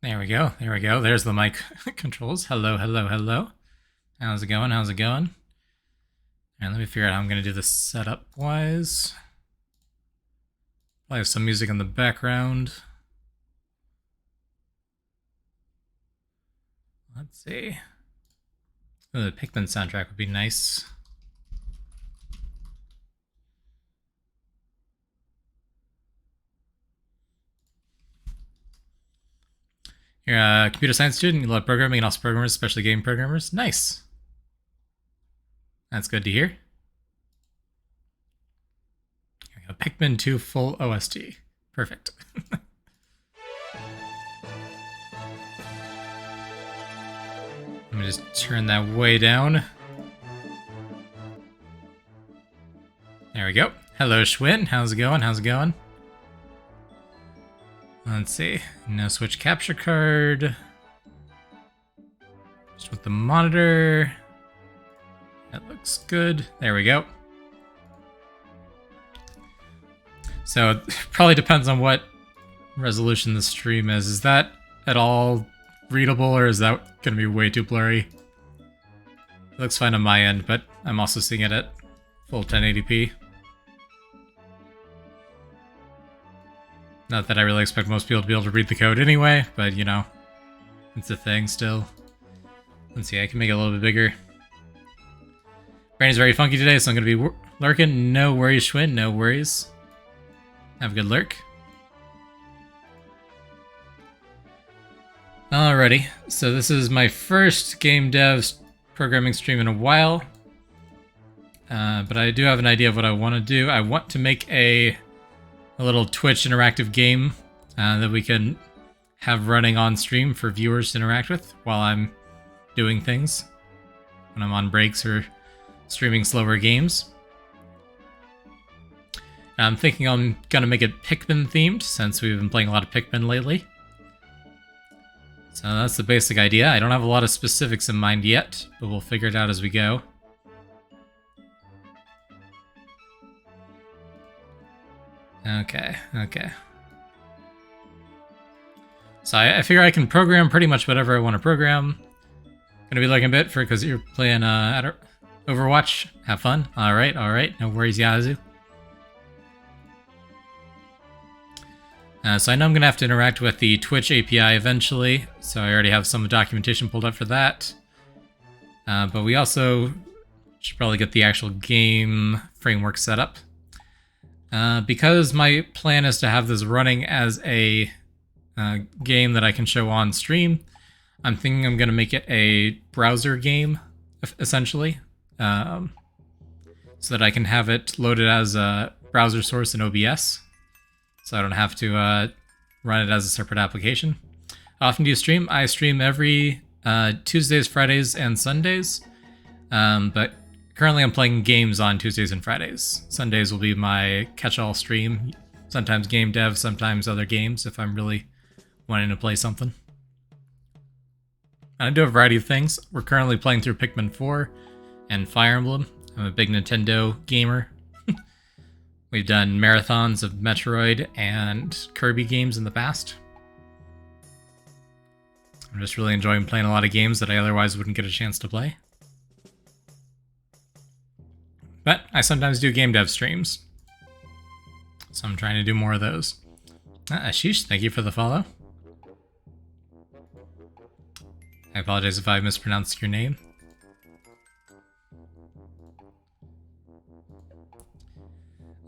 There we go. There we go. There's the mic controls. Hello, hello, hello. How's it going? How's it going? And let me figure out how I'm going to do this setup-wise. Probably have some music in the background. Let's see. Oh, the Pikmin soundtrack would be nice. You're a computer science student, you love programming and also programmers, especially game programmers. Nice. That's good to hear. Here we go. Pikmin 2 full OST. Perfect. Let me just turn that way down. There we go. Hello, Schwinn. How's it going? How's it going? Let's see. No switch capture card. Just with the monitor. That looks good. There we go. So it probably depends on what resolution the stream is. Is that at all readable, or is that going to be way too blurry? It looks fine on my end, but I'm also seeing it at full 1080p. Not that I really expect most people to be able to read the code anyway, but you know, it's a thing still. Let's see, I can make it a little bit bigger. Brain is very funky today, so I'm going to be lurking. No worries, Schwinn, no worries. Have a good lurk. Alrighty, so this is my first game dev programming stream in a while. But I do have an idea of what I want to do. I want to make a little Twitch interactive game that we can have running on stream for viewers to interact with while I'm doing things, when I'm on breaks or streaming slower games. I'm thinking I'm gonna make it Pikmin themed, since we've been playing a lot of Pikmin lately. So that's the basic idea. I don't have a lot of specifics in mind yet, but we'll figure it out as we go. Okay. So I figure I can program pretty much whatever I want to program. Gonna be looking a bit for, because you're playing Overwatch. Have fun. Alright. No worries, Yazoo. So I know I'm gonna have to interact with the Twitch API eventually, so I already have some documentation pulled up for that. But we also should probably get the actual game framework set up. Because my plan is to have this running as a game that I can show on stream, I'm thinking I'm going to make it a browser game, essentially, so that I can have it loaded as a browser source in OBS, so I don't have to run it as a separate application. How often do you stream? I stream every Tuesdays, Fridays, and Sundays, but currently I'm playing games on Tuesdays and Fridays. Sundays will be my catch-all stream. Sometimes game dev, sometimes other games if I'm really wanting to play something. I do a variety of things. We're currently playing through Pikmin 4 and Fire Emblem. I'm a big Nintendo gamer. We've done marathons of Metroid and Kirby games in the past. I'm just really enjoying playing a lot of games that I otherwise wouldn't get a chance to play. But I sometimes do game dev streams, so I'm trying to do more of those. Ashish, thank you for the follow. I apologize if I mispronounced your name.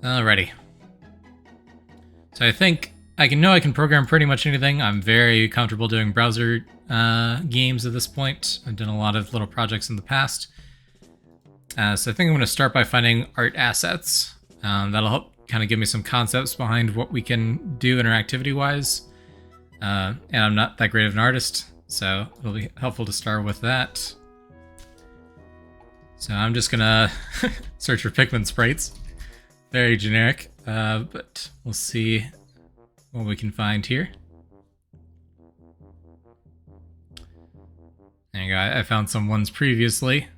Alrighty. So I think I can program pretty much anything. I'm very comfortable doing browser games at this point. I've done a lot of little projects in the past. So I think I'm going to start by finding art assets. That'll help kind of give me some concepts behind what we can do interactivity-wise. And I'm not that great of an artist, so it'll be helpful to start with that. So I'm just going to search for Pikmin sprites. Very generic, but we'll see what we can find here. There you go, I found some ones previously.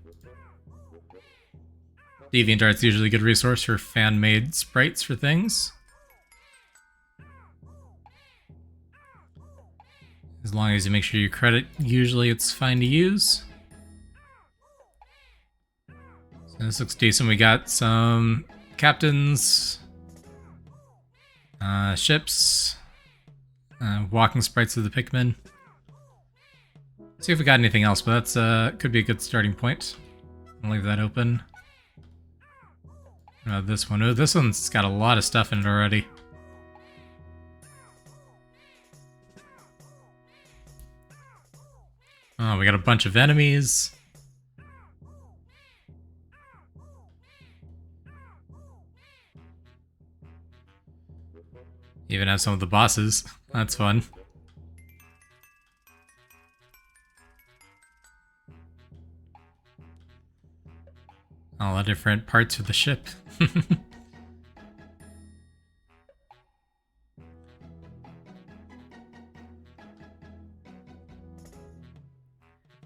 DeviantArt's usually a good resource for fan-made sprites for things. As long as you make sure you credit, usually it's fine to use. So this looks decent. We got some captains, ships, walking sprites of the Pikmin. See if we got anything else, but that's could be a good starting point. I'll leave that open. What about this one? Oh, this one's got a lot of stuff in it already. Oh, we got a bunch of enemies. Even have some of the bosses. That's fun. All the different parts of the ship.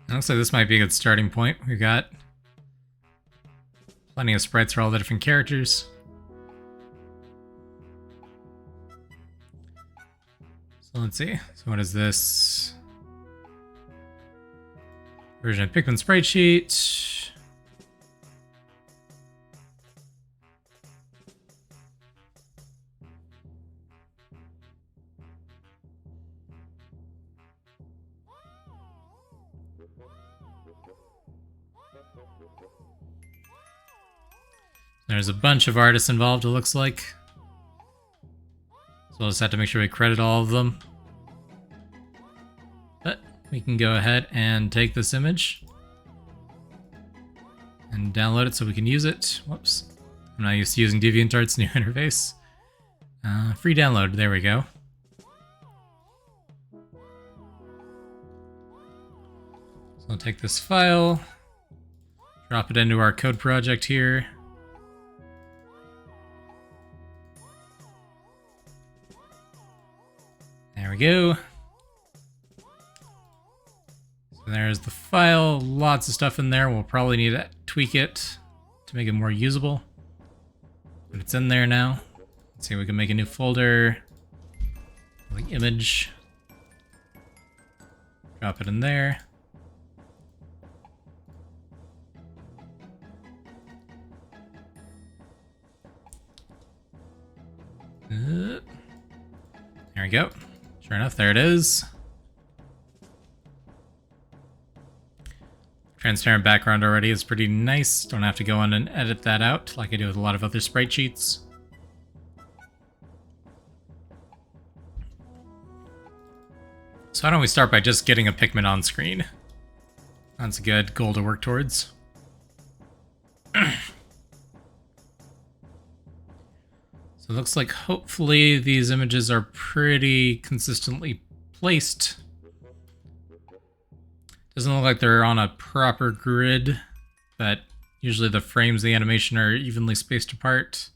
Looks like this might be a good starting point. We've got plenty of sprites for all the different characters. So let's see. So what is this? Version of Pikmin sprite sheet. There's a bunch of artists involved, it looks like. So we'll just have to make sure we credit all of them. But we can go ahead and take this image and download it so we can use it. Whoops. I'm not used to using DeviantArt's new interface. Free download, there we go. So I'll take this file, drop it into our code project here. There we go. So there's the file, lots of stuff in there. We'll probably need to tweak it to make it more usable. But it's in there now. Let's see, we can make a new folder. Like image. Drop it in there. There we go. Sure enough, there it is. Transparent background already is pretty nice. Don't have to go on and edit that out like I do with a lot of other sprite sheets. So why don't we start by just getting a Pikmin on screen? That's a good goal to work towards. So it looks like hopefully these images are pretty consistently placed. Doesn't look like they're on a proper grid, but usually the frames of the animation are evenly spaced apart.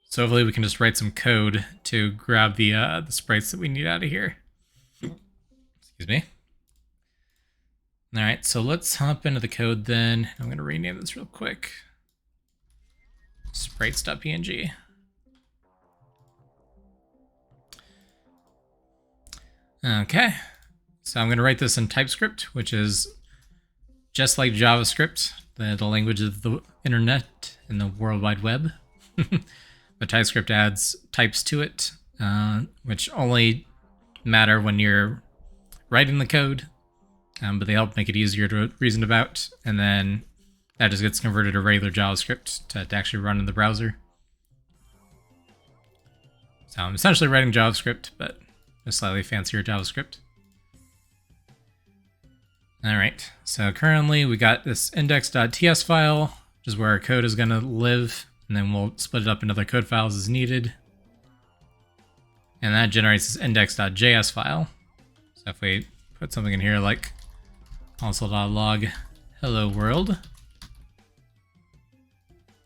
So hopefully we can just write some code to grab the sprites that we need out of here. Excuse me. Alright, so let's hop into the code then. I'm going to rename this real quick. Sprites.png. Okay, so I'm going to write this in TypeScript, which is just like JavaScript, the language of the internet and the World Wide Web. But TypeScript adds types to it, which only matter when you're writing the code, but they help make it easier to reason about, and then that just gets converted to regular JavaScript to actually run in the browser. So I'm essentially writing JavaScript, but a slightly fancier JavaScript. Alright, so currently we got this index.ts file, which is where our code is going to live, and then we'll split it up into other code files as needed. And that generates this index.js file. So if we put something in here like console.log hello world,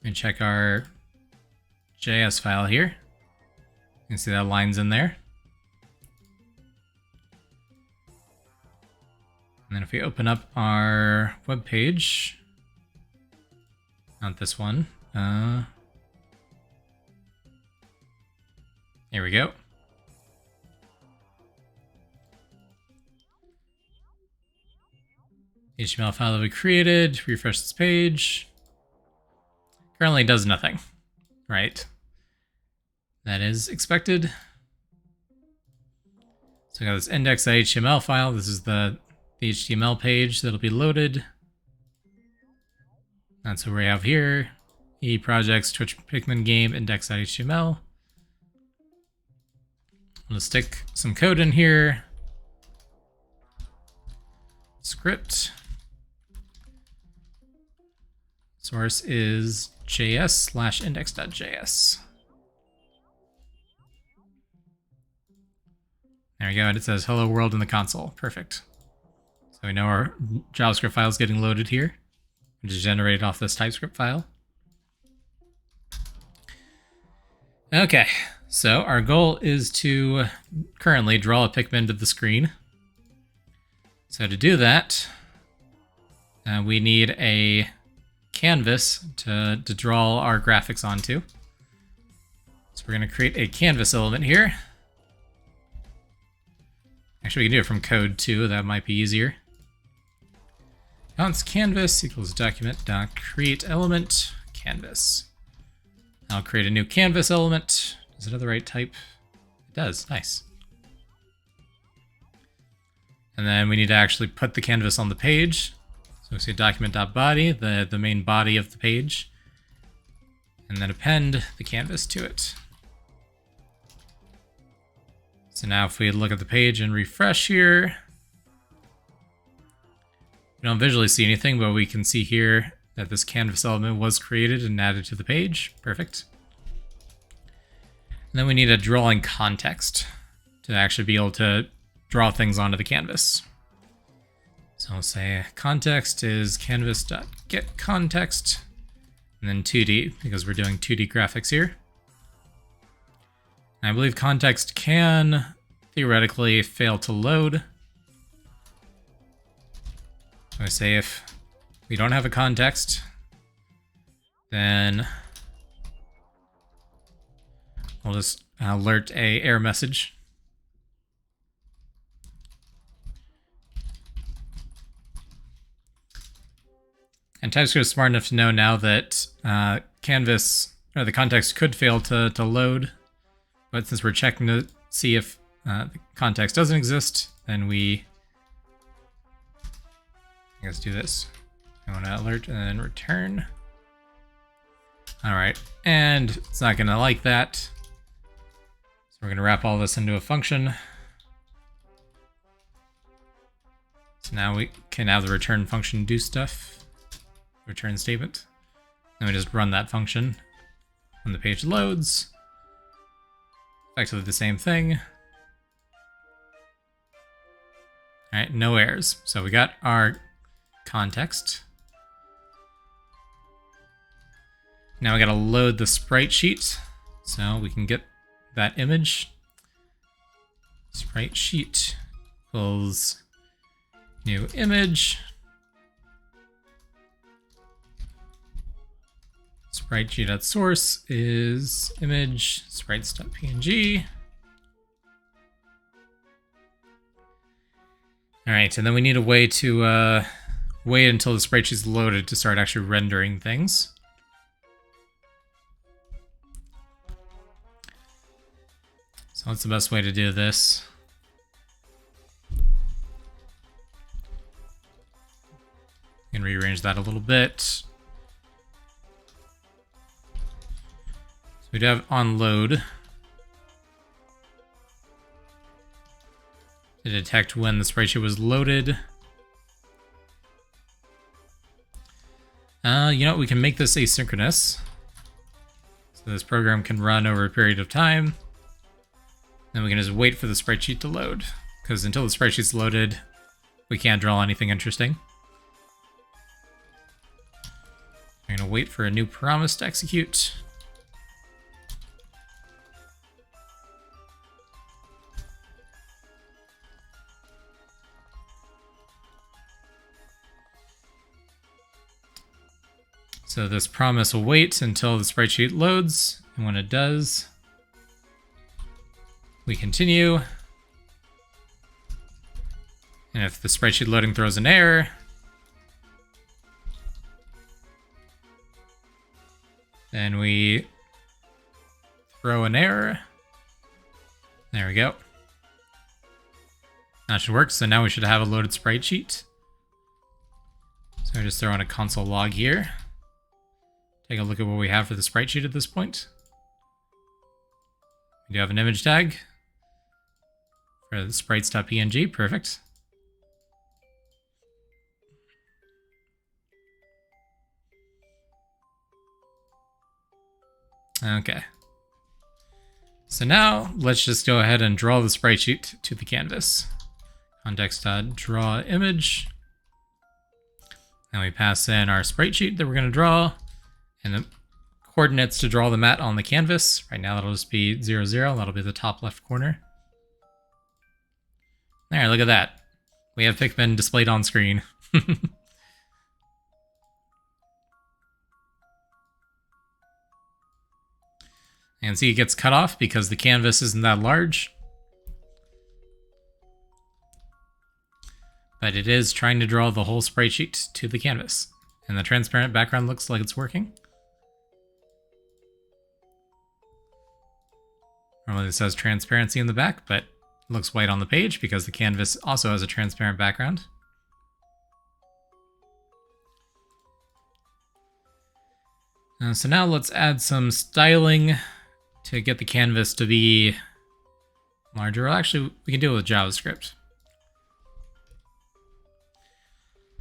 and check our JS file here. You can see that line's in there. And then if we open up our web page, not this one, here we go. HTML file that we created. Refresh this page. Currently does nothing. Right. That is expected. So I got this index.html file. This is the HTML page that'll be loaded. That's what we have here. eProjects, Twitch Pikmin game, index.html. I'm gonna stick some code in here. Script. Source is js/index.js. There we go, and it says hello world in the console. Perfect. So we know our JavaScript file is getting loaded here, which is generated off this TypeScript file. Okay, so our goal is to currently draw a Pikmin to the screen. So to do that, we need a canvas to draw our graphics onto. So we're going to create a canvas element here. Actually, we can do it from code too. That might be easier. Const canvas equals document.createElement canvas. I'll create a new canvas element. Does it have the right type? It does. Nice. And then we need to actually put the canvas on the page. So we say document.body, the main body of the page, and then append the canvas to it. So now if we look at the page and refresh here, we don't visually see anything, but we can see here that this canvas element was created and added to the page. Perfect. And then we need a drawing context to actually be able to draw things onto the canvas. So I'll say context is canvas.getContext, and then 2D, because we're doing 2D graphics here. And I believe context can theoretically fail to load. So I say if we don't have a context, then we'll just alert a error message. And TypeScript is smart enough to know now that canvas, or the context could fail to load. But since we're checking to see if the context doesn't exist, then we, I guess, do this. I want to alert and then return. All right, and it's not gonna like that. So we're gonna wrap all this into a function. So now we can have the return function do stuff. Return statement. Then we just run that function when the page loads. Effectively the same thing. All right, no errors. So we got our context. Now we gotta load the sprite sheet so we can get that image. Sprite sheet equals new image. Sprite g.source is image sprites.png. All right, and then we need a way to wait until the sprite sheet is loaded to start actually rendering things. So what's the best way to do this? We can rearrange that a little bit. We'd have onload to detect when the sprite sheet was loaded. You know what, we can make this asynchronous. So this program can run over a period of time. Then we can just wait for the sprite sheet to load. Because until the sprite sheet's loaded, we can't draw anything interesting. I'm gonna wait for a new promise to execute. So this promise will wait until the sprite sheet loads, and when it does, we continue. And if the sprite sheet loading throws an error, Then we throw an error. There we go. That should work. So now we should have a loaded sprite sheet. So I just throw in a console log here. Take a look at what we have for the sprite sheet at this point. We do have an image tag for the sprites.png. Perfect. Okay. So now let's just go ahead and draw the sprite sheet to the canvas. Context.draw image. And we pass in our sprite sheet that we're going to draw and the coordinates to draw the mat on the canvas. Right now that'll just be 0, 0. That'll be the top left corner. There, look at that. We have Pikmin displayed on screen. And see, it gets cut off because the canvas isn't that large. But it is trying to draw the whole sprite sheet to the canvas. And the transparent background looks like it's working. Normally it says transparency in the back, but it looks white on the page because the canvas also has a transparent background. So now let's add some styling to get the canvas to be larger. Well, actually, we can do it with JavaScript.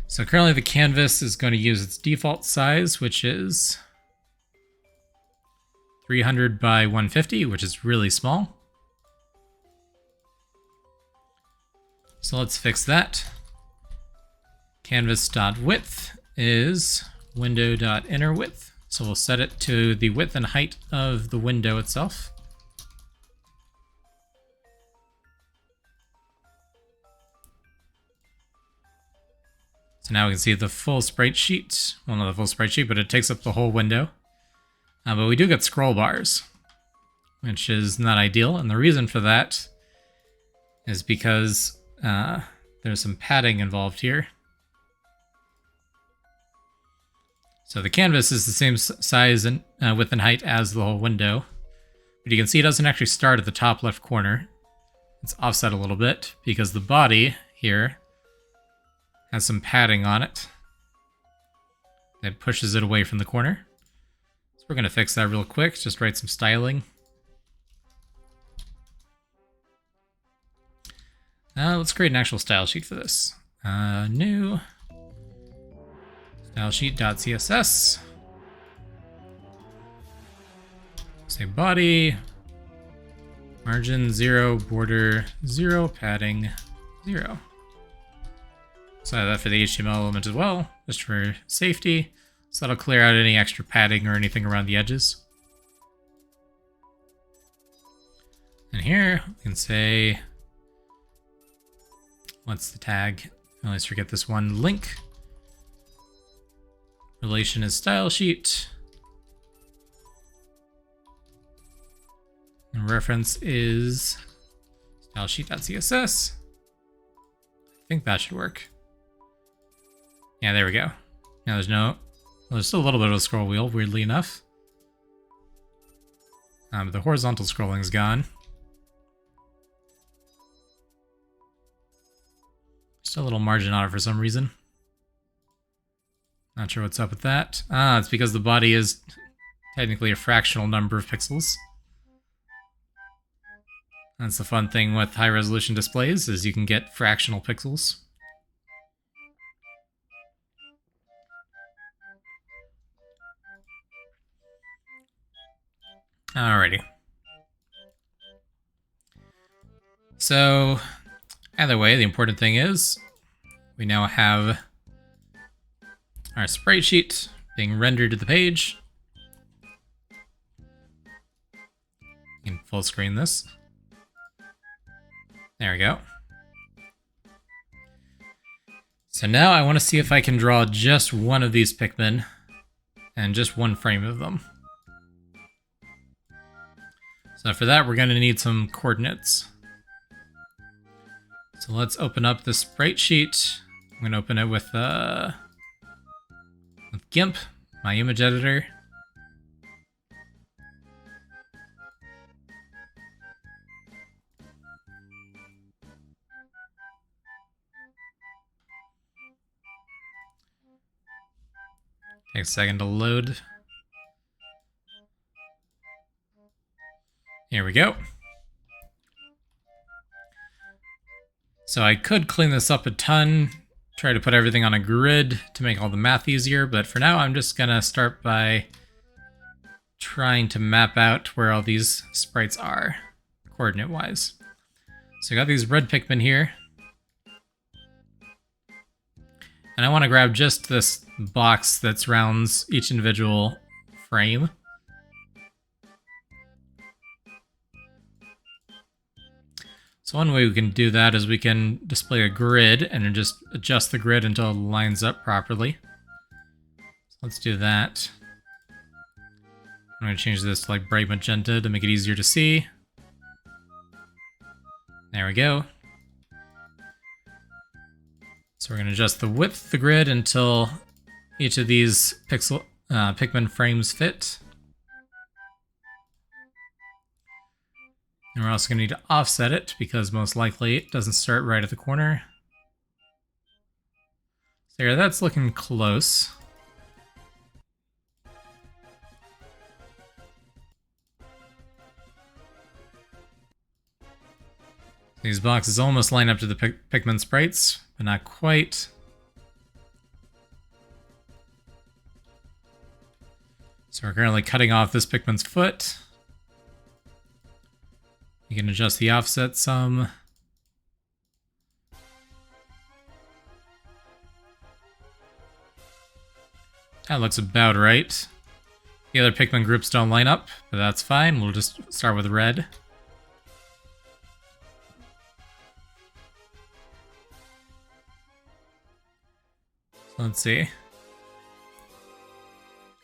So currently the canvas is going to use its default size, which is 300 by 150, which is really small. So let's fix that. Canvas.width is window.innerWidth. So we'll set it to the width and height of the window itself. So now we can see the full sprite sheet. Well, not the full sprite sheet, but it takes up the whole window. But we do get scroll bars, which is not ideal. And the reason for that is because there's some padding involved here. So the canvas is the same size and width and height as the whole window. But you can see it doesn't actually start at the top left corner. It's offset a little bit because the body here has some padding on it that pushes it away from the corner. So we're going to fix that real quick. Just write some styling. Let's create an actual style sheet for this. New stylesheet.css. Say body, margin 0, border 0, padding 0. So I have that for the HTML element as well, just for safety. So that'll clear out any extra padding or anything around the edges. And here we can say, what's the tag? I always forget this one. Link. Relation is style sheet. And reference is stylesheet.css. I think that should work. Yeah, there we go. Now there's still a little bit of a scroll wheel, weirdly enough. But the horizontal scrolling is gone. Still a little margin on it for some reason. Not sure what's up with that. It's because the body is technically a fractional number of pixels. That's the fun thing with high-resolution displays, is you can get fractional pixels. Alrighty. So, either way, the important thing is we now have our sprite sheet being rendered to the page. You can full screen this. There we go. So now I want to see if I can draw just one of these Pikmin and just one frame of them. So for that, we're going to need some coordinates. So let's open up the sprite sheet. I'm going to open it with GIMP, my image editor. Takes a second to load. Here we go. So I could clean this up a ton, try to put everything on a grid to make all the math easier, but for now I'm just gonna start by trying to map out where all these sprites are, coordinate-wise. So I got these red Pikmin here. And I want to grab just this box that surrounds each individual frame. So one way we can do that is we can display a grid and then just adjust the grid until it lines up properly. So let's do that. I'm going to change this to like bright magenta to make it easier to see. There we go. So we're going to adjust the width of the grid until each of these Pikmin frames fit. And we're also going to need to offset it because most likely it doesn't start right at the corner. So yeah, that's looking close. These boxes almost line up to the Pikmin sprites, but not quite. So we're currently cutting off this Pikmin's foot. You can adjust the offset some. That looks about right. The other Pikmin groups don't line up, but that's fine. We'll just start with red. So let's see.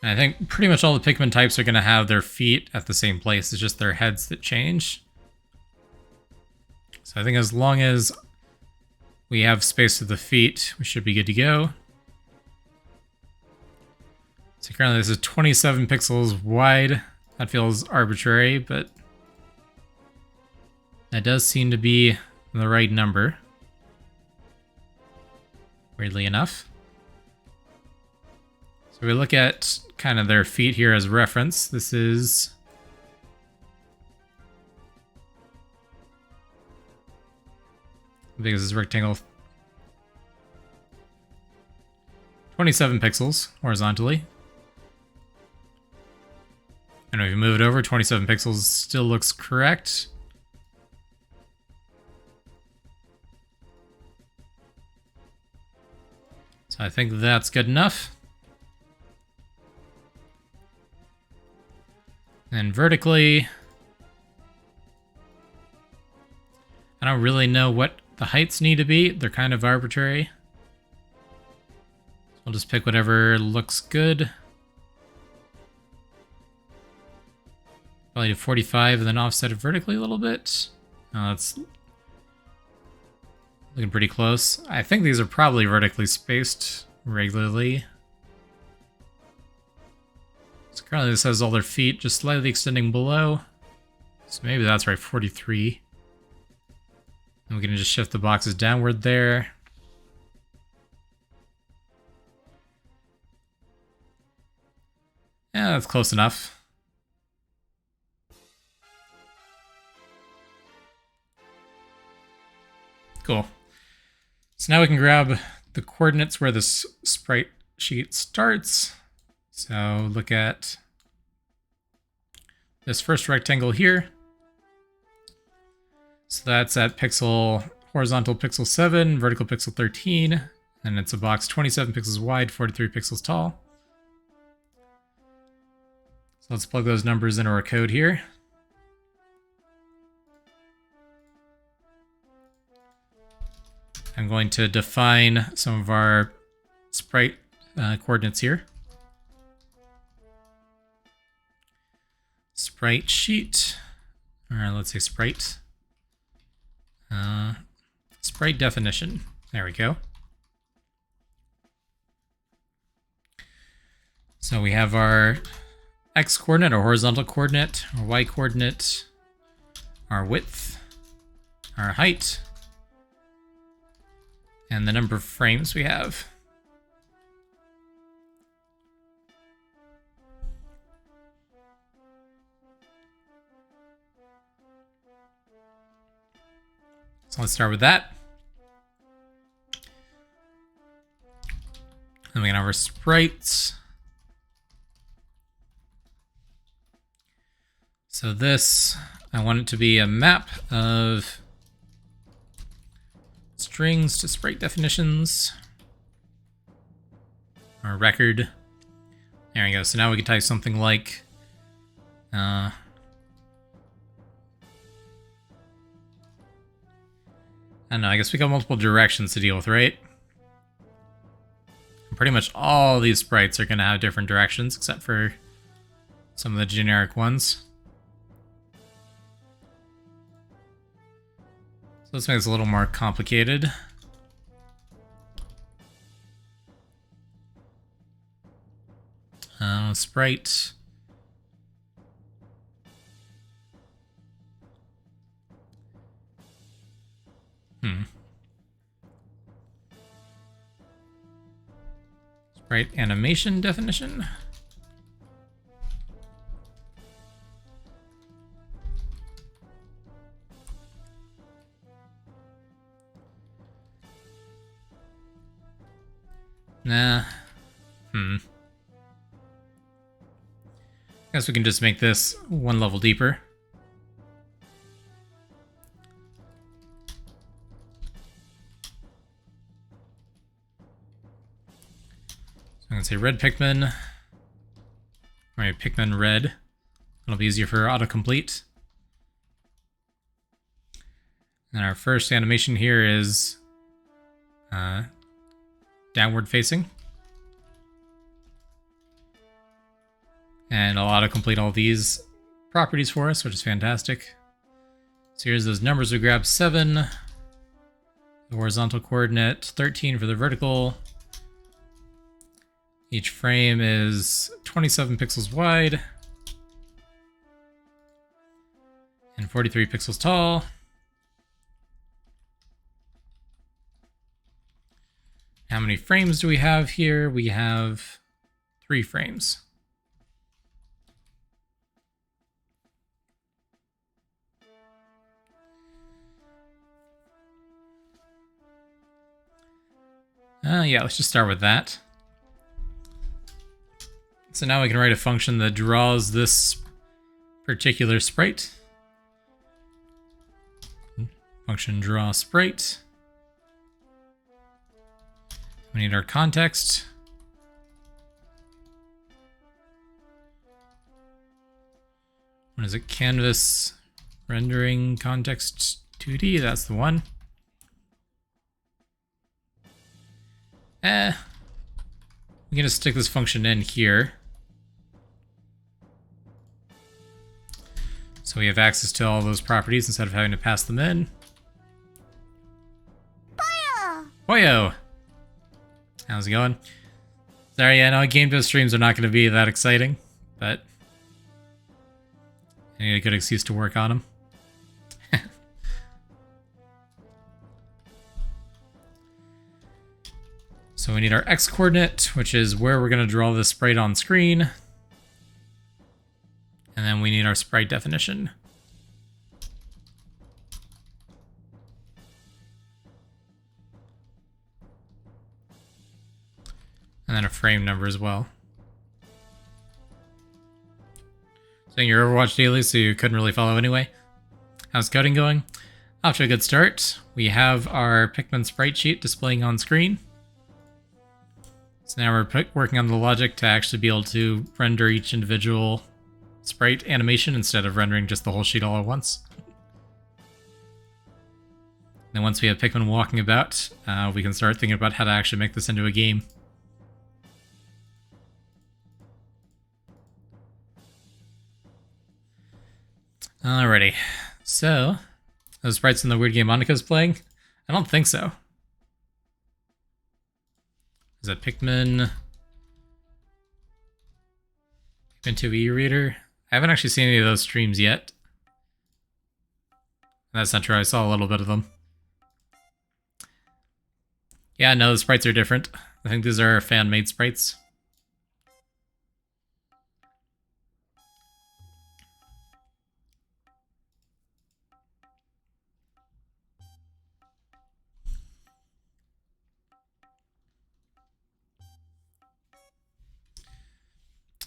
I think pretty much all the Pikmin types are going to have their feet at the same place. It's just their heads that change. So I think as long as we have space to the feet, we should be good to go. So currently this is 27 pixels wide. That feels arbitrary, but that does seem to be the right number. Weirdly enough. So we look at kind of their feet here as reference. This is how big is this rectangle? 27 pixels horizontally. And if you move it over, 27 pixels still looks correct. So I think that's good enough. And vertically, I don't really know what the heights need to be. They're kind of arbitrary. So I'll just pick whatever looks good. Probably do 45 and then offset it vertically a little bit. Oh, that's looking pretty close. I think these are probably vertically spaced regularly. So currently this has all their feet just slightly extending below. So maybe that's right, 43. And we can just shift the boxes downward there. Yeah, that's close enough. Cool. So now we can grab the coordinates where this sprite sheet starts. So look at this first rectangle here. So that's at horizontal pixel 7, vertical pixel 13, and it's a box 27 pixels wide, 43 pixels tall. So let's plug those numbers into our code here. I'm going to define some of our sprite coordinates here. Sprite sheet, or let's say sprite. Sprite definition. There we go. So we have our X coordinate, our horizontal coordinate, our Y coordinate, our width, our height, and the number of frames we have. So let's start with that. Then we can have our sprites. So this, I want it to be a map of strings to sprite definitions. Or record. There we go. So now we can type something like I don't know, I guess we got multiple directions to deal with, right? Pretty much all these sprites are going to have different directions, except for some of the generic ones. So this makes it a little more complicated. Sprite. Sprite animation definition. Nah. Guess we can just make this one level deeper. So I'm gonna say red Pikmin. Alright, Pikmin red. It'll be easier for autocomplete. And our first animation here is downward facing. And it'll autocomplete all these properties for us, which is fantastic. So here's those numbers we grabbed: 7, the horizontal coordinate, 13 for the vertical. Each frame is 27 pixels wide and 43 pixels tall. How many frames do we have here? We have 3 frames. Yeah, let's just start with that. So now we can write a function that draws this particular sprite. Function draw sprite. We need our context. What is it? Canvas rendering context 2D, that's the one. We can just stick this function in here. So we have access to all those properties instead of having to pass them in. Boyo! How's it going? Sorry, I know game dev streams are not going to be that exciting, but I need a good excuse to work on them. So we need our x-coordinate, which is where we're going to draw this sprite on screen. And then we need our sprite definition. And then a frame number as well. So your Overwatch daily, so you couldn't really follow anyway. How's coding going? Off to a good start. We have our Pikmin sprite sheet displaying on screen. So now we're working on the logic to actually be able to render each individual sprite animation instead of rendering just the whole sheet all at once. Then once we have Pikmin walking about, we can start thinking about how to actually make this into a game. Alrighty, so those sprites in the weird game Monica's playing? I don't think so. Is that Pikmin 2 e-reader? I haven't actually seen any of those streams yet. That's not true, I saw a little bit of them. Yeah, no, the sprites are different. I think these are fan-made sprites.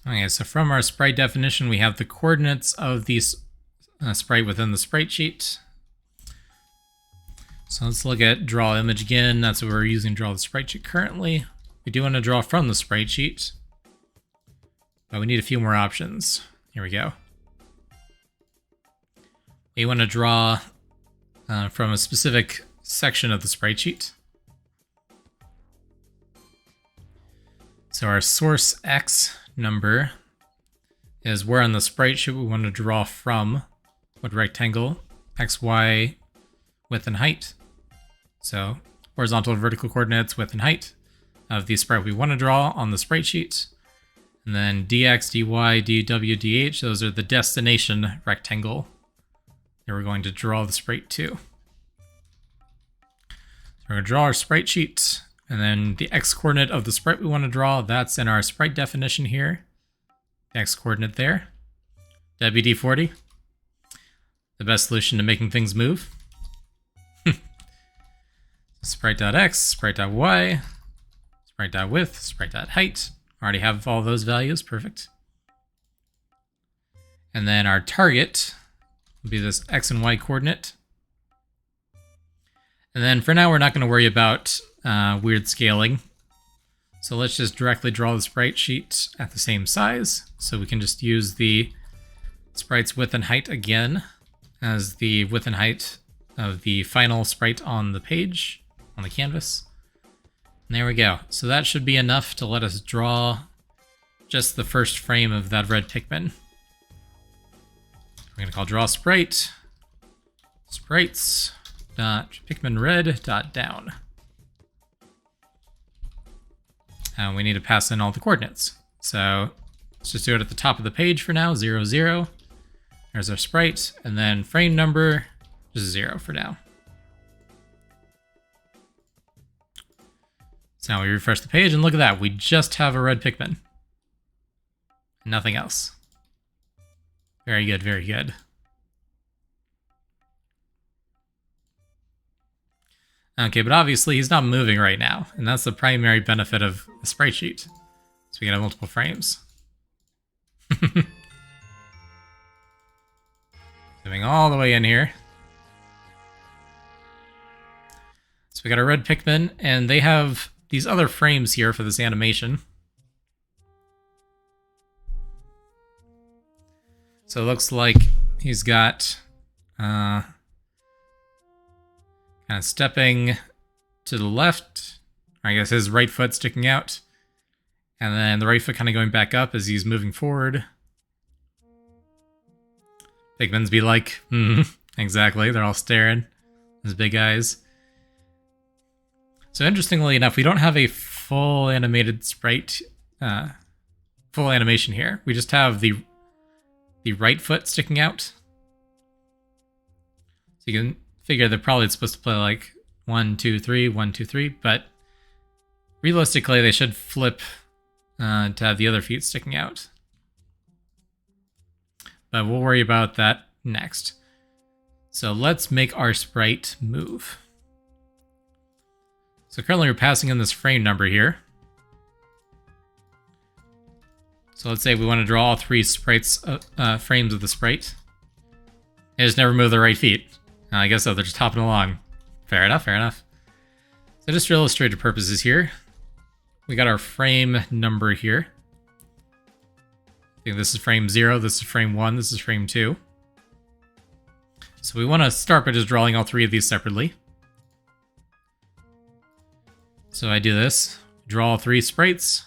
Okay, so from our sprite definition, we have the coordinates of the sprite within the sprite sheet. So let's look at draw image again. That's what we're using to draw the sprite sheet currently. We do want to draw from the sprite sheet, but we need a few more options. Here we go. We want to draw from a specific section of the sprite sheet. So our source X number is where on the sprite sheet we want to draw from, what rectangle, X, Y, width, and height. So horizontal and vertical coordinates, width, and height of the sprite we want to draw on the sprite sheet. And then dx, dy, dw, dh, those are the destination rectangle that we're going to draw the sprite to. So we're going to draw our sprite sheet, and then the x coordinate of the sprite we want to draw, that's in our sprite definition here. The x coordinate there. WD-40. The best solution to making things move. Sprite.x, sprite.y, sprite.width, sprite.height. Already have all those values, perfect. And then our target will be this x and y coordinate. And then for now, we're not going to worry about weird scaling. So let's just directly draw the sprite sheet at the same size. So we can just use the sprite's width and height again as the width and height of the final sprite on the page, on the canvas. And there we go. So that should be enough to let us draw just the first frame of that red Pikmin. We're going to call draw sprite, sprites.pikminred.down. And we need to pass in all the coordinates. So let's just do it at the top of the page for now, 0, 0. There's our sprite, and then frame number, just 0 for now. So now we refresh the page, and look at that. We just have a red Pikmin. Nothing else. Very good, very good. Okay, but obviously he's not moving right now, and that's the primary benefit of the sprite sheet. So we can have multiple frames. Zooming all the way in here. So we got our red Pikmin, and they have these other frames here for this animation. So it looks like he's got kind of stepping to the left. I guess his right foot sticking out. And then the right foot kind of going back up as he's moving forward. Pikmins be like, exactly. They're all staring. His big eyes. So interestingly enough, we don't have a full animated sprite, full animation here. We just have the right foot sticking out. So you can figure they're probably supposed to play like 1, 2, 3, 1, 2, 3, but realistically they should flip to have the other feet sticking out. But we'll worry about that next. So let's make our sprite move. So currently we're passing in this frame number here. So let's say we want to draw all 3 sprites, frames of the sprite. They just never move the right feet. I guess so, they're just hopping along. Fair enough, fair enough. So just for illustrative purposes here, we got our frame number here. I think this is frame 0, this is frame 1, this is frame 2. So we want to start by just drawing all 3 of these separately. So I do this, draw all 3 sprites.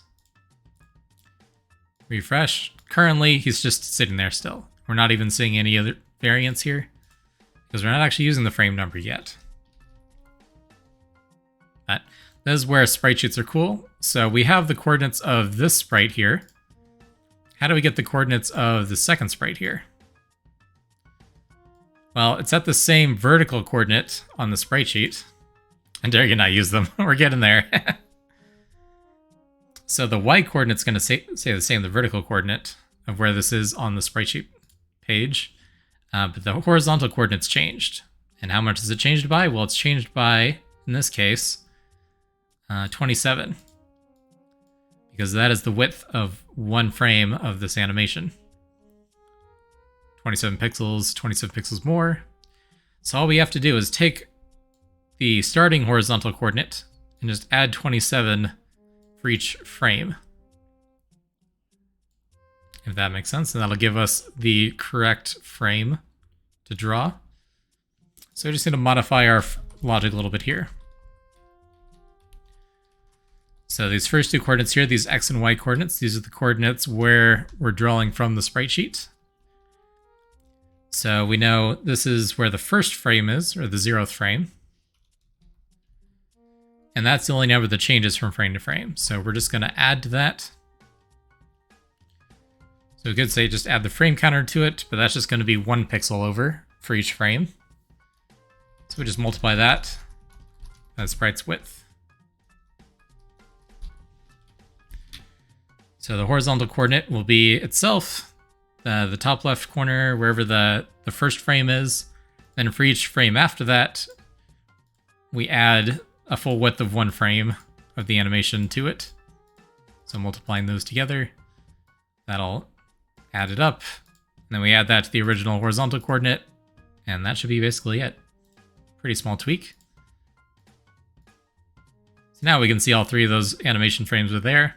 Refresh. Currently, he's just sitting there still. We're not even seeing any other variants here, because we're not actually using the frame number yet. But this is where sprite sheets are cool. So we have the coordinates of this sprite here. How do we get the coordinates of the second sprite here? Well, it's at the same vertical coordinate on the sprite sheet. And dare you not use them. We're getting there. So the y coordinate's going to say the same, the vertical coordinate of where this is on the sprite sheet page. But the horizontal coordinate's changed. And how much is it changed by? Well, it's changed by, in this case, 27. because that is the width of one frame of this animation. 27 pixels more. So all we have to do is take the starting horizontal coordinate and just add 27 for each frame. If that makes sense, and that'll give us the correct frame to draw. So we just need to modify our logic a little bit here. So these first two coordinates here, these X and Y coordinates, these are the coordinates where we're drawing from the sprite sheet. So we know this is where the first frame is, or the 0th frame. And that's the only number that changes from frame to frame. So we're just going to add to that. So we could say just add the frame counter to it, but that's just going to be 1 pixel over for each frame. So we just multiply that by the sprite's width. So the horizontal coordinate will be itself, the top left corner, wherever the first frame is. Then for each frame after that, we add a full width of 1 frame of the animation to it. So multiplying those together, that'll add it up. And then we add that to the original horizontal coordinate, and that should be basically it. Pretty small tweak. So now we can see all 3 of those animation frames are there.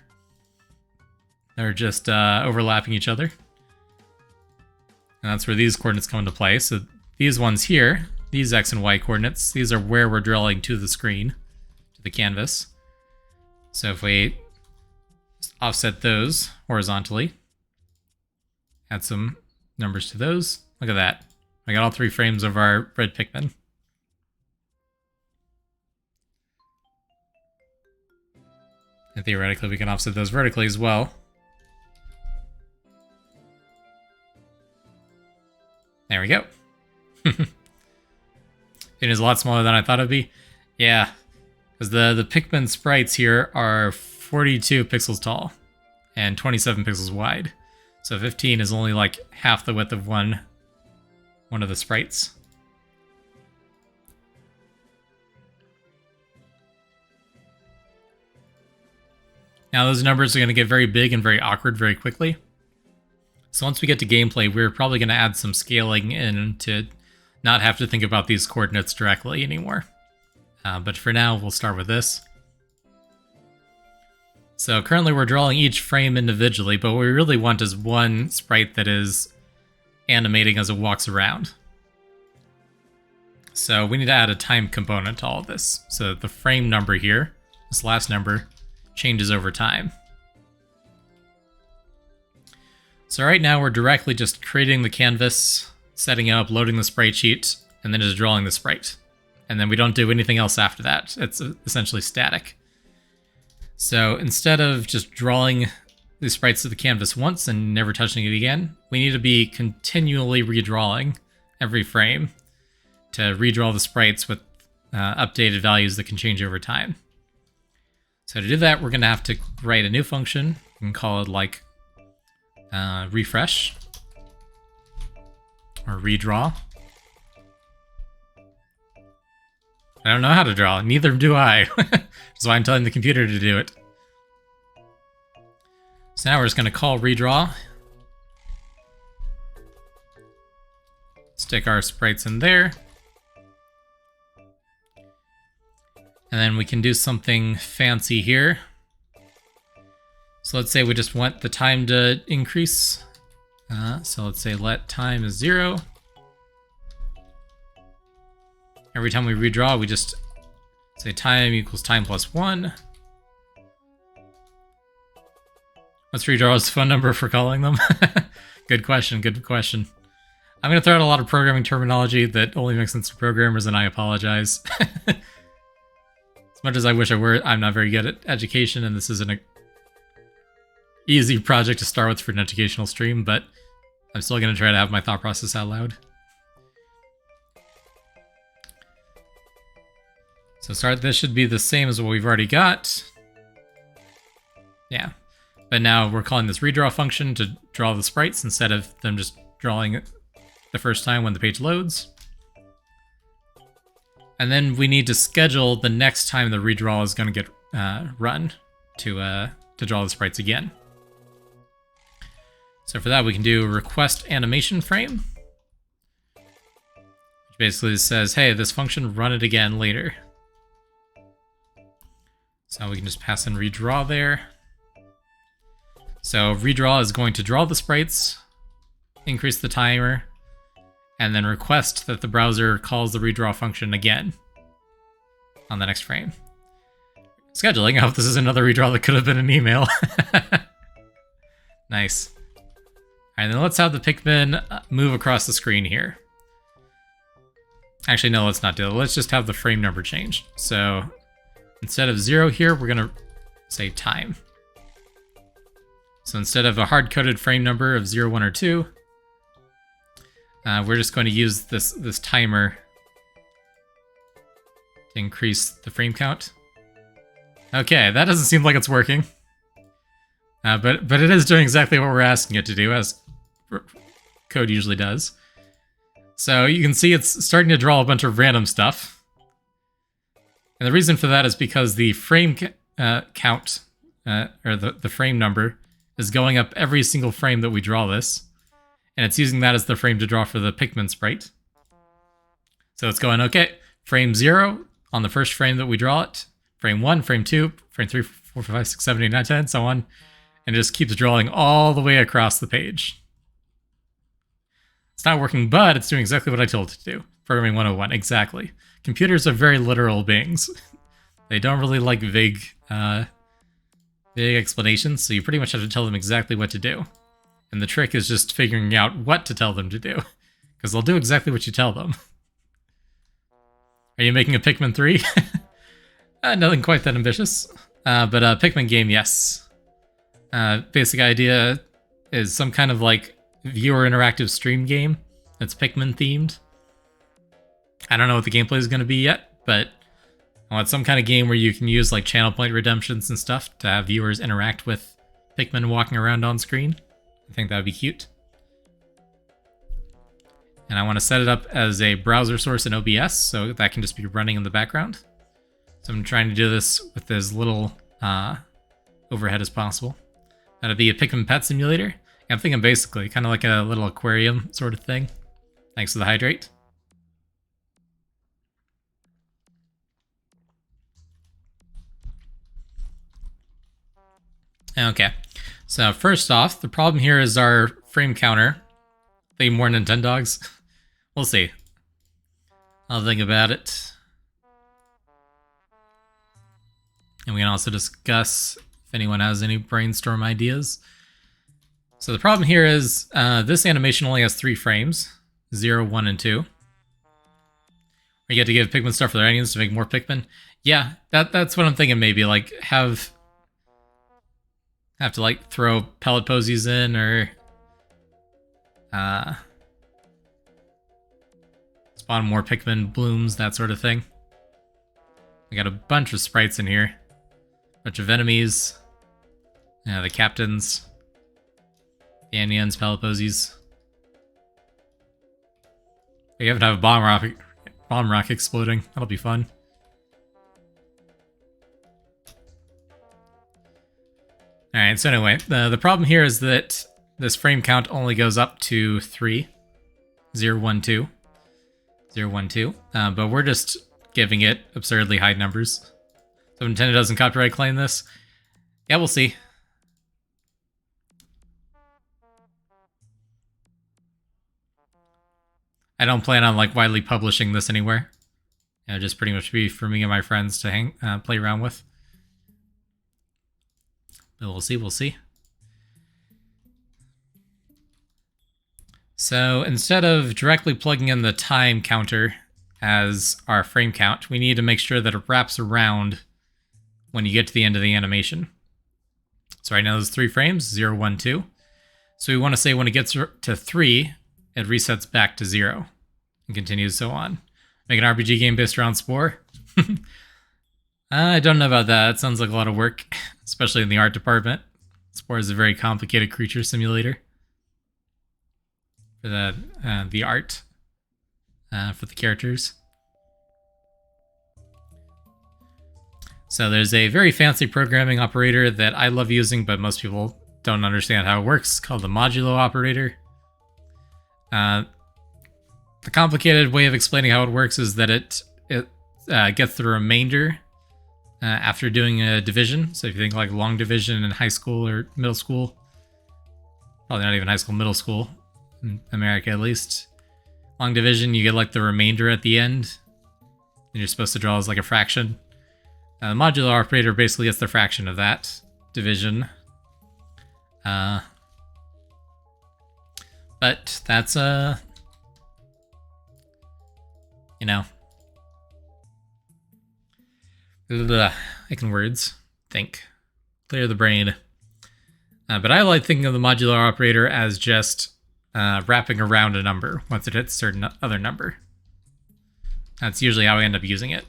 They're just overlapping each other. And that's where these coordinates come into play. So these ones here, these X and Y coordinates, these are where we're drawing to the screen, to the canvas. So if we offset those horizontally, add some numbers to those, look at that. I got all 3 frames of our red Pikmin. And theoretically, we can offset those vertically as well. There we go. It is a lot smaller than I thought it'd be. Yeah, because the Pikmin sprites here are 42 pixels tall and 27 pixels wide. So 15 is only like half the width of one of the sprites. Now those numbers are going to get very big and very awkward very quickly. So once we get to gameplay, we're probably going to add some scaling in to not have to think about these coordinates directly anymore. But for now, we'll start with this. So currently we're drawing each frame individually, but what we really want is one sprite that is animating as it walks around. So we need to add a time component to all of this. So the frame number here, this last number, changes over time. So right now we're directly just creating the canvas, setting up, loading the sprite sheet, and then just drawing the sprite. And then we don't do anything else after that. It's essentially static. So instead of just drawing the sprites to the canvas once and never touching it again, we need to be continually redrawing every frame to redraw the sprites with updated values that can change over time. So to do that, we're going to have to write a new function and call it like refresh or redraw. I don't know how to draw, neither do I. That's why I'm telling the computer to do it. So now we're just going to call redraw. Stick our sprites in there. And then we can do something fancy here. So let's say we just want the time to increase. So let's say let time is 0. Every time we redraw, we just say time equals time plus 1. Let's redraw is the phone number for calling them. Good question, good question. I'm going to throw out a lot of programming terminology that only makes sense to programmers, and I apologize. As much as I wish I were, I'm not very good at education, and this isn't an easy project to start with for an educational stream, but I'm still going to try to have my thought process out loud. So this should be the same as what we've already got. Yeah. But now we're calling this redraw function to draw the sprites instead of them just drawing it the first time when the page loads. And then we need to schedule the next time the redraw is going to get run. to draw the sprites again. So for that, we can do request animation frame, which basically says, hey, this function, run it again later. So we can just pass in redraw there. So redraw is going to draw the sprites, increase the timer, and then request that the browser calls the redraw function again on the next frame. Scheduling, I hope this is another redraw that could have been an email. Nice. Alright, then let's have the Pikmin move across the screen here. Actually, no, let's not do it. Let's just have the frame number change. So instead of 0 here, we're going to say time. So instead of a hard-coded frame number of 0, 1, or 2, we're just going to use this timer to increase the frame count. Okay, that doesn't seem like it's working. But it is doing exactly what we're asking it to do, as code usually does. So you can see it's starting to draw a bunch of random stuff. And the reason for that is because the frame count, or the frame number, is going up every single frame that we draw this. And it's using that as the frame to draw for the Pikmin sprite. So it's going, okay, frame 0 on the first frame that we draw it, frame 1, frame 2, frame 3, 4, 5, 6, 7, 8, 9, 10, so on. And it just keeps drawing all the way across the page. It's not working, but it's doing exactly what I told it to do. Programming 101, exactly. Computers are very literal beings. They don't really like vague explanations, so you pretty much have to tell them exactly what to do. And the trick is just figuring out what to tell them to do, because they'll do exactly what you tell them. Are you making a Pikmin 3? Nothing quite that ambitious. But Pikmin game, yes. Basic idea is some kind of like viewer interactive stream game that's Pikmin themed. I don't know what the gameplay is going to be yet, but I want some kind of game where you can use like channel point redemptions and stuff to have viewers interact with Pikmin walking around on screen. I think that would be cute. And I want to set it up as a browser source in OBS, so that can just be running in the background. So I'm trying to do this with as little overhead as possible. That'd be a Pikmin pet simulator. I'm thinking basically kind of like a little aquarium sort of thing, thanks to the hydrate. Okay, so first off, the problem here is our frame counter. Think more Nintendogs. We'll see. I'll think about it. And we can also discuss if anyone has any brainstorm ideas. So the problem here is this animation only has 3 frames, 0, 1, and 2. We get to give Pikmin stuff for their onions to make more Pikmin. Yeah, that's what I'm thinking. Maybe like have to like throw pellet posies in, or spawn more Pikmin blooms, that sort of thing. We got a bunch of sprites in here, bunch of enemies, the captains, the onions, pellet posies. We haven't have a bomb rock exploding. That'll be fun. Alright, so anyway, the problem here is that this frame count only goes up to 3. 0, 1, 2. 0, 1, 2. But we're just giving it absurdly high numbers. So Nintendo doesn't copyright claim this. Yeah, we'll see. I don't plan on like widely publishing this anywhere. It'll just pretty much be for me and my friends to play around with. But we'll see, we'll see. So instead of directly plugging in the time counter as our frame count, we need to make sure that it wraps around when you get to the end of the animation. So right now there's 3 frames, 0, 1, 2. So we want to say when it gets to 3, it resets back to 0 and continues so on. Make an RPG game based around Spore? I don't know about that. It sounds like a lot of work, especially in the art department. Spore is a very complicated creature simulator for the art for the characters. So there's a very fancy programming operator that I love using, but most people don't understand how it works, called the modulo operator. The complicated way of explaining how it works is that it gets the remainder after doing a division. So if you think like long division in high school or middle school, probably not even high school, middle school, in America at least. Long division, you get like the remainder at the end, and you're supposed to draw as like a fraction. The modular operator basically gets the fraction of that division. But that's, you know, I can words, think, clear the brain. But I like thinking of the modular operator as just wrapping around a number once it hits a certain other number. That's usually how I end up using it.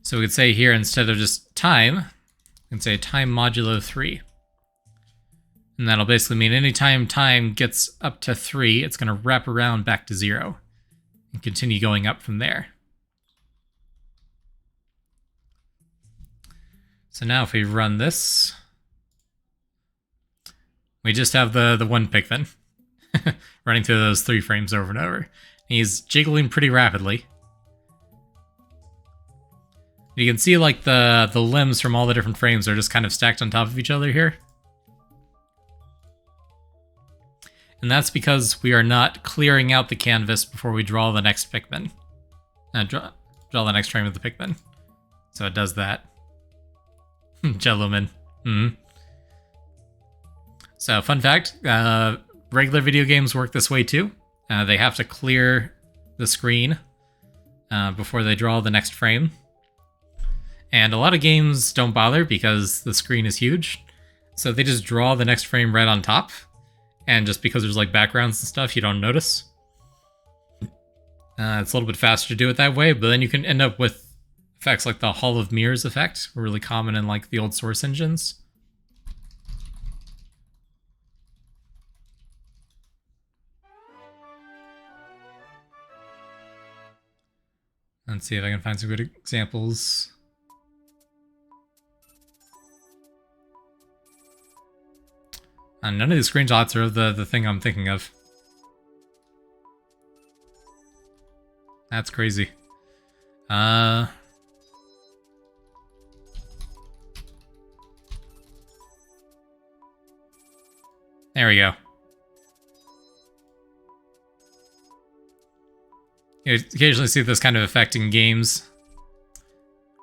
So we could say here, instead of just time, we can say time modulo 3. And that'll basically mean anytime time gets up to 3, it's going to wrap around back to 0 and continue going up from there. So now if we run this, we just have the one Pikmin running through those 3 frames over and over. He's jiggling pretty rapidly. You can see like the limbs from all the different frames are just kind of stacked on top of each other here. And that's because we are not clearing out the canvas before we draw the next Pikmin. Draw the next frame of the Pikmin. So it does that. Jelloman. So fun fact, regular video games work this way too. They have to clear the screen before they draw the next frame. And a lot of games don't bother because the screen is huge. So they just draw the next frame right on top. And just because there's like backgrounds and stuff, you don't notice. It's a little bit faster to do it that way, but then you can end up with effects like the Hall of Mirrors effect, really common in like the old Source engines. Let's see if I can find some good examples. None of these screenshots are of the thing I'm thinking of. That's crazy. There we go. You occasionally see this kind of effect in games,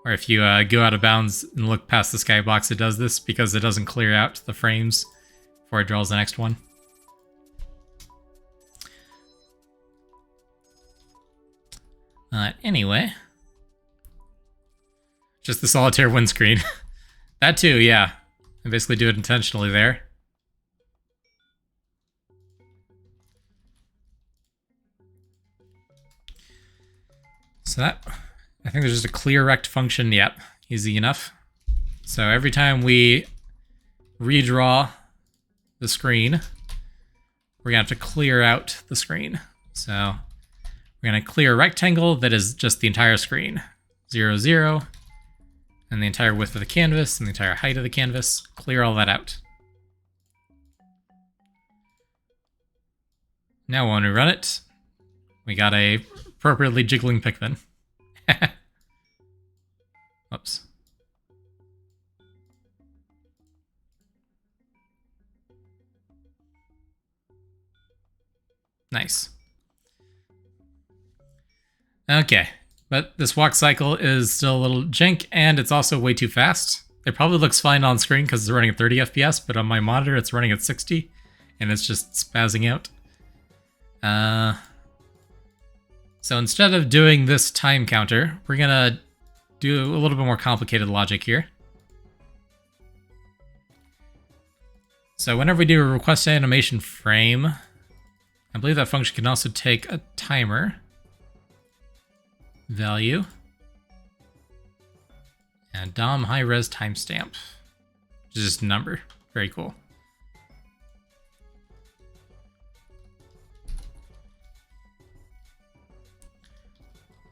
where if you go out of bounds and look past the skybox, it does this because it doesn't clear out the frames before it draws the next one. Anyway. Just the solitaire windscreen. That too, yeah. I basically do it intentionally there. So that, I think there's just a clear rect function. Yep, easy enough. So every time we redraw the screen, we're gonna have to clear out the screen. So we're gonna clear a rectangle that is just the entire screen. 0, 0, and the entire width of the canvas and the entire height of the canvas. Clear all that out. Now when we run it, we got a appropriately jiggling Pikmin. Whoops. Nice. Okay, but this walk cycle is still a little jank, and it's also way too fast. It probably looks fine on screen because it's running at 30 FPS, but on my monitor it's running at 60, and it's just spazzing out. So instead of doing this time counter, we're gonna do a little bit more complicated logic here. So whenever we do a request animation frame, I believe that function can also take a timer value and DOM high res timestamp, which is just a number. Very cool.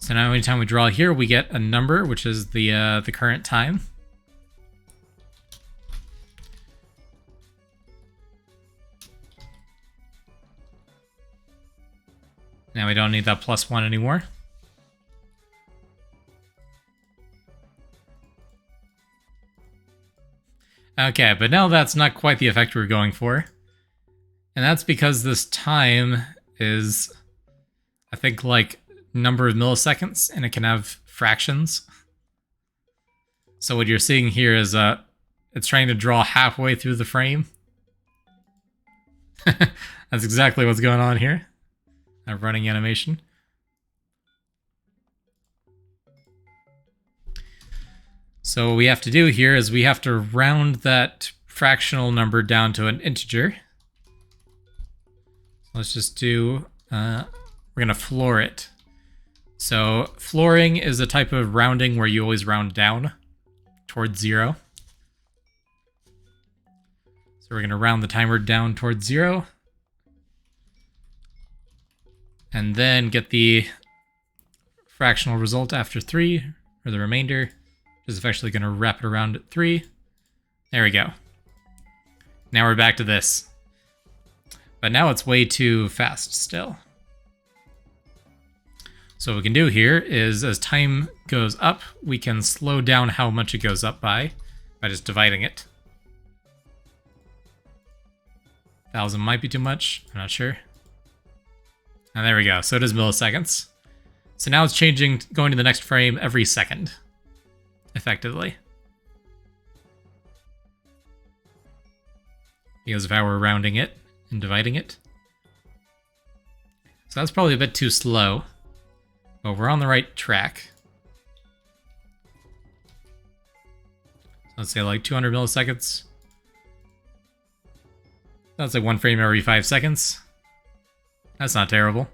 So now anytime we draw here, we get a number, which is the current time. Now we don't need that +1 anymore. Okay, but now that's not quite the effect we were going for. And that's because this time is, I think, like number of milliseconds, and it can have fractions. So what you're seeing here is it's trying to draw halfway through the frame. That's exactly what's going on here. A running animation. So what we have to do here is we have to round that fractional number down to an integer. Let's just do, we're gonna floor it. So flooring is a type of rounding where you always round down towards 0. So we're gonna round the timer down towards 0. And then get the fractional result after 3, or the remainder, which is eventually going to wrap it around at 3. There we go. Now we're back to this. But now it's way too fast still. So what we can do here is, as time goes up, we can slow down how much it goes up by just dividing it. 1,000 might be too much, I'm not sure. And there we go, so it is milliseconds. So now it's changing, going to the next frame every second, effectively. Because of how we're rounding it and dividing it. So that's probably a bit too slow, but we're on the right track. So let's say like 200 milliseconds. That's like 1 frame every 5 seconds. That's not terrible.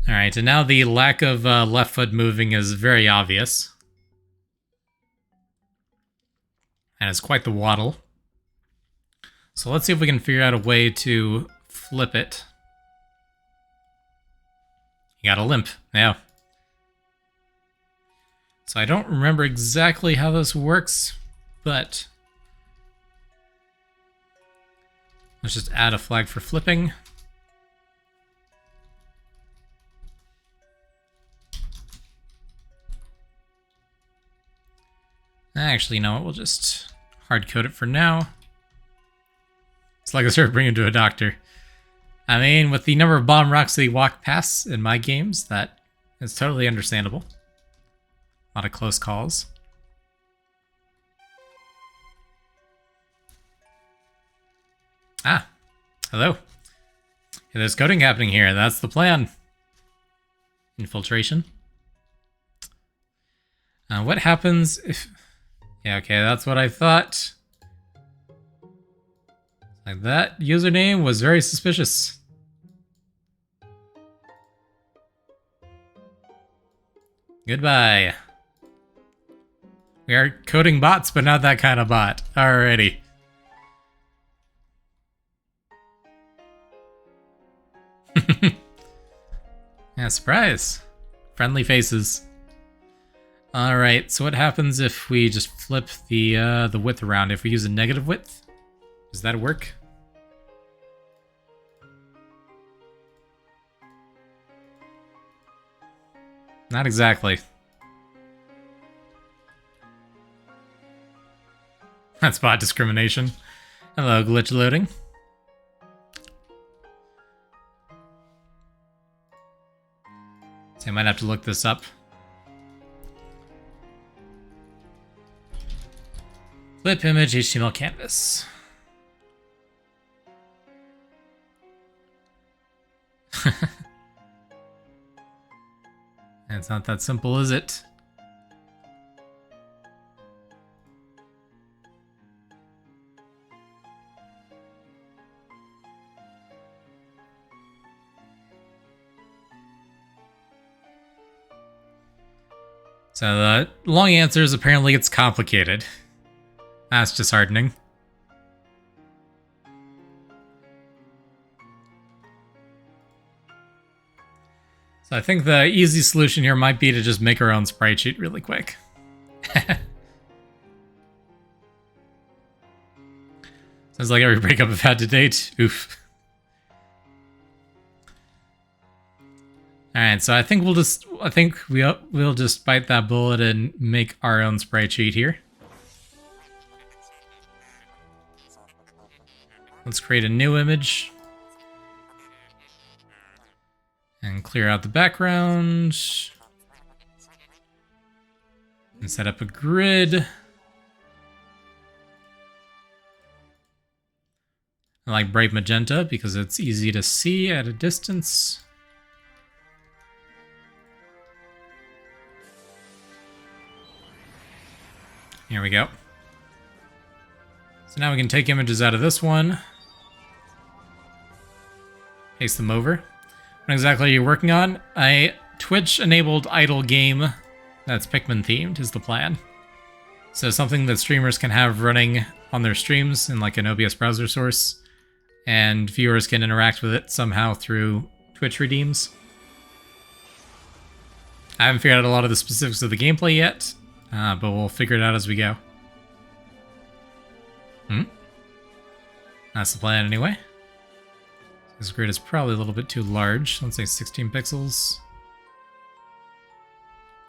Alright, and now the lack of left foot moving is very obvious. And it's quite the waddle. So let's see if we can figure out a way to flip it. You got a limp, yeah. So I don't remember exactly how this works, but let's just add a flag for flipping. Actually, you know what? We'll just hard code it for now. It's like I started bringing him to a doctor. I mean, with the number of bomb rocks they walk past in my games, that is totally understandable. A lot of close calls. Ah, hello. Hey, there's coding happening here. That's the plan. Infiltration. What happens if... Yeah, okay, that's what I thought. Like, that username was very suspicious. Goodbye. We are coding bots, but not that kind of bot. Alrighty. Yeah, surprise. Friendly faces. Alright, so what happens if we just flip the width around? If we use a negative width? Does that work? Not exactly. That's bot discrimination. Hello, glitch loading. So I might have to look this up. Flip image HTML canvas. It's not that simple, is it? So the long answer is apparently it's complicated. That's disheartening. So I think the easy solution here might be to just make our own sprite sheet really quick. Sounds like every breakup I've had to date. Oof. Alright, so I think we'll just bite that bullet and make our own sprite sheet here. Let's create a new image. And clear out the background. And set up a grid. I like bright magenta because it's easy to see at a distance. Here we go. So now we can take images out of this one. Paste them over. What exactly are you working on? Twitch enabled idle game that's Pikmin themed is the plan. So something that streamers can have running on their streams in like an OBS browser source, and viewers can interact with it somehow through Twitch redeems. I haven't figured out a lot of the specifics of the gameplay yet, but we'll figure it out as we go. That's the plan anyway. This grid is probably a little bit too large. Let's say 16 pixels.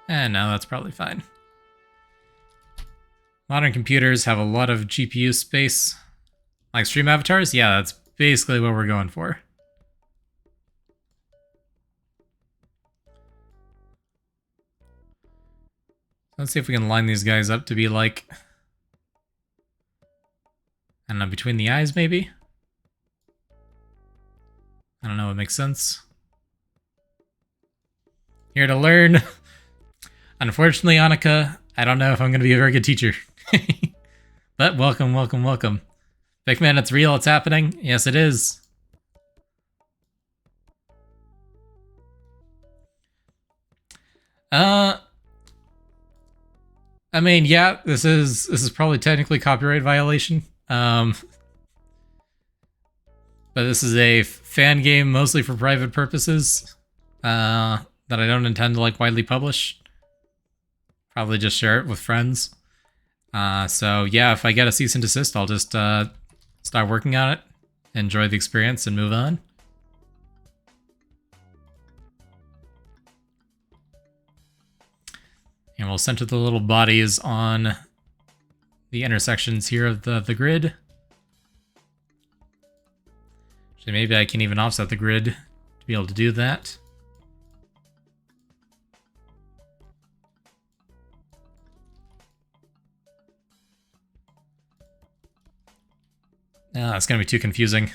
And no, that's probably fine. Modern computers have a lot of GPU space. Like stream avatars? Yeah, that's basically what we're going for. Let's see if we can line these guys up to be like, I don't know, between the eyes maybe? I don't know, it makes sense. Here to learn. Unfortunately, Annika, I don't know if I'm going to be a very good teacher. But welcome, welcome, welcome. Pikmin, it's real, it's happening. Yes, it is. I mean, yeah, this is probably technically copyright violation. But this is a fan game mostly for private purposes that I don't intend to like widely publish. Probably just share it with friends. So yeah, if I get a cease and desist, I'll just start working on it, enjoy the experience, and move on. And we'll center the little bodies on the intersections here of the grid. Actually, maybe I can even offset the grid to be able to do that. That's going to be too confusing.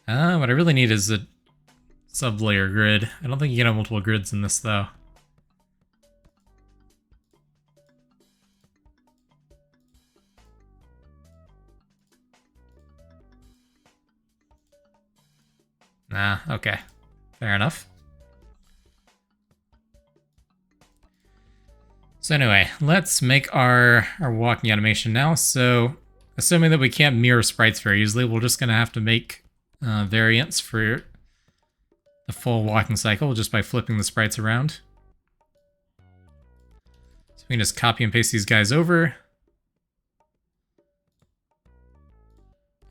What I really need is a sub-layer grid. I don't think you can have multiple grids in this, though. Okay. Fair enough. So anyway, let's make our walking animation now. So, assuming that we can't mirror sprites very easily, we're just going to have to make variants for the full walking cycle just by flipping the sprites around. So we can just copy and paste these guys over.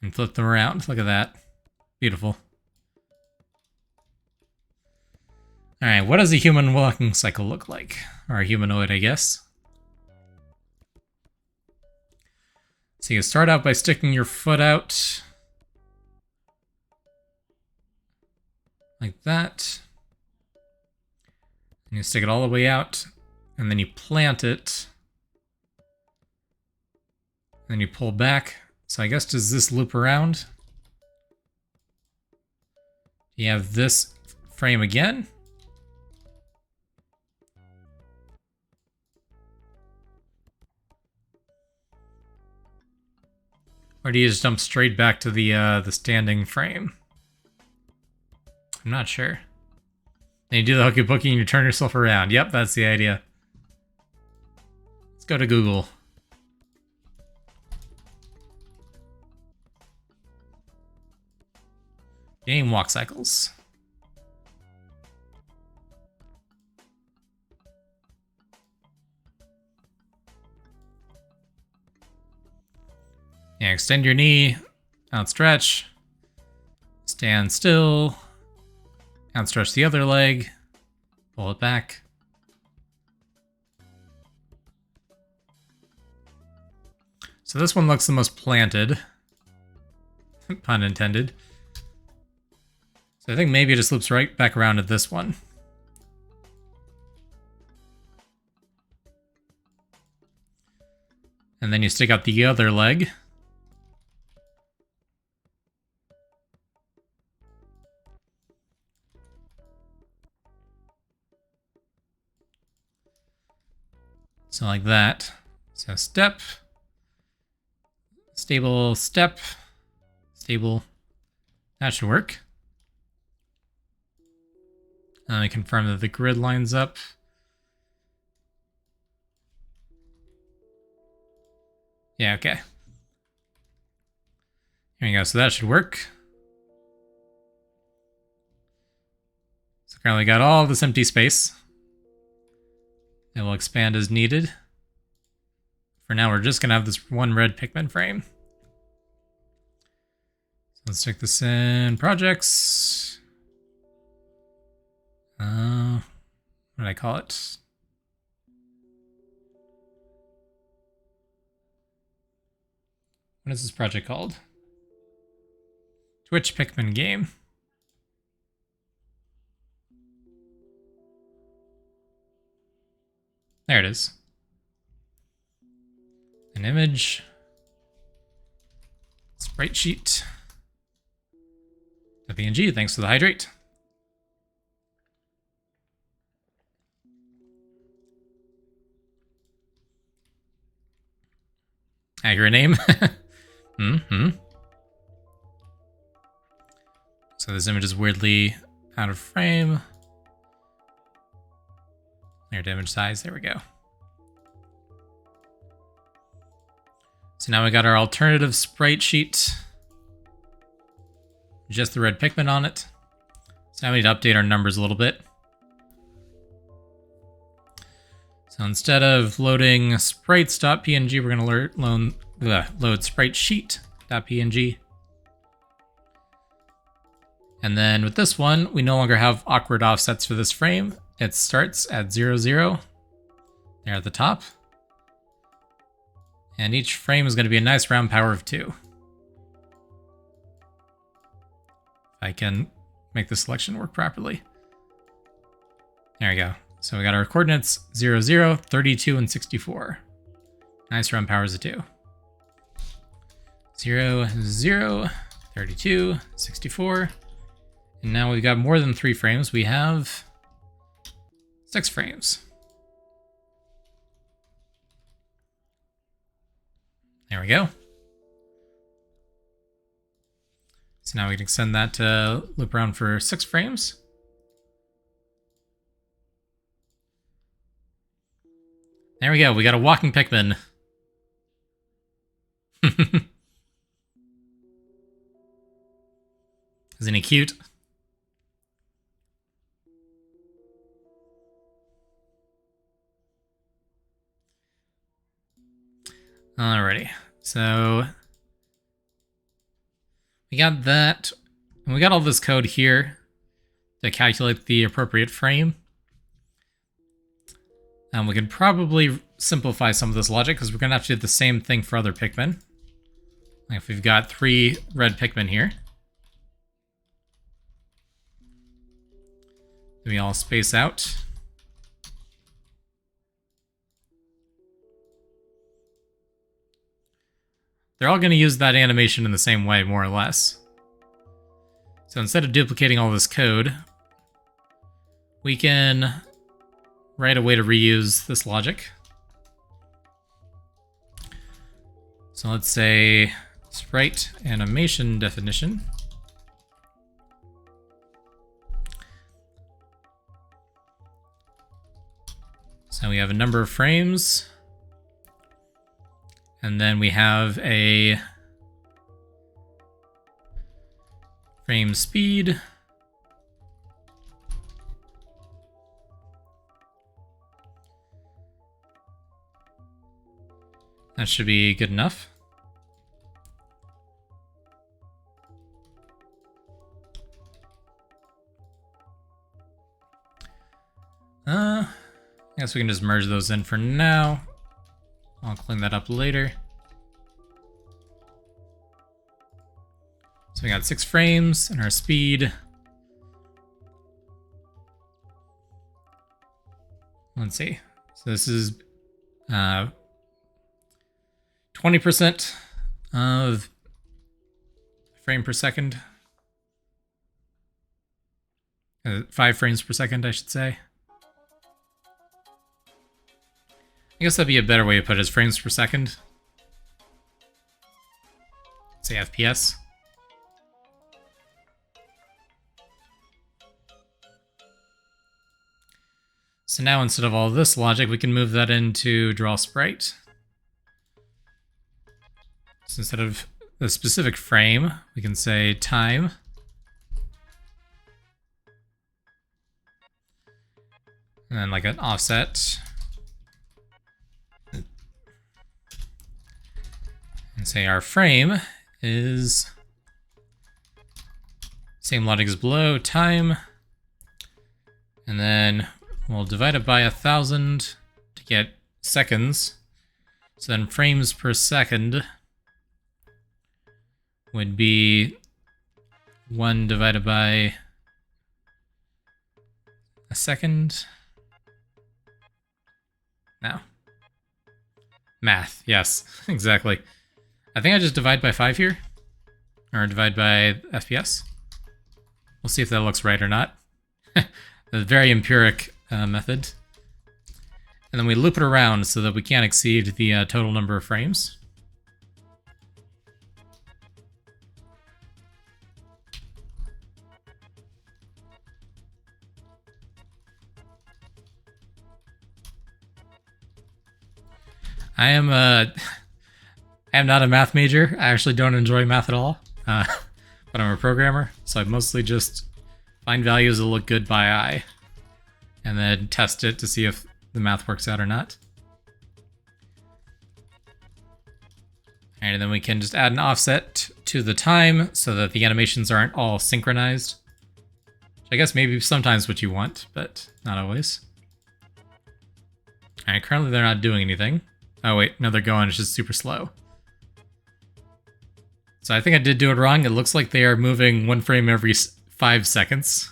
And flip them around. Look at that. Beautiful. Alright, what does a human walking cycle look like? Or a humanoid, I guess. So you start out by sticking your foot out. Like that. And you stick it all the way out. And then you plant it. And then you pull back. So I guess does this loop around? You have this frame again. Or do you just jump straight back to the standing frame? I'm not sure. And you do the hooky bookie and you turn yourself around. Yep, that's the idea. Let's go to Google. Game walk cycles. Yeah, extend your knee, outstretch, stand still, outstretch the other leg, pull it back. So this one looks the most planted, pun intended. So I think maybe it just loops right back around to this one. And then you stick out the other leg. So like that. So step, stable, step, stable. That should work. Let me confirm that the grid lines up. Yeah, okay. Here we go, so that should work. So currently got all this empty space. It will expand as needed. For now, we're just gonna have this one red Pikmin frame. So let's stick this in projects. What did I call it? What is this project called? Twitch Pikmin game. There it is. An image. Sprite sheet. The PNG, thanks for the hydrate. Accurate name. So this image is weirdly out of frame. Layered image size, there we go. So now we got our alternative sprite sheet. Just the red Pikmin on it. So now we need to update our numbers a little bit. So instead of loading sprites.png, we're going to load spritesheet.png. And then with this one, we no longer have awkward offsets for this frame. It starts at 0, 0, there at the top. And each frame is going to be a nice round power of 2. I can make the selection work properly. There we go. So we got our coordinates 0, 0, 32, and 64. Nice round powers of 2. 0, 0, 32, 64. And now we've got more than 3 frames. We have 6 frames. There we go. So now we can extend that to loop around for 6 frames. There we go. We got a walking Pikmin. Isn't he cute? Alrighty, so we got that, and we got all this code here to calculate the appropriate frame. And we could probably simplify some of this logic because we're going to have to do the same thing for other Pikmin. Like if we've got 3 red Pikmin here, then we all space out. They're all going to use that animation in the same way, more or less. So instead of duplicating all this code, we can write a way to reuse this logic. So let's say sprite animation definition. So we have a number of frames. And then we have a Frame speed. That should be good enough. I guess we can just merge those in for now. I'll clean that up later. So we got 6 frames and our speed. Let's see. So this is 20% of frame per second. 5 frames per second, I should say. I guess that'd be a better way to put it, is frames per second. Say FPS. So now instead of all this logic, we can move that into draw sprite. So instead of the specific frame, we can say time. And then like an offset. And say our frame is same logic as below, time. And then we'll divide it by 1,000 to get seconds. So then frames per second would be 1 divided by a second. No. Math, yes, exactly. I think I just divide by 5 here. Or divide by FPS. We'll see if that looks right or not. A very empiric method. And then we loop it around so that we can't exceed the total number of frames. I am not a math major. I actually don't enjoy math at all. But I'm a programmer, so I mostly just find values that look good by eye. And then test it to see if the math works out or not. And then we can just add an offset to the time so that the animations aren't all synchronized. Which I guess maybe sometimes what you want, but not always. Alright, currently they're not doing anything. Oh wait, no, they're going, it's just super slow. So I think I did do it wrong. It looks like they are moving 1 frame every 5 seconds.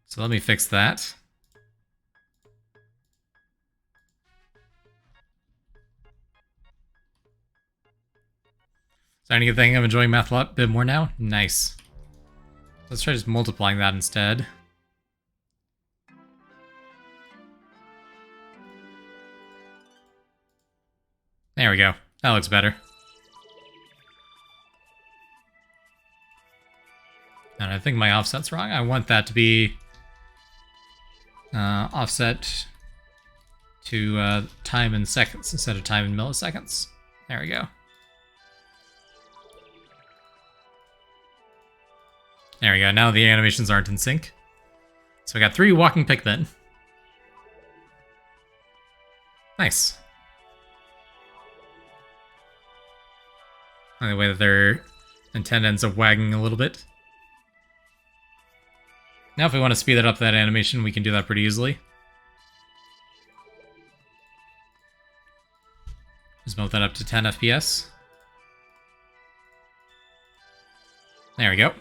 So let me fix that. Starting to think I'm enjoying math a lot bit more now. Nice. Let's try just multiplying that instead. There we go. That looks better. And I think my offset's wrong. I want that to be offset to time in seconds instead of time in milliseconds. There we go. There we go. Now the animations aren't in sync. So we got 3 walking Pikmin. Nice. The way that their antenna ends up wagging a little bit. Now if we want to speed up that animation, we can do that pretty easily. Just move that up to 10 FPS. There we go.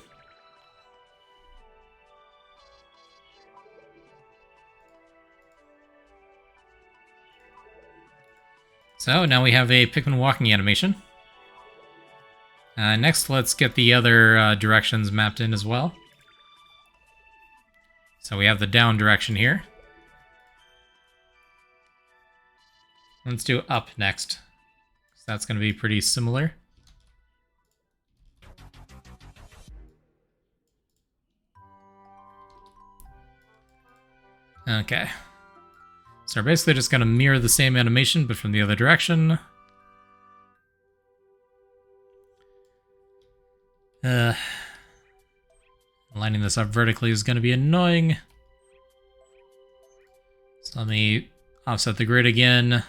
So now we have a Pikmin walking animation. Next, let's get the other directions mapped in as well. So we have the down direction here. Let's do up next. So that's going to be pretty similar. Okay. So we're basically just going to mirror the same animation, but from the other direction. Lining this up vertically is going to be annoying. So let me offset the grid again.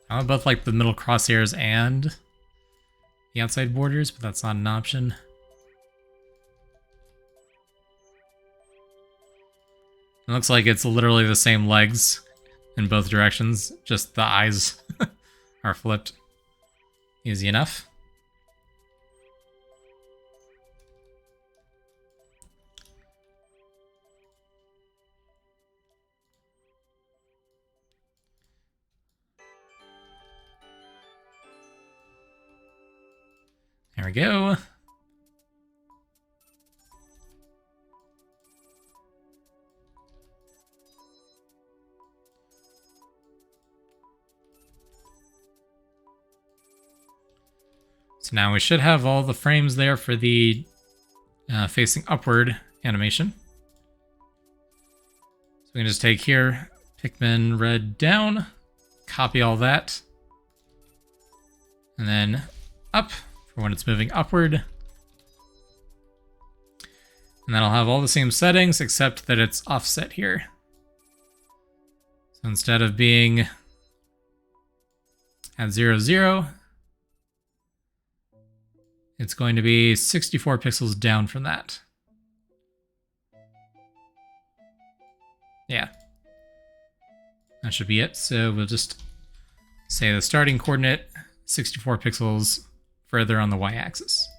I want both like the middle crosshairs and the outside borders, but that's not an option. It looks like it's literally the same legs in both directions, just the eyes are flipped. Easy enough. There we go. So now we should have all the frames there for the facing upward animation. So we can just take here, Pikmin red down, copy all that, and then up for when it's moving upward. And then I'll have all the same settings except that it's offset here. So instead of being at 0, 0, it's going to be 64 pixels down from that. Yeah. That should be it. So we'll just say the starting coordinate, 64 pixels further on the y-axis.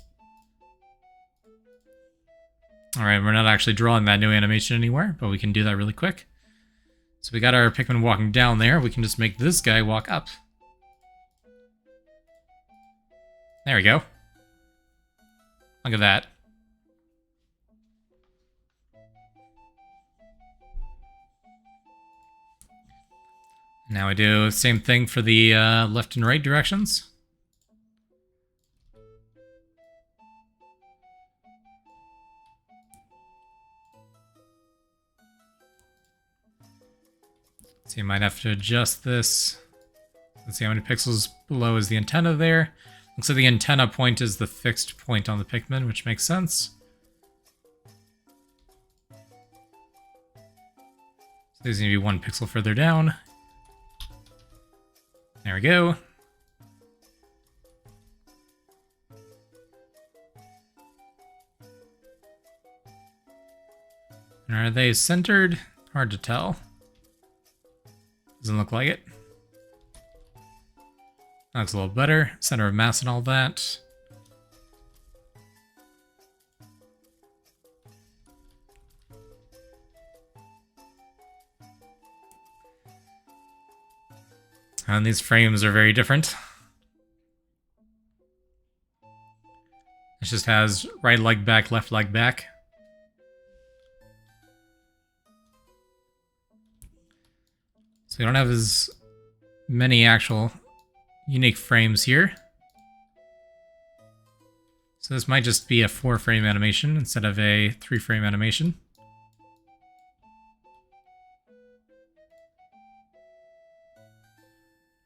Alright, we're not actually drawing that new animation anywhere, but we can do that really quick. So we got our Pikmin walking down there. We can just make this guy walk up. There we go. Look at that. Now we do the same thing for the left and right directions. So you might have to adjust this. Let's see how many pixels below is the antenna there. Looks like the antenna point is the fixed point on the Pikmin, which makes sense. So these need to be 1 pixel further down. There we go. And are they centered? Hard to tell. Doesn't look like it. That looks a little better. Center of mass and all that. And these frames are very different. It just has right leg back, left leg back. So we don't have as many actual unique frames here. So this might just be a 4-frame animation instead of a 3-frame animation.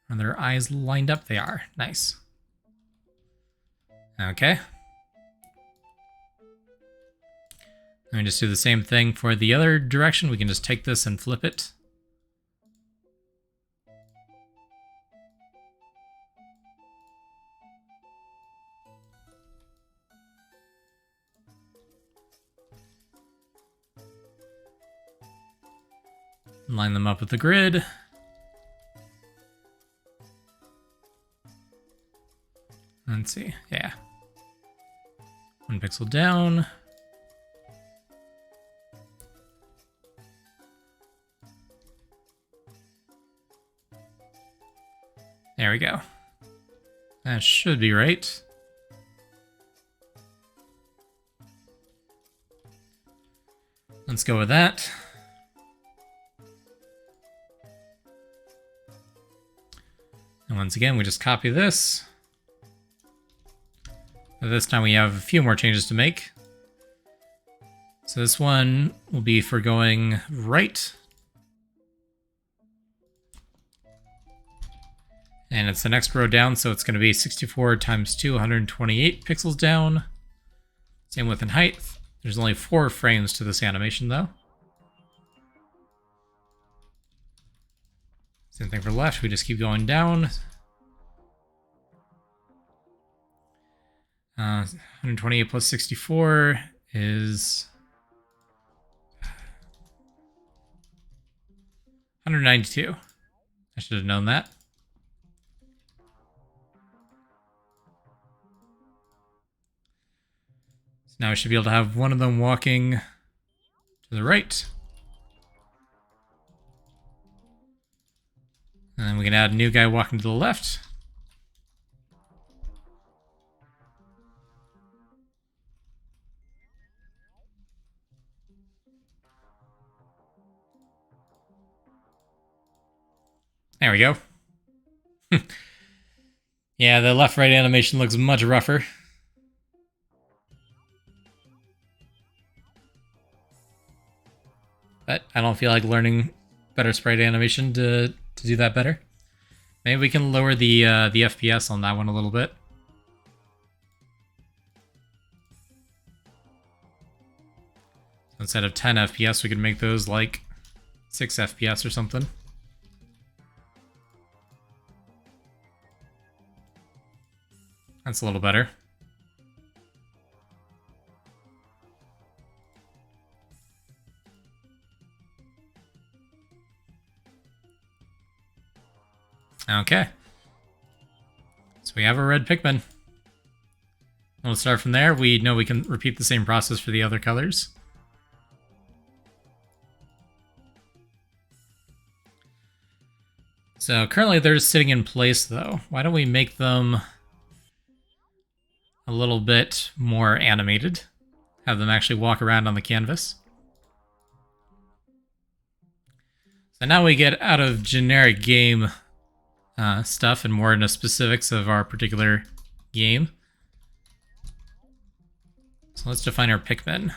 Are their eyes lined up? They are. Nice. Okay. Let me just do the same thing for the other direction. We can just take this and flip it. Line them up with the grid. Let's see, yeah. 1 pixel down. There we go. That should be right. Let's go with that. And once again, we just copy this. This time we have a few more changes to make. So this one will be for going right. And it's the next row down, so it's going to be 64 times 2, 128 pixels down. Same width and height. There's only 4 frames to this animation, though. Same thing for left, we just keep going down. 128 plus 64 is 192. I should have known that. So now we should be able to have one of them walking to the right. And then we can add a new guy walking to the left. There we go. Yeah, the left-right animation looks much rougher. But I don't feel like learning better sprite animation to do that better. Maybe we can lower the FPS on that one a little bit. So instead of 10 FPS, we can make those like 6 FPS or something. That's a little better. Okay. So we have a red Pikmin. We'll start from there. We know we can repeat the same process for the other colors. So currently they're just sitting in place though. Why don't we make them a little bit more animated? Have them actually walk around on the canvas. So now we get out of generic game stuff and more into specifics of our particular game. So let's define our Pikmin.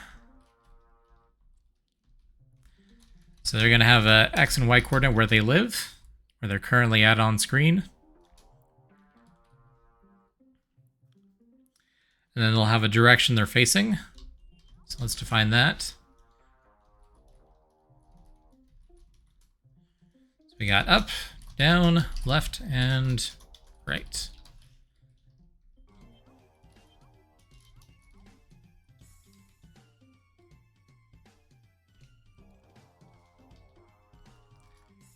So they're going to have a X and Y coordinate where they live, where they're currently at on screen. And then they'll have a direction they're facing. So let's define that. So we got up, down, left, and right.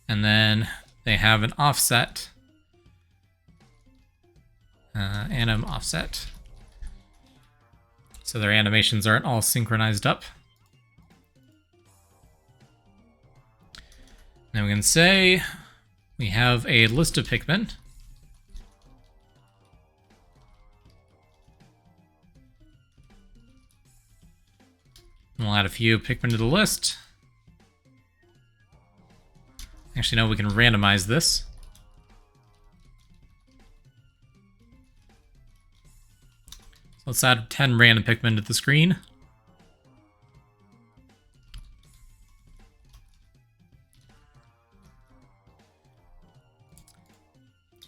And then they have an offset. Anim offset. So their animations aren't all synchronized up. Now we can say we have a list of Pikmin. We'll add a few Pikmin to the list. Actually, no, we can randomize this. So let's add 10 random Pikmin to the screen.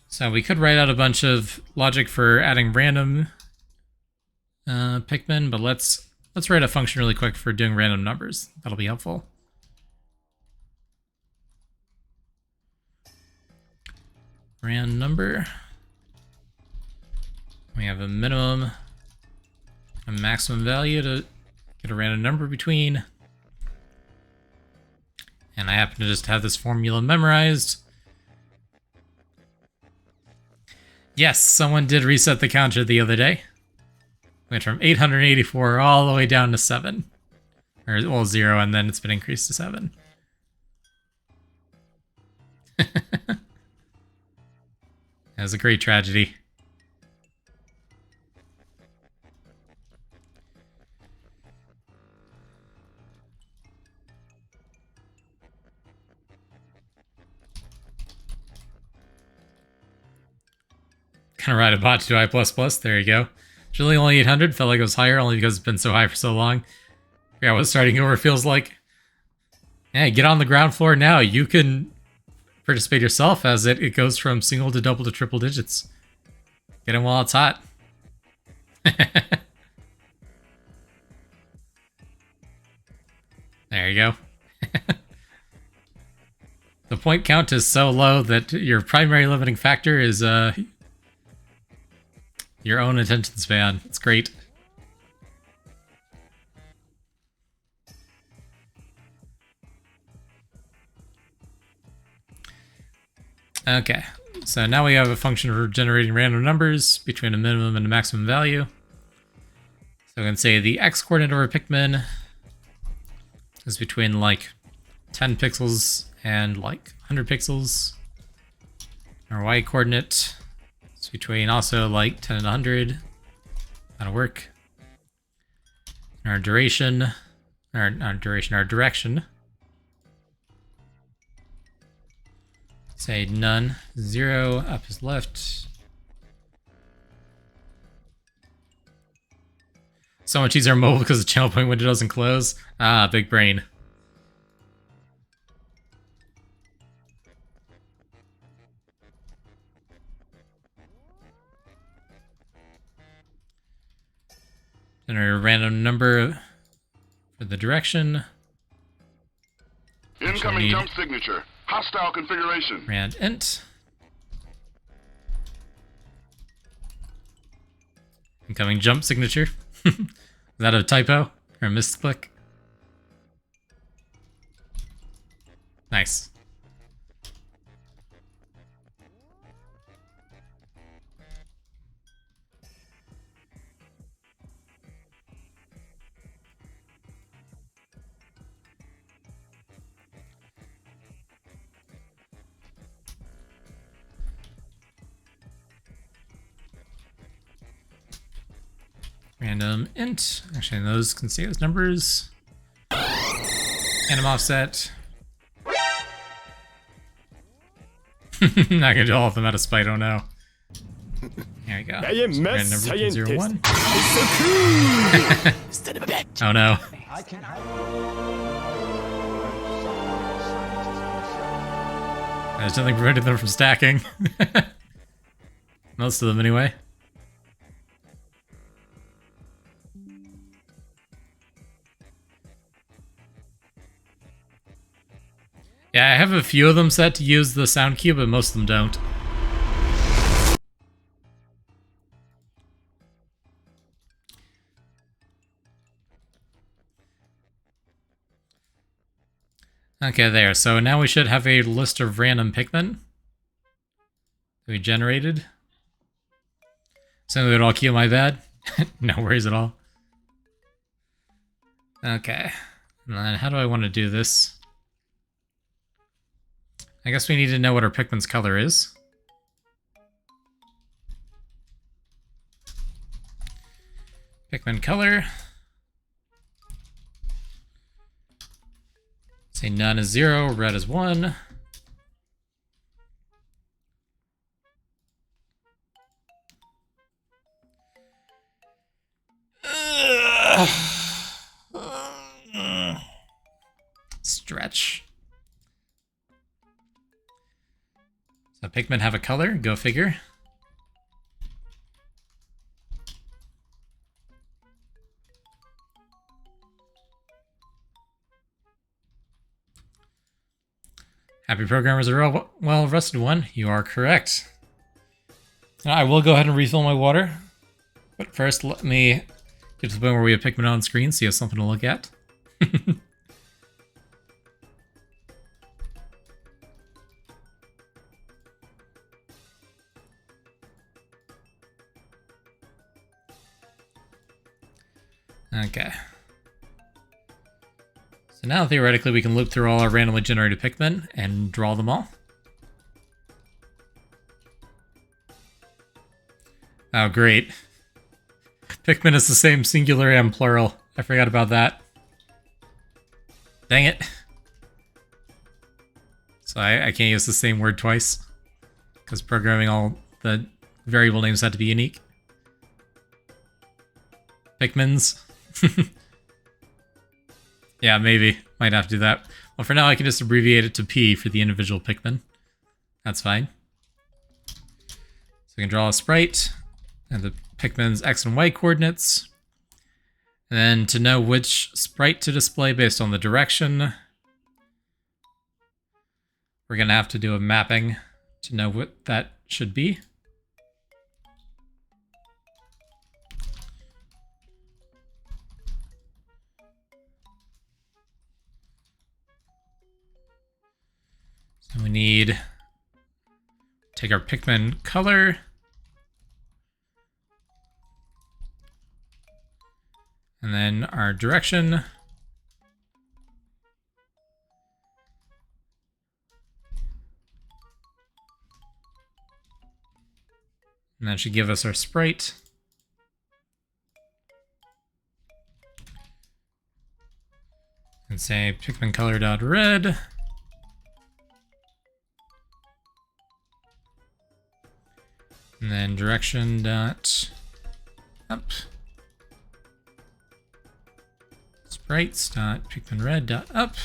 So we could write out a bunch of logic for adding random Pikmin, but let's write a function really quick for doing random numbers. That'll be helpful. Rand number. We have a minimum, a maximum value to get a random number between. And I happen to just have this formula memorized. Yes, someone did reset the counter the other day. Went from 884 all the way down to 7. Or, well, 0, and then it's been increased to 7. That was a great tragedy. Kind of ride a bot to I++. There you go. It's really only 800. Felt like it was higher only because it's been so high for so long. Yeah, what starting over feels like. Yeah, get on the ground floor now. You can participate yourself, as it goes from single to double to triple digits. Get in while it's hot. There you go. The point count is so low that your primary limiting factor is your own attention span. It's great. Okay, so now we have a function for generating random numbers between a minimum and a maximum value. So we can say the x-coordinate of our Pikmin is between like 10 pixels and like 100 pixels. Our y-coordinate is between also like 10 and 100. That'll work. And our duration, our direction. Say none, 0, up is left. So much easier mobile because the channel point window doesn't close. Ah, big brain. Generate a random number for the direction. Incoming jump signature. Hostile configuration. Rand int. Incoming jump signature. Is that a typo or a misclick? Nice. Random int. Actually, those can stay as numbers. Random offset. Not gonna do all of them out of spite, oh no. There we go. Random number 0, 1. Oh no. There's nothing preventing them from stacking. Most of them anyway. Yeah, I have a few of them set to use the sound cue, but most of them don't. Okay, there. So now we should have a list of random Pikmin that we generated. So they would all cue my bad. No worries at all. Okay. And then how do I want to do this? I guess we need to know what our Pikmin's color is. Pikmin color. Say none is 0, red is 1. Stretch. So Pikmin have a color, go figure. Happy programmers are a well-rested one. You are correct. Now, I will go ahead and refill my water. But first, let me get to the point where we have Pikmin on screen so you have something to look at. Okay. So now, theoretically, we can loop through all our randomly generated Pikmin and draw them all. Oh, great. Pikmin is the same singular and plural. I forgot about that. Dang it. So I can't use the same word twice, because programming all the variable names had to be unique. Pikmins. Yeah, maybe. Might have to do that. Well, for now, I can just abbreviate it to P for the individual Pikmin. That's fine. So we can draw a sprite and the Pikmin's X and Y coordinates. And then to know which sprite to display based on the direction, we're going to have to do a mapping to know what that should be. So we need take our Pikmin color. And then our direction. And that should give us our sprite. And say Pikmin color.red. And then direction dot up. Sprites dot Pikmin red dot up.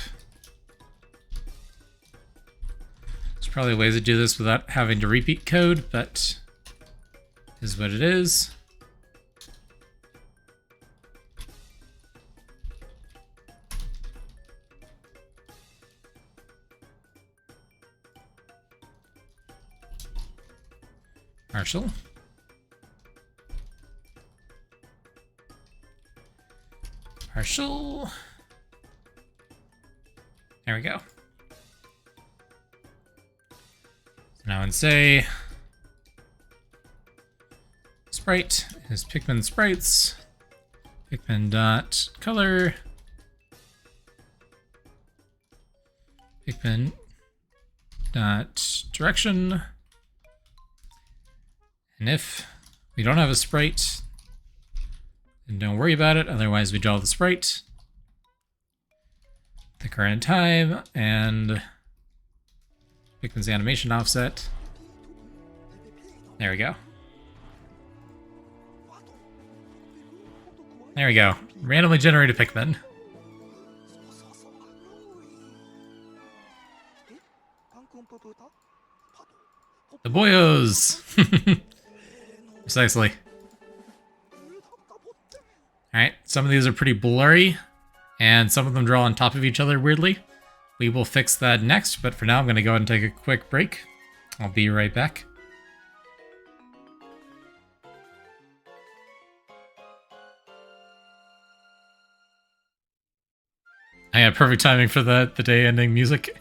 There's probably ways to do this without having to repeat code, but is what it is. Partial. Partial. There we go. So now in say sprite is Pikmin sprites. Pikmin dot color. Pikmin dot direction. And if we don't have a sprite, then don't worry about it. Otherwise, we draw the sprite, the current time, and Pikmin's animation offset. There we go. There we go. Randomly generated Pikmin. The boyos! Precisely. Alright, some of these are pretty blurry, and some of them draw on top of each other weirdly. We will fix that next, but for now I'm going to go ahead and take a quick break. I'll be right back. I had perfect timing for the day ending music.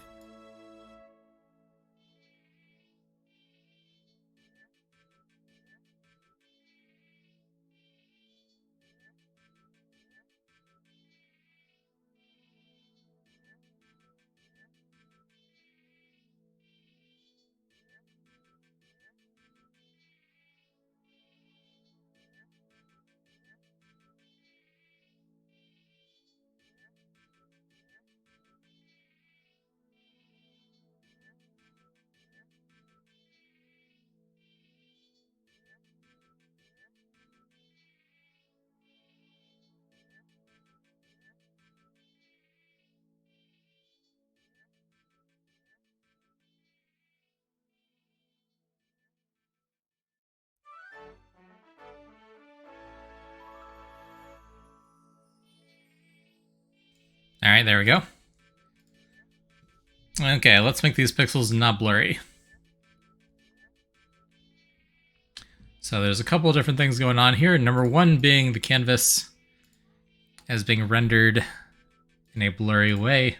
Alright, there we go. Okay, let's make these pixels not blurry. So there's a couple of different things going on here. Number one being the canvas as being rendered in a blurry way.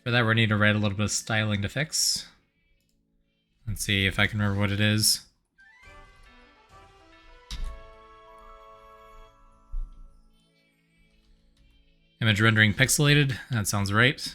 For that, we need to write a little bit of styling to fix. Let's see if I can remember what it is. Image rendering pixelated. That sounds right. So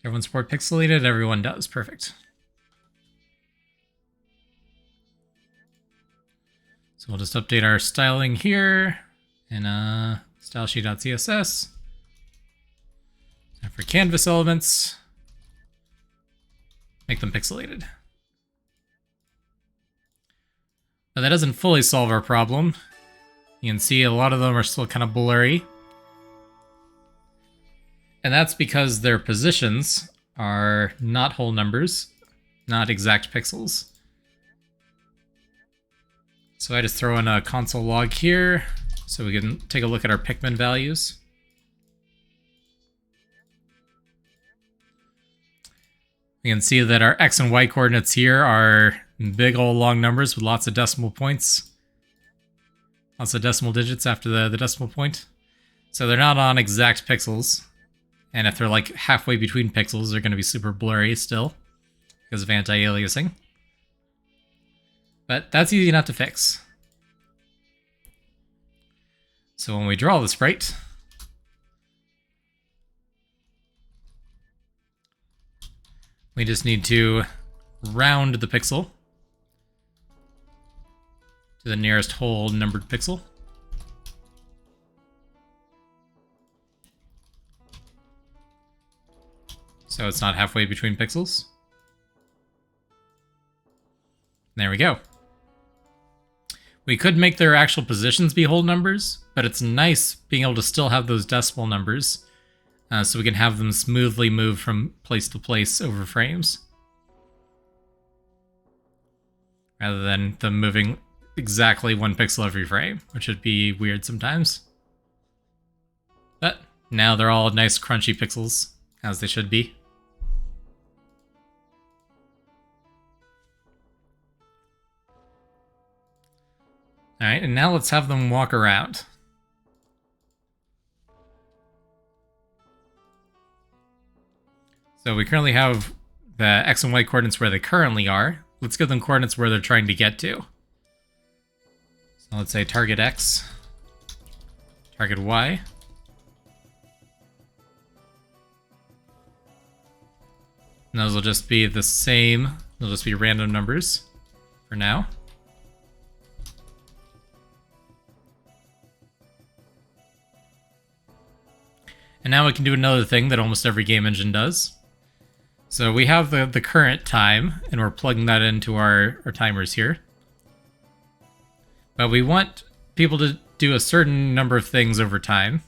everyone support pixelated? Everyone does. Perfect. So we'll just update our styling here in stylesheet.css. for canvas elements, make them pixelated. But that doesn't fully solve our problem. You can see a lot of them are still kind of blurry. And that's because their positions are not whole numbers, not exact pixels. So I just throw in a console log here so we can take a look at our Pikmin values. We can see that our X and Y coordinates here are big old long numbers with lots of decimal points. Lots of decimal digits after the decimal point. So they're not on exact pixels. And if they're like halfway between pixels, they're going to be super blurry still because of anti-aliasing. But that's easy enough to fix. So when we draw the sprite, we just need to round the pixel to the nearest whole numbered pixel. So it's not halfway between pixels. There we go. We could make their actual positions be whole numbers, but it's nice being able to still have those decimal numbers so we can have them smoothly move from place to place over frames. Rather than them moving exactly 1 pixel every frame, which would be weird sometimes. But now they're all nice crunchy pixels, as they should be. Alright, and now let's have them walk around. So we currently have the X and Y coordinates where they currently are. Let's give them coordinates where they're trying to get to. So let's say target X, target Y. And those will just be the same. They'll just be random numbers for now. And now we can do another thing that almost every game engine does. So we have the current time, and we're plugging that into our timers here. But we want people to do a certain number of things over time.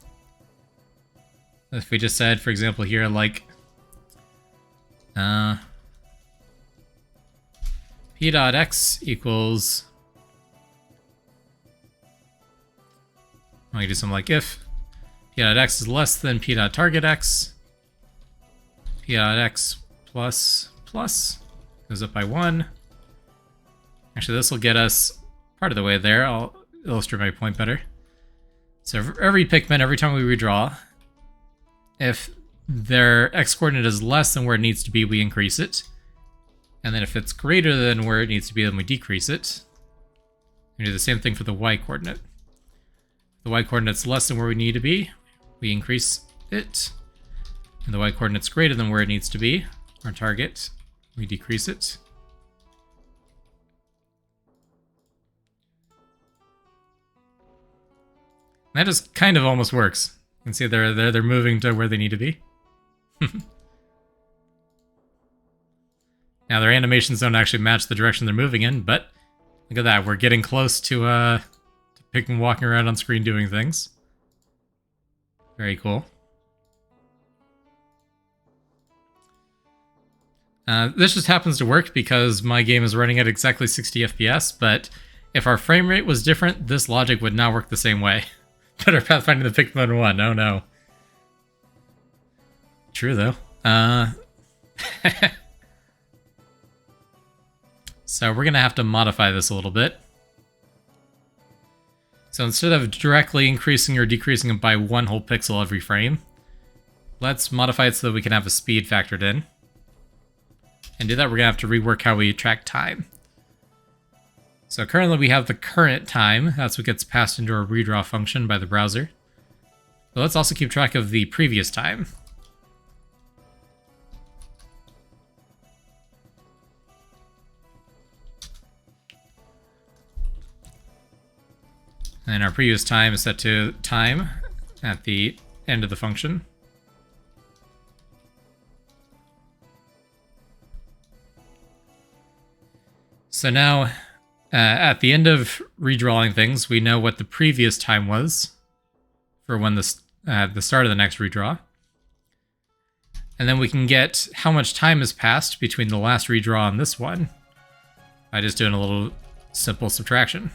If we just said, for example, here, like... p.x equals... I'm gonna do something like if p.x is less than p.target x, p.x plus goes up by 1. Actually, this will get us part of the way there. I'll illustrate my point better. So for every Pikmin, every time we redraw, if their x-coordinate is less than where it needs to be, we increase it. And then if it's greater than where it needs to be, then we decrease it. We do the same thing for the y-coordinate. The y-coordinate's less than where we need to be, we increase it. And the y-coordinate's greater than where it needs to be, our target, we decrease it. That just kind of almost works. You can see they're moving to where they need to be. Now their animations don't actually match the direction they're moving in, but look at that, we're getting close to Pikmin walking around on screen doing things. Very cool. This just happens to work because my game is running at exactly 60 FPS, but if our frame rate was different, this logic would not work the same way. Better pathfinding the Pikmin 1, oh no. True though. So we're gonna have to modify this a little bit. So instead of directly increasing or decreasing it by 1 whole pixel every frame, let's modify it so that we can have a speed factored in. And do that, we're gonna have to rework how we track time. So currently we have the current time. That's what gets passed into our redraw function by the browser. But let's also keep track of the previous time. And our previous time is set to time at the end of the function. So now, at the end of redrawing things, we know what the previous time was for when the start of the next redraw. And then we can get how much time has passed between the last redraw and this one by just doing a little simple subtraction.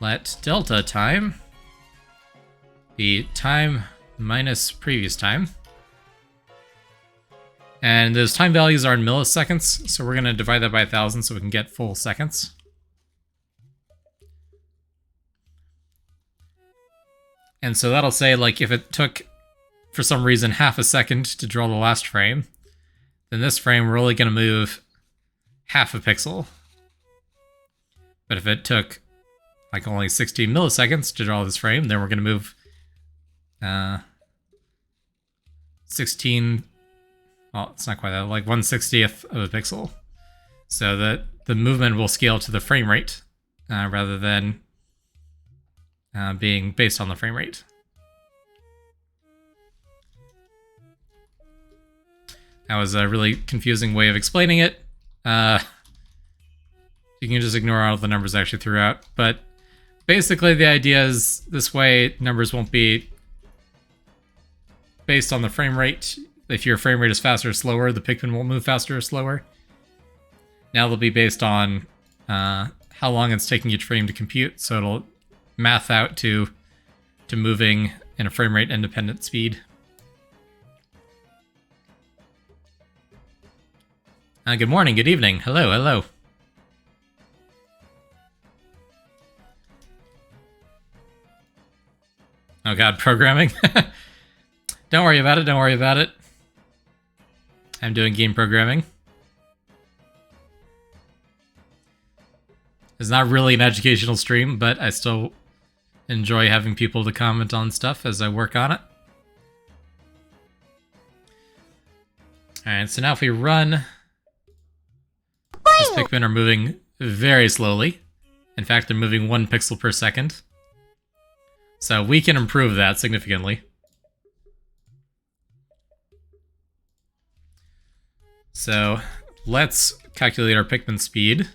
Let delta time be time minus previous time. And those time values are in milliseconds, so we're going to divide that by 1,000 so we can get full seconds. And so that'll say, like, if it took, for some reason, half a second to draw the last frame, then this frame we're only going to move half a pixel. But if it took, like, only 60 milliseconds to draw this frame, then we're going to move 16... Well, it's not quite that, like 1/60th of a pixel. So that the movement will scale to the frame rate rather than being based on the frame rate. That was a really confusing way of explaining it. You can just ignore all the numbers I actually threw out. But basically the idea is this way numbers won't be based on the frame rate. If your frame rate is faster or slower, the Pikmin won't move faster or slower. Now they'll be based on how long it's taking each frame to compute, so it'll math out to moving in a frame rate independent speed. Good morning, good evening. Hello, hello. Oh god, programming? Don't worry about it, don't worry about it. I'm doing game programming. It's not really an educational stream, but I still enjoy having people to comment on stuff as I work on it. Alright, so now if we run, these Pikmin are moving very slowly. In fact, they're moving 1 pixel per second. So we can improve that significantly. So let's calculate our Pikmin speed.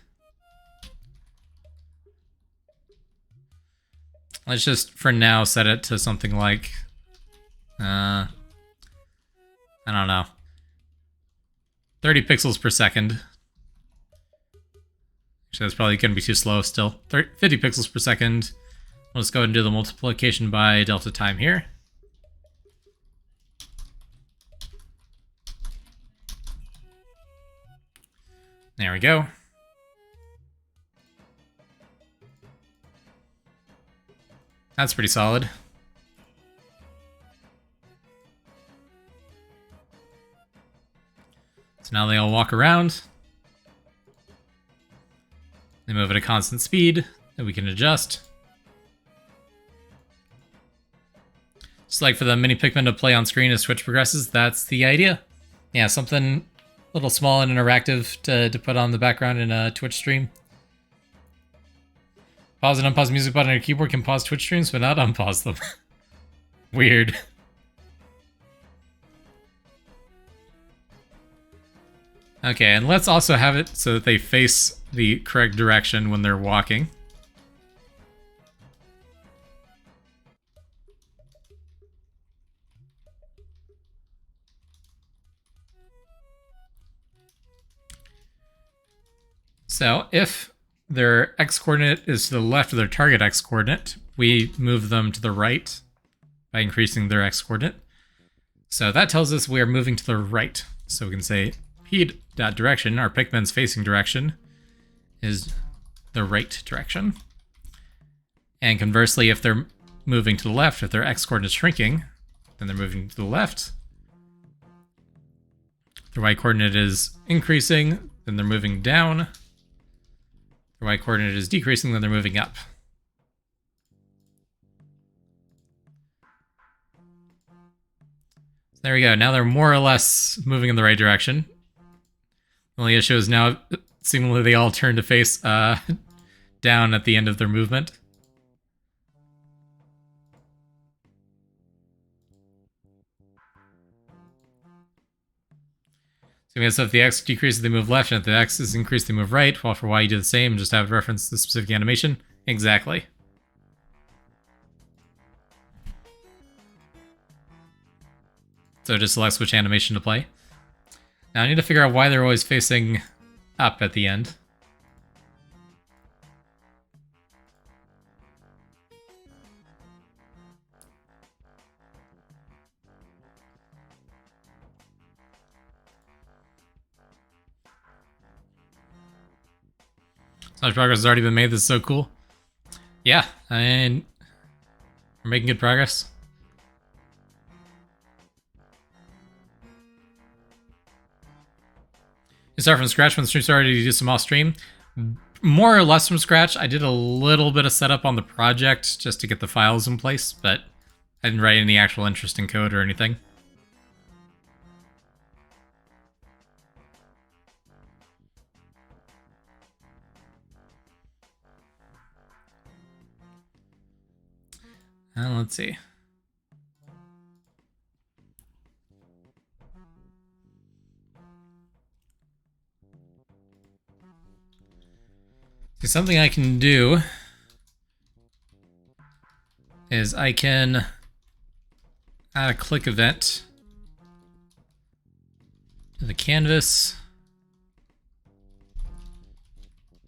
Let's just, for now, set it to something like, I don't know, 30 pixels per second. Actually, that's probably going to be too slow still. 50 pixels per second. Let's go ahead and do the multiplication by delta time here. There we go. That's pretty solid. So now they all walk around. They move at a constant speed that we can adjust. Just like for the mini Pikmin to play on screen as Twitch progresses, that's the idea. Yeah, something a little small and interactive to put on the background in a Twitch stream. Pause and unpause music button on your keyboard can pause Twitch streams, but not unpause them. Weird. Okay, and let's also have it so that they face the correct direction when they're walking. So if their x-coordinate is to the left of their target x-coordinate, we move them to the right by increasing their x-coordinate. So that tells us we are moving to the right. So we can say p.direction, our Pikmin's facing direction, is the right direction. And conversely, if they're moving to the left, if their x-coordinate is shrinking, then they're moving to the left. If their y-coordinate is increasing, then they're moving down. Their y-coordinate is decreasing, then they're moving up. So there we go. Now they're more or less moving in the right direction. The only issue is now, seemingly they all turn to face down at the end of their movement. So if the X decreases, they move left, and if the X is increased, they move right. While for Y, you do the same, just have it reference the specific animation. Exactly. So it just selects which animation to play. Now I need to figure out why they're always facing up at the end. So much progress has already been made. This is so cool. Yeah, and we're making good progress. You start from scratch when the stream started. You do some off stream, more or less from scratch. I did a little bit of setup on the project just to get the files in place, but I didn't write any actual interesting code or anything. Let's see. See, something I can do is I can add a click event to the canvas.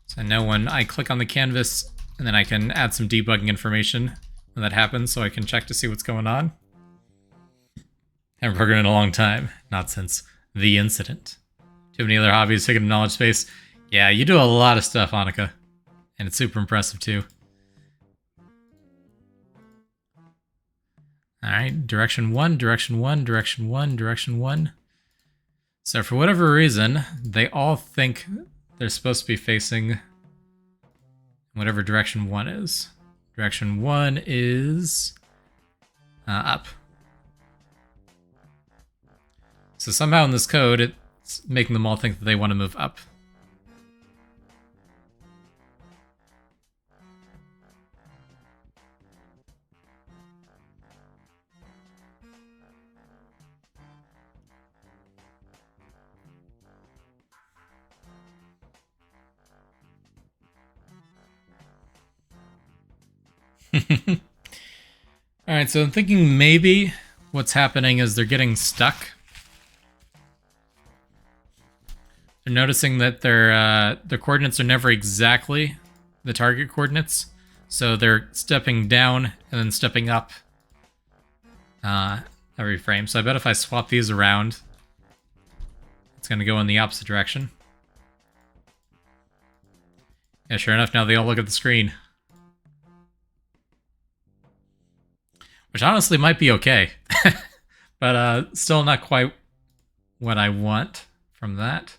So I know when I click on the canvas, and then I can add some debugging information when that happens, so I can check to see what's going on. Haven't programmed in a long time, not since the incident. Too many other hobbies taking knowledge space. Yeah, you do a lot of stuff, Annika, and it's super impressive too. All right, direction 1, direction 1, direction 1, direction 1. So for whatever reason, they all think they're supposed to be facing whatever direction 1 is. Direction 1 is up. So somehow in this code, it's making them all think that they want to move up. Alright, so I'm thinking maybe what's happening is they're getting stuck. They're noticing that their coordinates are never exactly the target coordinates, so they're stepping down and then stepping up every frame. So I bet if I swap these around, it's going to go in the opposite direction. Yeah, sure enough, now they all look at the screen. Which honestly might be okay. But still not quite what I want from that.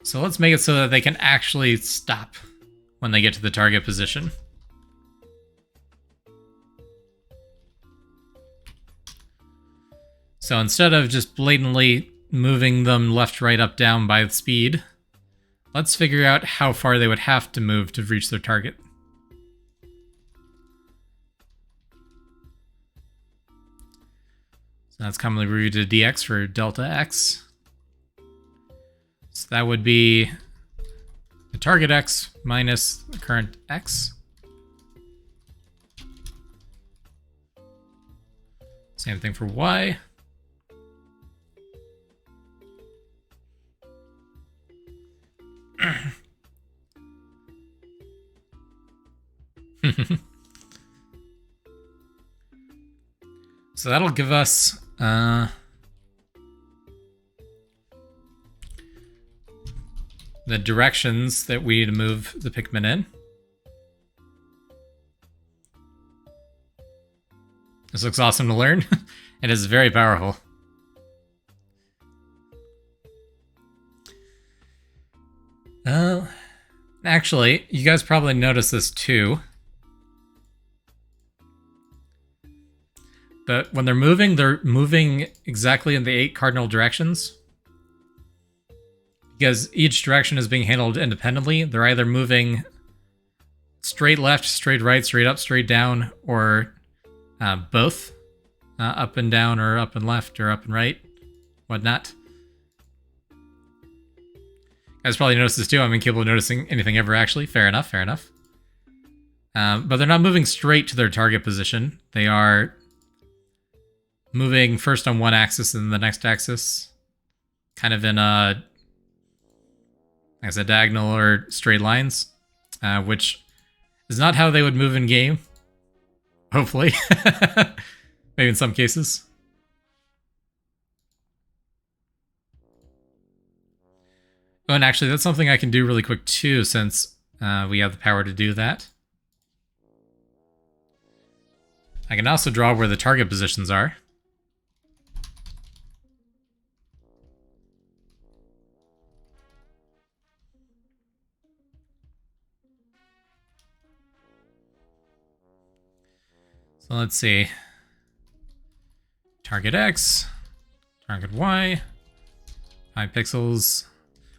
So let's make it so that they can actually stop when they get to the target position. So instead of just blatantly moving them left, right, up, down by speed, let's figure out how far they would have to move to reach their target. So that's commonly reviewed to dx for delta x. So that would be the target x minus the current x. Same thing for y. So that'll give us the directions that we need to move the Pikmin in. This looks awesome to learn. It is very powerful. Actually, you guys probably noticed this too. But when they're moving exactly in the 8 cardinal directions. Because each direction is being handled independently. They're either moving straight left, straight right, straight up, straight down, or both up and down, or up and left, or up and right, whatnot. You guys probably noticed this too. I'm incapable of noticing anything ever, actually. Fair enough, fair enough. But they're not moving straight to their target position. They are moving first on one axis and then the next axis. Kind of in a, like I said, diagonal or straight lines. Which is not how they would move in game. Hopefully. Maybe in some cases. Oh, and actually, that's something I can do really quick too, since we have the power to do that. I can also draw where the target positions are. So let's see. Target X, target Y, 5 pixels.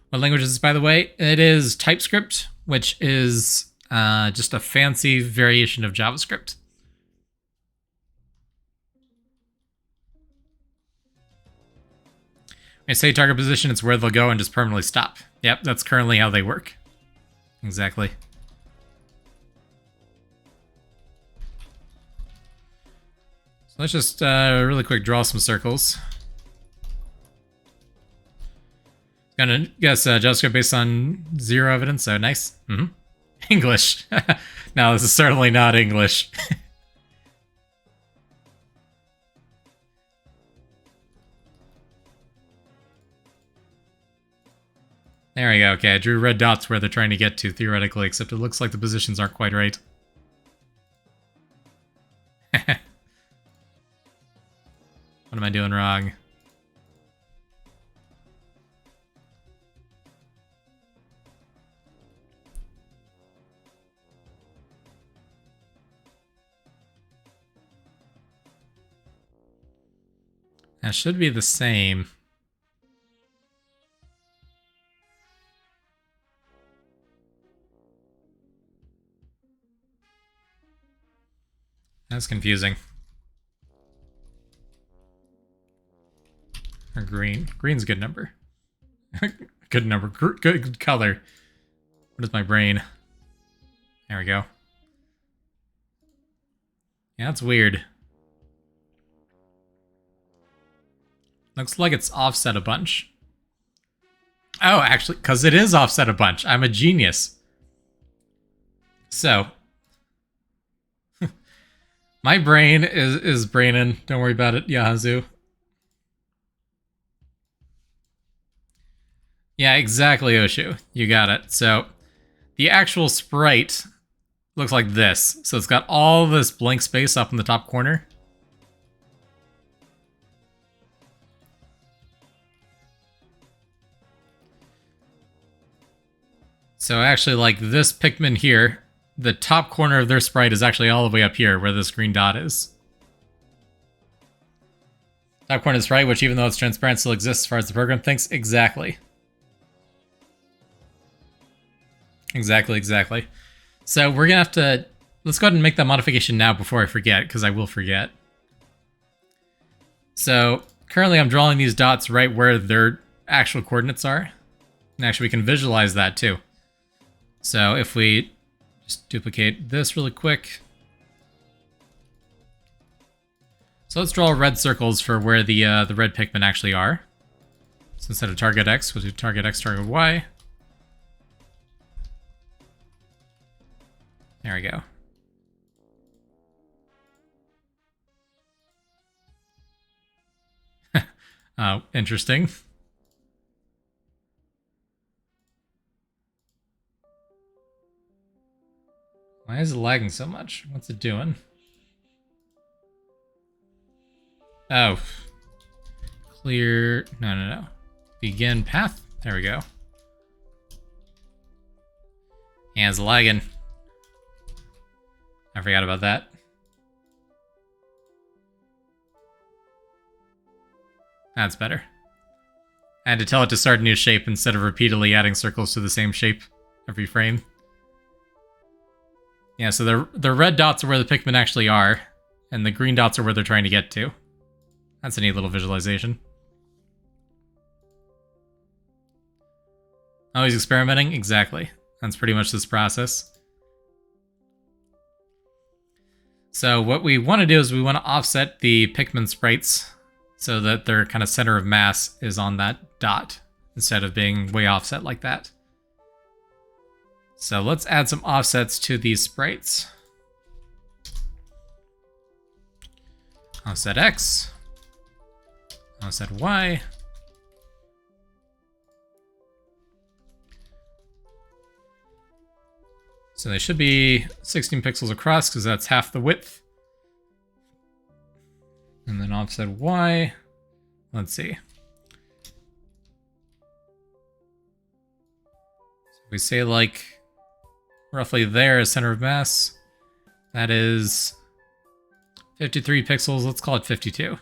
What language is this, by the way? It is TypeScript, which is just a fancy variation of JavaScript. When I say target position, it's where they'll go and just permanently stop. Yep, that's currently how they work. Exactly. So let's just really quick draw some circles. Gonna guess JavaScript based on 0 evidence, so nice. English. No, this is certainly not English. There we go. Okay, I drew red dots where they're trying to get to, theoretically, except it looks like the positions aren't quite right. What am I doing wrong? That should be the same. That's confusing. Or green. Green's a good number. Good number. Good color. What is my brain? There we go. Yeah, that's weird. Looks like it's offset a bunch. Oh, actually, because it is offset a bunch. I'm a genius. So, my brain is braining. Don't worry about it, Yazoo. Yeah, exactly, Oshu. You got it. So, the actual sprite looks like this. So it's got all this blank space up in the top corner. So actually, like this Pikmin here, the top corner of their sprite is actually all the way up here where this green dot is. Top corner of the sprite, which even though it's transparent, still exists as far as the program thinks. Exactly. Exactly. So we're gonna have to, let's go ahead and make that modification now before I forget, because I will forget. So currently I'm drawing these dots right where their actual coordinates are. And actually we can visualize that too. So if we just duplicate this really quick. So let's draw red circles for where the red Pikmin actually are. So instead of target X, we'll do target X, target Y. There we go. Oh, interesting. Why is it lagging so much? What's it doing? Oh. Clear. No. Begin path. There we go. Yeah, it's lagging. I forgot about that. That's better. I had to tell it to start a new shape instead of repeatedly adding circles to the same shape every frame. Yeah, so the red dots are where the Pikmin actually are. and the green dots are where they're trying to get to. That's a neat little visualization. Oh, he's experimenting? Exactly. That's pretty much this process. So what we want to do is we want to offset the Pikmin sprites so that their kind of center of mass is on that dot instead of being way offset like that. So let's add some offsets to these sprites. Offset X. Offset Y. So they should be 16 pixels across because that's half the width. And then offset Y. Let's see. So we say like roughly there is center of mass. That is 53 pixels. Let's call it 52.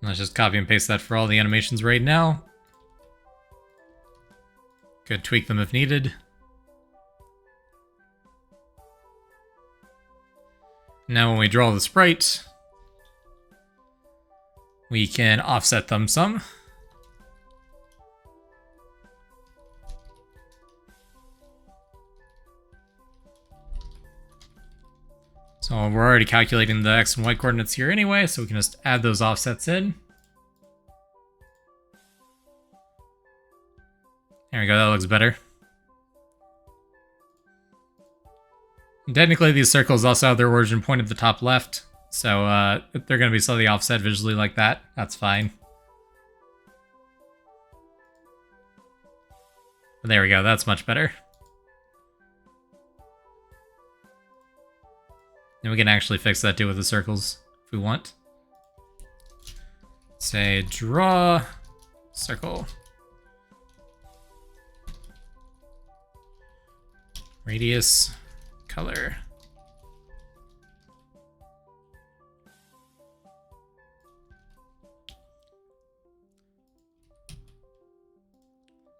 Let's just copy and paste that for all the animations right now. Could tweak them if needed. Now when we draw the sprite, we can offset them some. So we're already calculating the X and Y coordinates here anyway, so we can just add those offsets in. There we go, that looks better. And technically, these circles also have their origin point at the top left, so if they're going to be slightly offset visually like that, that's fine. But there we go, that's much better. And we can actually fix that too with the circles if we want. Say draw circle. Radius, color.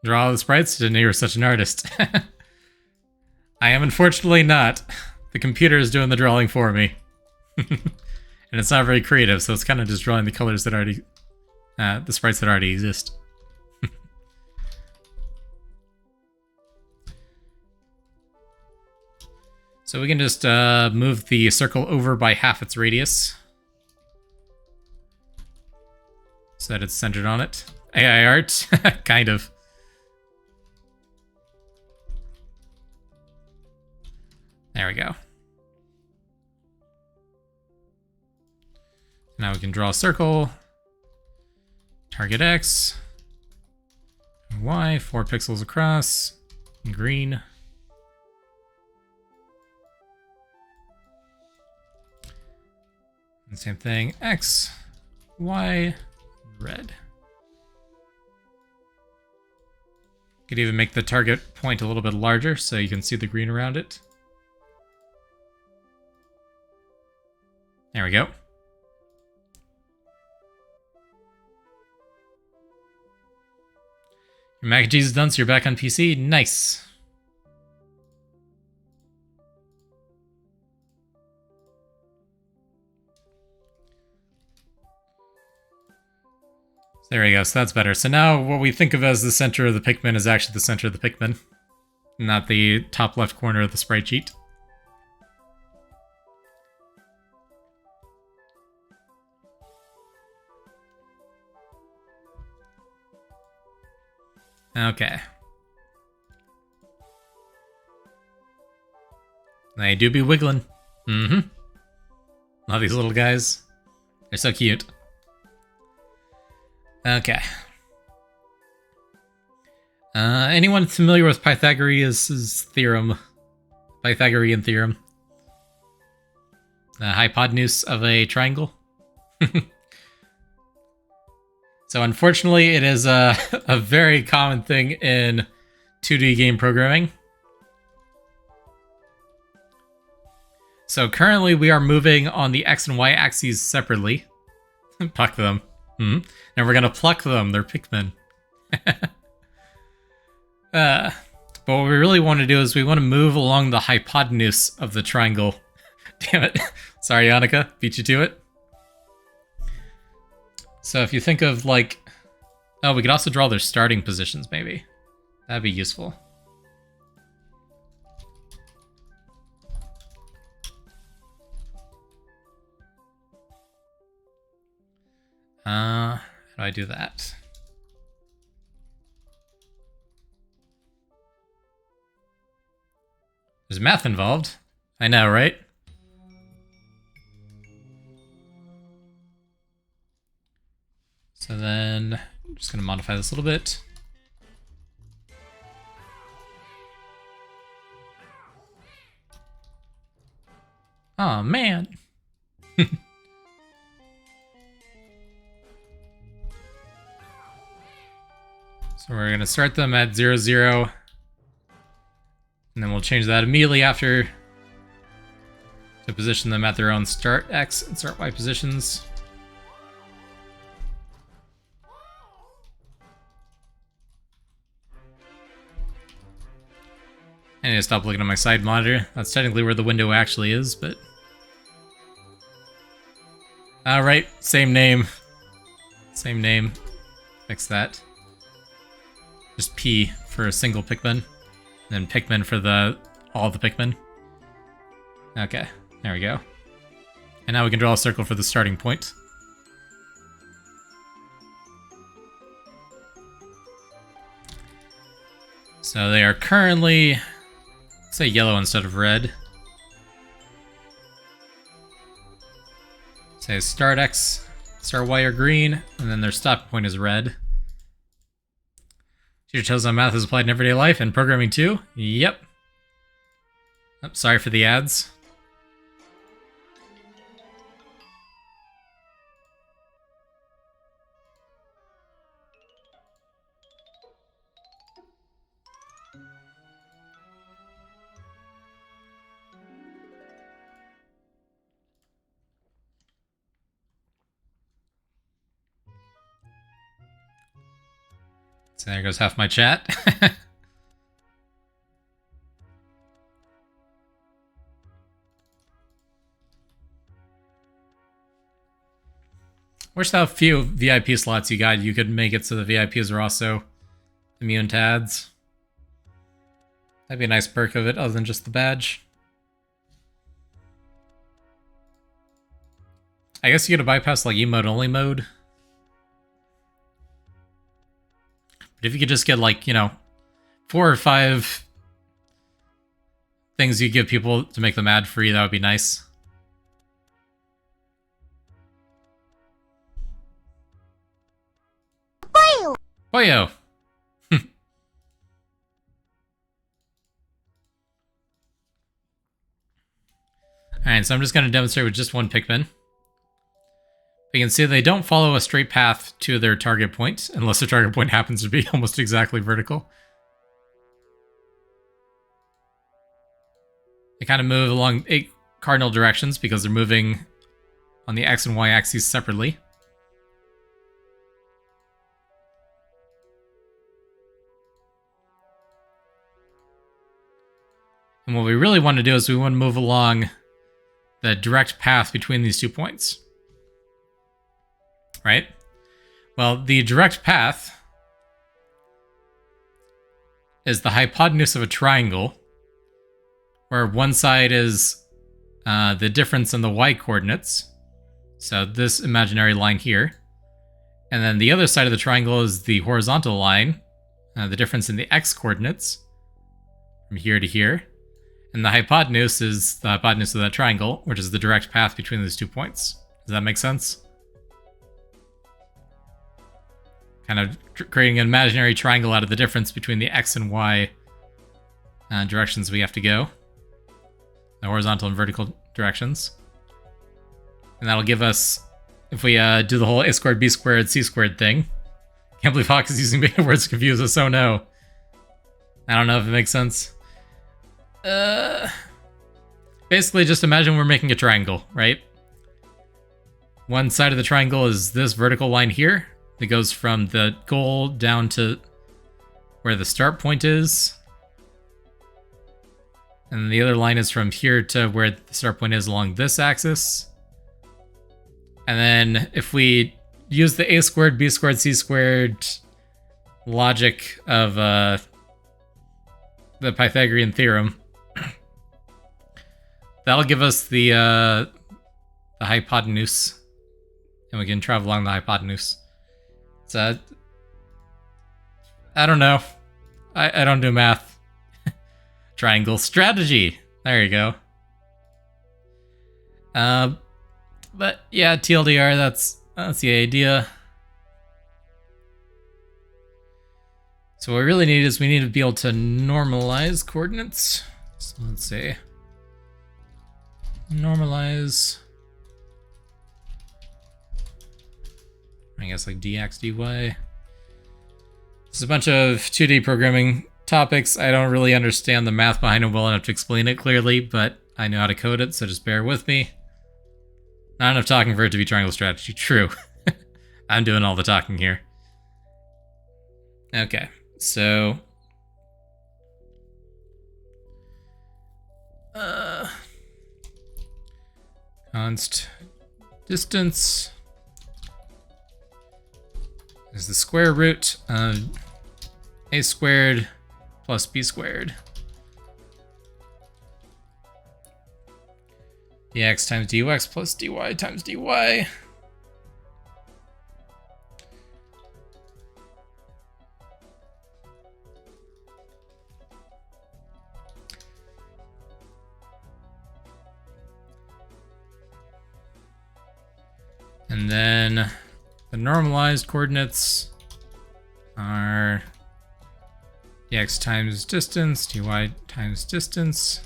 Draw the sprites? Didn't know you were such an artist. I am unfortunately not. The computer is doing the drawing for me. And it's not very creative, so it's kind of just drawing the colors that already... the sprites that already exist. So we can just move the circle over by half its radius. So that it's centered on it. AI art? Kind of. There we go. Now we can draw a circle. Target X. Y, 4 pixels across. Green. And same thing, X, Y, red. Could even make the target point a little bit larger so you can see the green around it. There we go. Your mac and cheese is done, so you're back on PC. Nice. There we go, so that's better. So now what we think of as the center of the Pikmin is actually the center of the Pikmin, not the top left corner of the sprite sheet. Okay. They do be wiggling. Mm-hmm. Love these little guys. They're so cute. Okay. Anyone familiar with Pythagoras' theorem? Pythagorean theorem? The hypotenuse of a triangle? So unfortunately, it is a very common thing in 2D game programming. So currently we are moving on the X and Y axes separately. Pluck them. And we're gonna pluck them. They're Pikmin. But what we really want to do is we want to move along the hypotenuse of the triangle. Damn it. Sorry, Annika. Beat you to it. So if you think of like... Oh, we could also draw their starting positions, maybe. That'd be useful. How do I do that? There's math involved. I know, right? So then, I'm just going to modify this a little bit. Oh, man. So we're going to start them at 0, 0. And then we'll change that immediately after to position them at their own start X and start Y positions. I need to stop looking at my side monitor. That's technically where the window actually is, but... Alright, same name. Same name. Fix that. Just P for a single Pikmin. And then Pikmin for all the Pikmin. Okay, there we go. And now we can draw a circle for the starting point. So they are currently... say yellow instead of red. Say start X, start Y are green, and then their stop point is red. Teacher tells them math is applied in everyday life and programming too? Yep. Oh, sorry for the ads. So there goes half my chat. Wish how few VIP slots you got, you could make it so the VIPs are also immune to ads. That'd be a nice perk of it, other than just the badge. I guess you get a bypass like emote only mode. But if you could just get like, 4 or 5 things you give people to make them ad free, that would be nice. Boyo! Alright, so I'm just going to demonstrate with just one Pikmin. You can see they don't follow a straight path to their target point, unless their target point happens to be almost exactly vertical. They kind of move along 8 cardinal directions because they're moving on the X and Y axes separately. And what we really want to do is we want to move along the direct path between these 2 points. Right? Well, the direct path is the hypotenuse of a triangle, where one side is the difference in the y coordinates, so this imaginary line here, and then the other side of the triangle is the horizontal line, the difference in the x coordinates from here to here, and the hypotenuse is the hypotenuse of that triangle, which is the direct path between these 2 points. Does that make sense? Kind of creating an imaginary triangle out of the difference between the x and y directions we have to go. The horizontal and vertical directions. And that'll give us, if we do the whole a squared, b squared, c squared thing. Can't believe Hawk is using beta words to confuse us, oh no. I don't know if it makes sense. Basically, just imagine we're making a triangle, right? One side of the triangle is this vertical line here. It goes from the goal down to where the start point is. And the other line is from here to where the start point is along this axis. And then if we use the a squared, b squared, c squared logic of the Pythagorean theorem, that'll give us the hypotenuse. And we can travel along the hypotenuse. So, I don't know. I don't do math. Triangle strategy. There you go. But yeah, TLDR, that's the idea. So what we really need is we need to be able to normalize coordinates. So let's see. Normalize. I guess like dx, dy. It's a bunch of 2D programming topics. I don't really understand the math behind them well enough to explain it clearly, but I know how to code it, so just bear with me. Not enough talking for it to be triangle strategy. True. I'm doing all the talking here. Okay, so... const distance is the square root of a squared plus b squared. Dx times dux plus dy times dy. And then the normalized coordinates are dx times distance, dy times distance.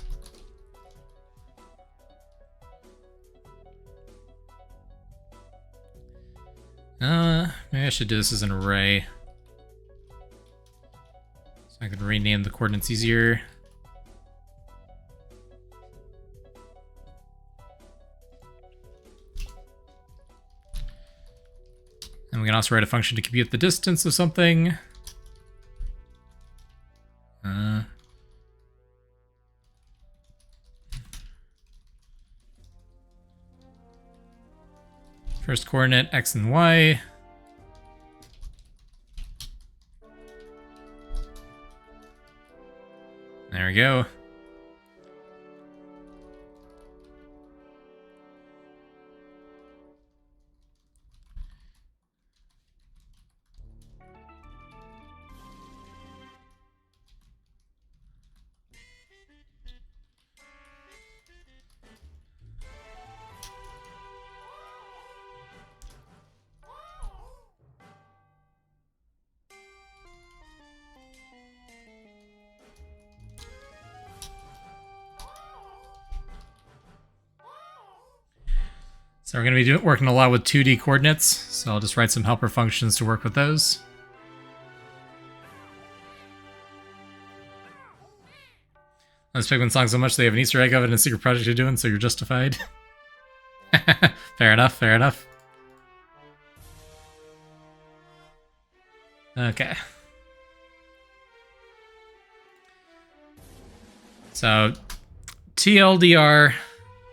Maybe I should do this as an array. So I could rename the coordinates easier. And we can also write a function to compute the distance of something. First coordinate, x and y. There we go. So we're going to be working a lot with 2D coordinates, so I'll just write some helper functions to work with those. This Pikmin song so much they have an Easter egg of it and a secret project you're doing, so you're justified. Fair enough, fair enough. Okay. So, TLDR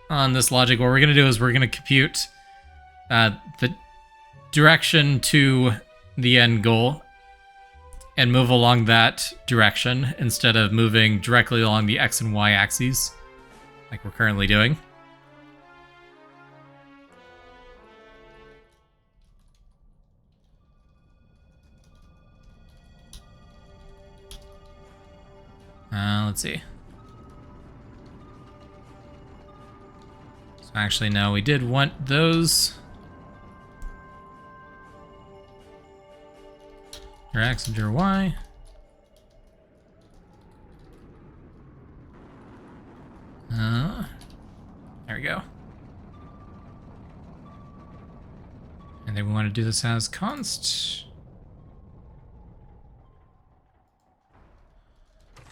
on this logic, what we're going to do is we're going to compute the direction to the end goal and move along that direction instead of moving directly along the x and y axes like we're currently doing. Let's see. Actually, no, we did want those. Your X and your Y. There we go. And then we want to do this as const.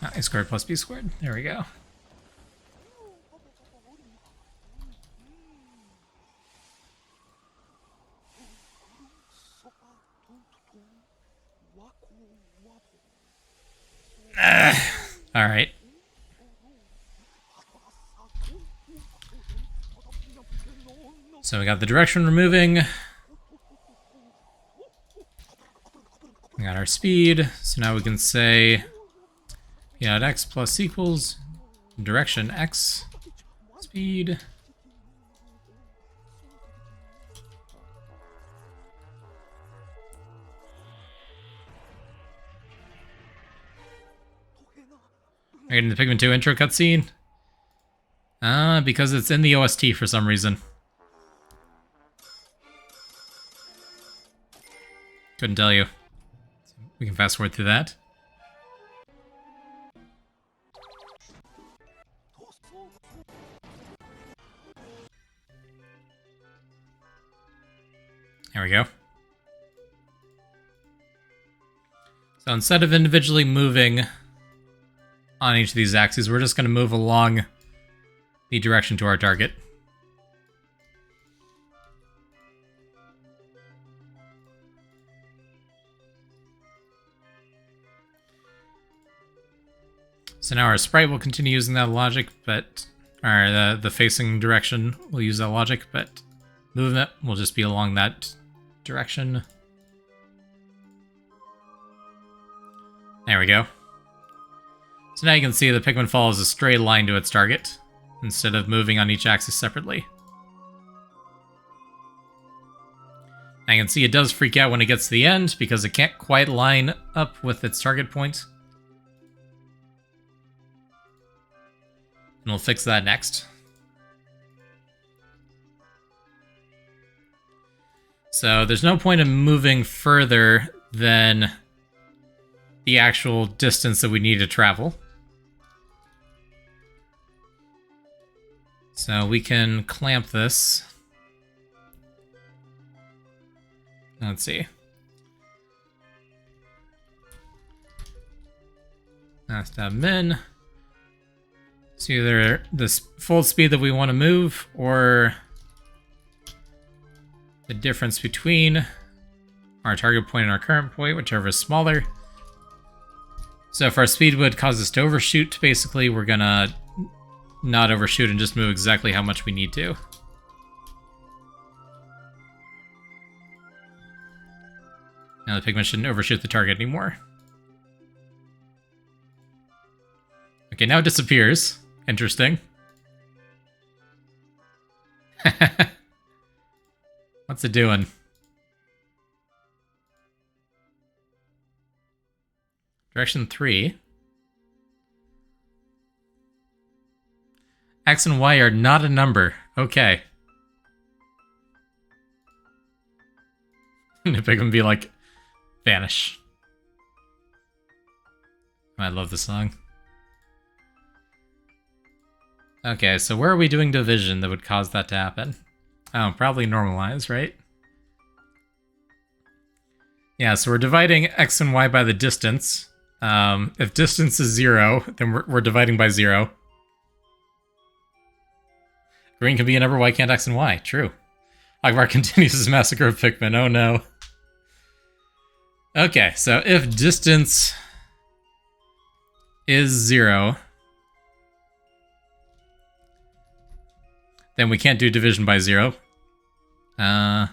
A squared plus b squared. There we go. All right. So we got the direction we're moving. We got our speed. So now we can say p.x plus equals direction x speed. Right in the Pikmin 2 intro cutscene. Because it's in the OST for some reason. Couldn't tell you. We can fast forward through that. There we go. So instead of individually moving on each of these axes, we're just going to move along the direction to our target. So now our sprite will continue using that logic, but the facing direction will use that logic, but movement will just be along that direction. There we go. So now you can see the Pikmin follows a straight line to its target, instead of moving on each axis separately. Now you can see it does freak out when it gets to the end, because it can't quite line up with its target point. And we'll fix that next. So there's no point in moving further than the actual distance that we need to travel. So we can clamp this. Let's see. That's tab min. It's either this full speed that we want to move, or the difference between our target point and our current point, whichever is smaller. So if our speed would cause us to overshoot, basically we're gonna not overshoot and just move exactly how much we need to. Now the Pikmin shouldn't overshoot the target anymore. Okay, now it disappears. Interesting. What's it doing? Direction 3. X and Y are not a number. Okay. And if I can be like, vanish. I love the song. Okay, so where are we doing division that would cause that to happen? Oh, probably normalize, right? Yeah, so we're dividing X and Y by the distance. If distance is 0, then we're dividing by 0. Green can be a number, why can't X and Y? True. Akbar continues his massacre of Pikmin, oh no. Okay, so if distance is 0, then we can't do division by 0. So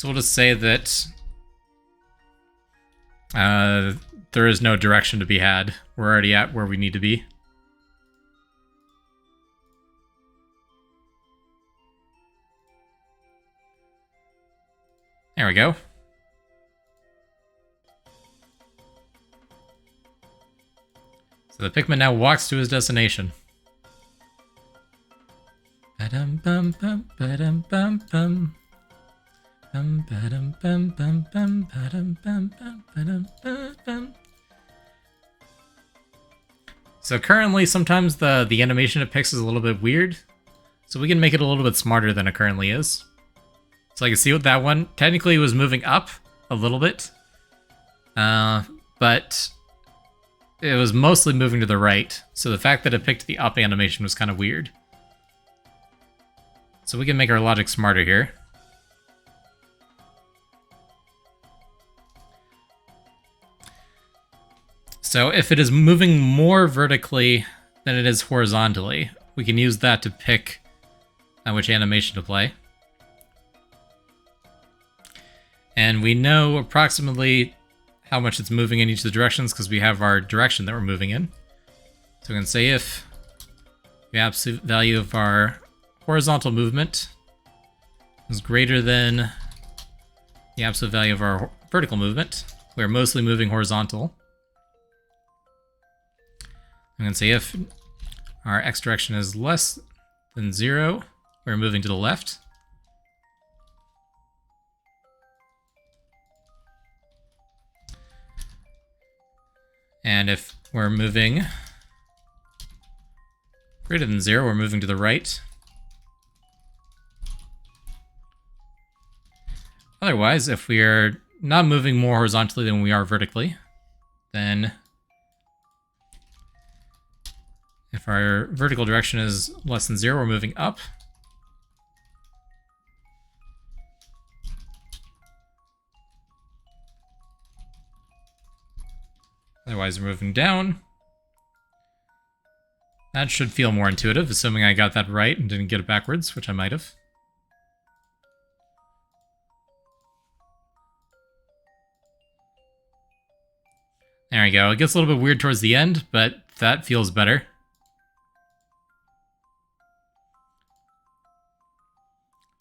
we'll just say that there is no direction to be had. We're already at where we need to be. There we go. So the Pikmin now walks to his destination. Ba-dum bum bum ba-dum bum bum. Bum ba-dum bum bum bum ba-dum bum bum ba-dum bum bum. So currently sometimes the animation it picks is a little bit weird. So we can make it a little bit smarter than it currently is. So I can see with that one, technically it was moving up a little bit. But it was mostly moving to the right. So the fact that it picked the up animation was kind of weird. So we can make our logic smarter here. So if it is moving more vertically than it is horizontally, we can use that to pick which animation to play. And we know approximately how much it's moving in each of the directions because we have our direction that we're moving in. So we can say if the absolute value of our horizontal movement is greater than the absolute value of our vertical movement, we're mostly moving horizontal. I'm going to say if our x direction is less than 0, we're moving to the left. And if we're moving greater than 0, we're moving to the right. Otherwise, if we are not moving more horizontally than we are vertically, then if our vertical direction is less than 0, we're moving up. Otherwise, we're moving down. That should feel more intuitive, assuming I got that right and didn't get it backwards, which I might have. There we go. It gets a little bit weird towards the end, but that feels better.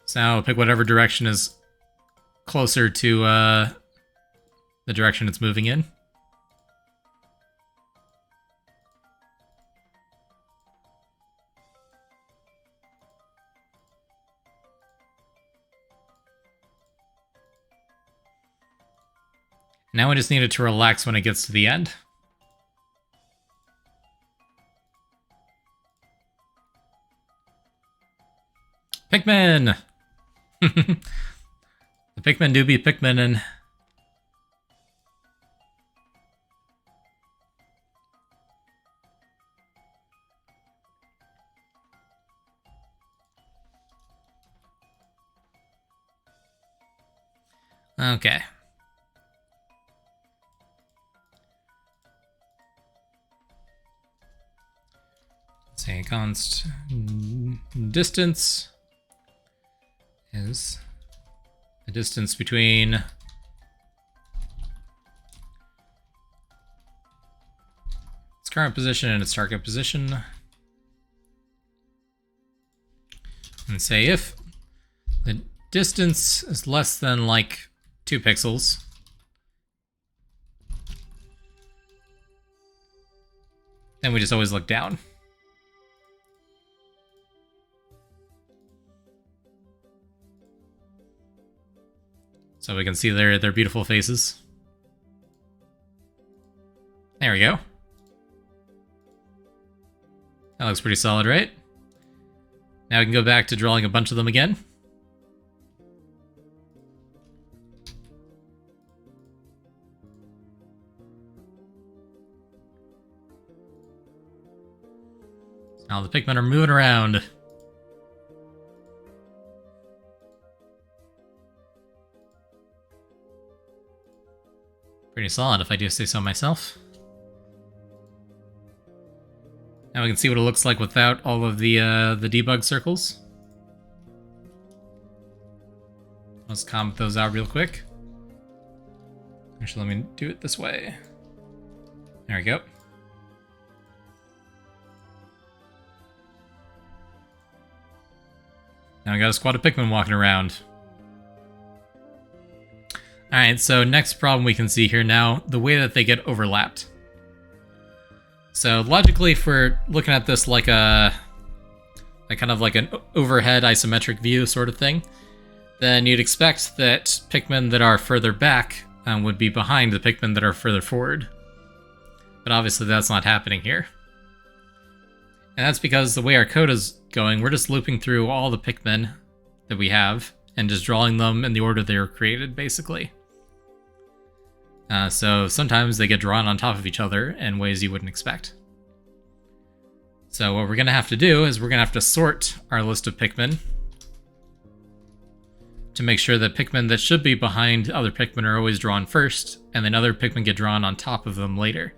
So now pick whatever direction is closer to the direction it's moving in. Now we just need it to relax when it gets to the end. Pikmin! The Pikmin do be Pikmin-ing. Okay. Say const distance is the distance between its current position and its target position. And say if the distance is less than like 2 pixels, then we just always look down. So we can see their beautiful faces. There we go. That looks pretty solid, right? Now we can go back to drawing a bunch of them again. Now the Pikmin are moving around. Pretty solid, if I do say so myself. Now we can see what it looks like without all of the debug circles. Let's comment those out real quick. Actually, let me do it this way. There we go. Now we got a squad of Pikmin walking around. Alright, so next problem we can see here now, the way that they get overlapped. So logically, if we're looking at this like a kind of like an overhead isometric view sort of thing, then you'd expect that Pikmin that are further back would be behind the Pikmin that are further forward. But obviously that's not happening here. And that's because the way our code is going, we're just looping through all the Pikmin that we have and just drawing them in the order they were created, basically. So sometimes they get drawn on top of each other in ways you wouldn't expect. So what we're going to have to do is we're going to have to sort our list of Pikmin to make sure that Pikmin that should be behind other Pikmin are always drawn first, and then other Pikmin get drawn on top of them later.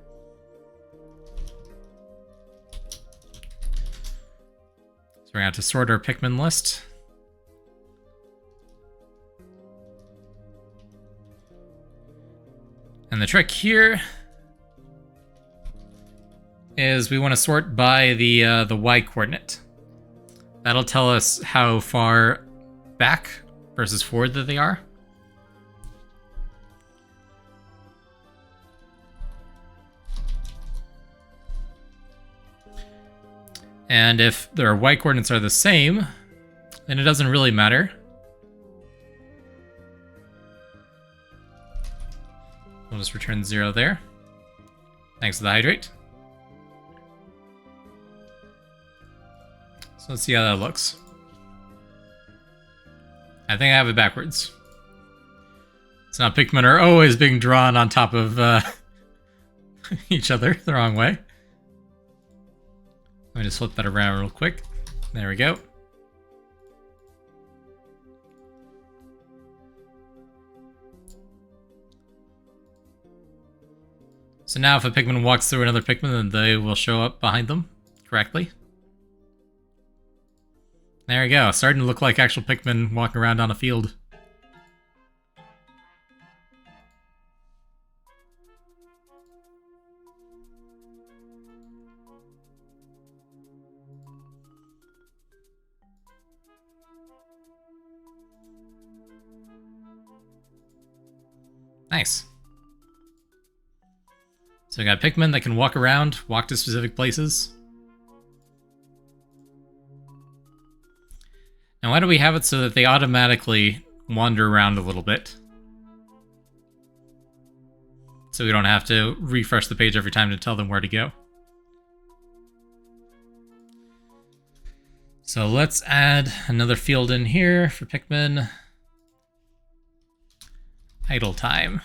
So we're going to have to sort our Pikmin list. And the trick here is we want to sort by the Y coordinate. That'll tell us how far back versus forward that they are. And if their Y coordinates are the same, then it doesn't really matter. We'll just return 0 there. Thanks to the hydrate. So let's see how that looks. I think I have it backwards. So now Pikmin are always being drawn on top of each other the wrong way. Let me just flip that around real quick. There we go. So now if a Pikmin walks through another Pikmin, then they will show up behind them correctly. There we go. Starting to look like actual Pikmin walking around on a field. Nice. So we got Pikmin that can walk around, walk to specific places. Now why do we have it so that they automatically wander around a little bit? So we don't have to refresh the page every time to tell them where to go. So let's add another field in here for Pikmin. Idle time.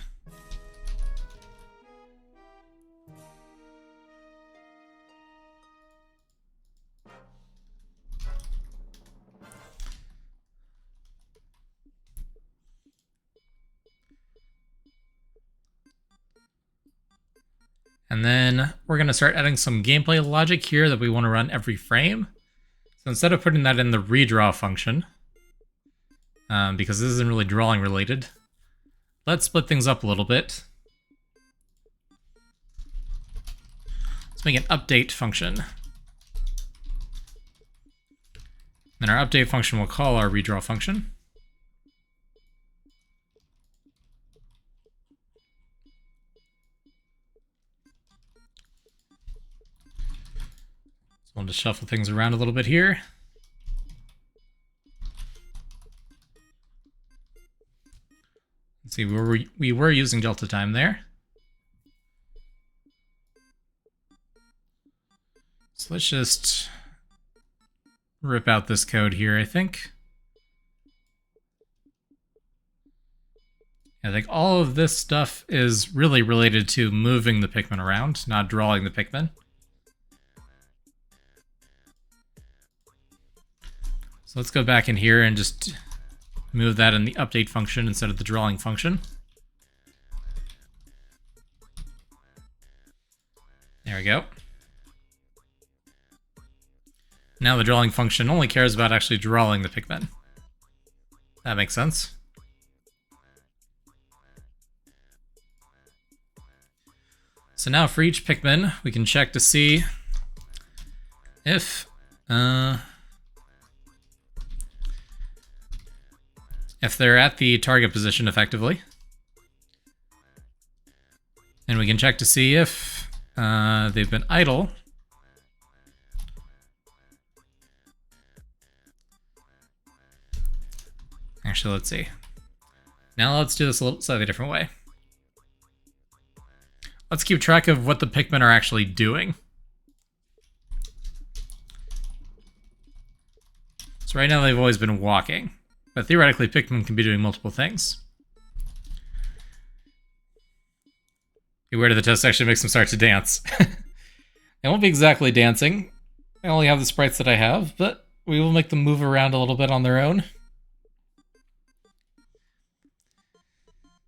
And then we're going to start adding some gameplay logic here that we want to run every frame. So instead of putting that in the redraw function, because this isn't really drawing related, let's split things up a little bit. Let's make an update function. Then our update function will call our redraw function. So we'll just shuffle things around a little bit here. Let's see, we were using delta time there. So let's just rip out this code here, I think. I think all of this stuff is really related to moving the Pikmin around, not drawing the Pikmin. So let's go back in here and just move that in the update function instead of the drawing function. There we go. Now the drawing function only cares about actually drawing the Pikmin. That makes sense. So now for each Pikmin, we can check to see if they're at the target position effectively. And we can check to see if they've been idle. Actually, let's see. Now let's do this a little slightly different way. Let's keep track of what the Pikmin are actually doing. So right now they've always been walking. But theoretically, Pikmin can be doing multiple things. Beware of the test actually makes them start to dance. They won't be exactly dancing. I only have the sprites that I have, but we will make them move around a little bit on their own.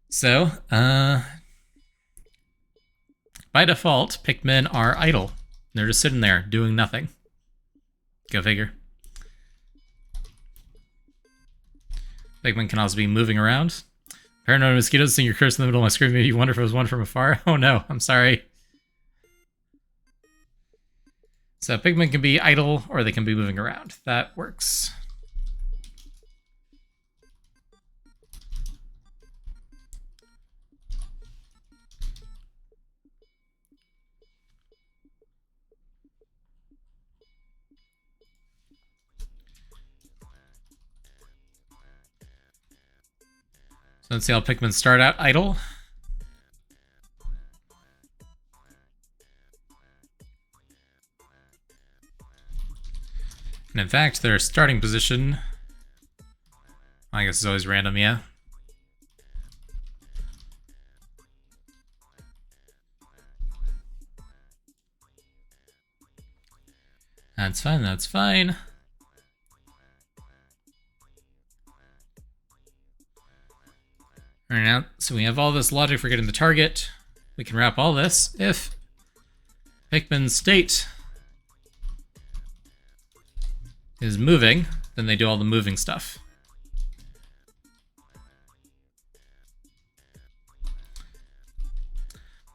So, by default, Pikmin are idle. They're just sitting there, doing nothing. Go figure. Pikmin can also be moving around. Paranoid mosquitoes sing your curse in the middle of my screen. Maybe you wonder if it was one from afar. Oh no, I'm sorry. So Pikmin can be idle or they can be moving around. That works. So let's see how Pikmin start out idle. And in fact, their starting position, I guess it's always random, yeah. That's fine, that's fine. Alright, now, so we have all this logic for getting the target. We can wrap all this if Pikmin's state is moving, then they do all the moving stuff.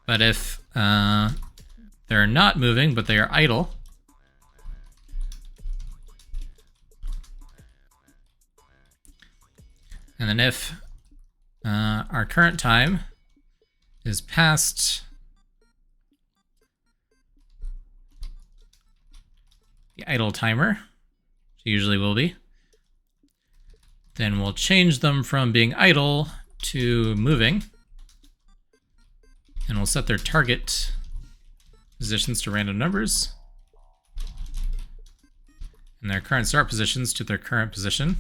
But if they're not moving, but they are idle, and then if our current time is past the idle timer, which usually will be, then we'll change them from being idle to moving, and we'll set their target positions to random numbers, and their current start positions to their current position.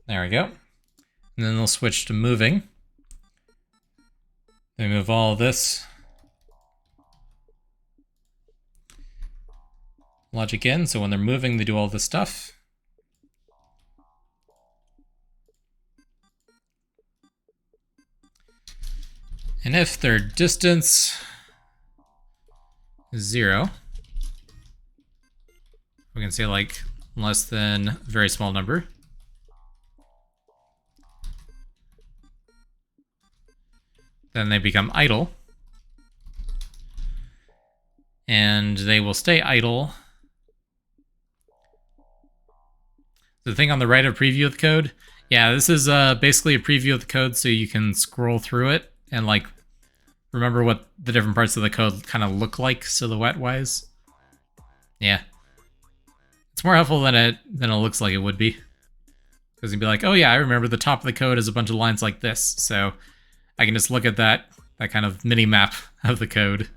There we go. And then they'll switch to moving. They move all this logic in, so when they're moving, they do all this stuff. And if their distance is 0, we can say like less than a very small number. Then they become idle. And they will stay idle. The thing on the right of preview of the code, yeah, this is basically a preview of the code so you can scroll through it and like remember what the different parts of the code kind of look like silhouette-wise. Yeah. It's more helpful than it looks like it would be. Because you'd be like, oh yeah, I remember the top of the code is a bunch of lines like this, so I can just look at that kind of mini-map of the code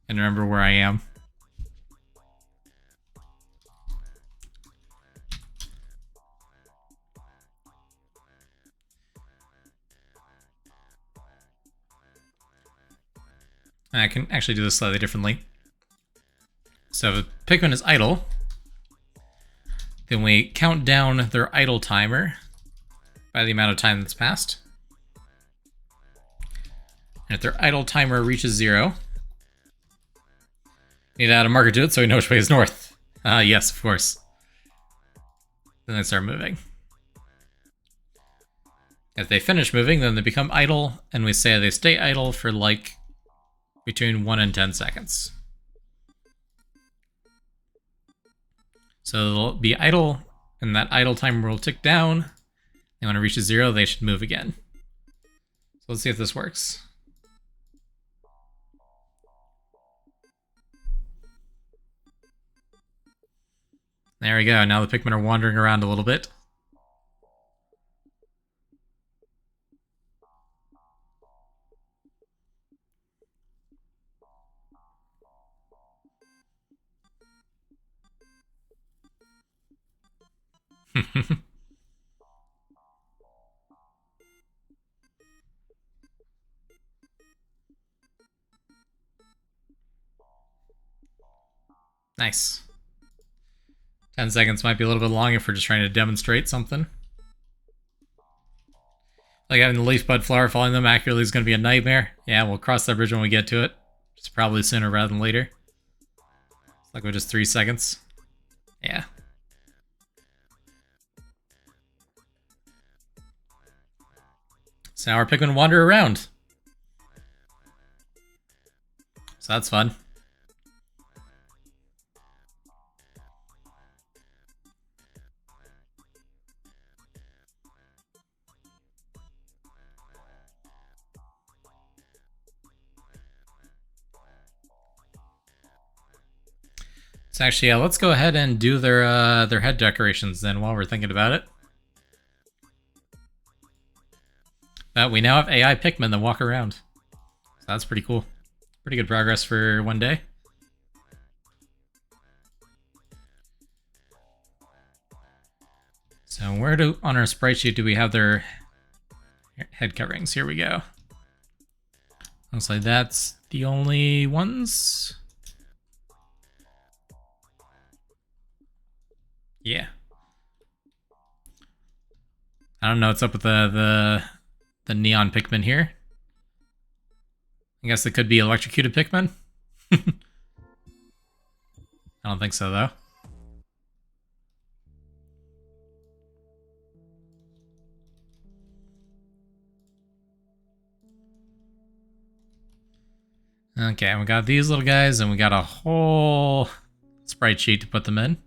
and remember where I am. I can actually do this slightly differently. So if Pikmin is idle, then we count down their idle timer by the amount of time that's passed. And if their idle timer reaches 0, we need to add a marker to it so we know which way is north. Yes, of course. Then they start moving. If they finish moving, then they become idle, and we say they stay idle for like between 1 and 10 seconds. So they'll be idle, and that idle timer will tick down, and when it reaches 0, they should move again. So let's see if this works. There we go, now the Pikmin are wandering around a little bit. Nice. 10 seconds might be a little bit long if we're just trying to demonstrate something. Like having the leaf bud flower following them accurately is going to be a nightmare. Yeah, we'll cross that bridge when we get to it. It's probably sooner rather than later. It's like with just 3 seconds. Yeah. So now our Pikmin wander around. So that's fun. So actually, yeah, let's go ahead and do their head decorations then while we're thinking about it. We now have AI Pikmin that walk around. So that's pretty cool. Pretty good progress for one day. So where on our sprite sheet do we have their head coverings? Here we go. Looks like that's the only ones. Yeah. I don't know what's up with the neon Pikmin here. I guess it could be electrocuted Pikmin. I don't think so, though. Okay, we got these little guys, and we got a whole sprite sheet to put them in.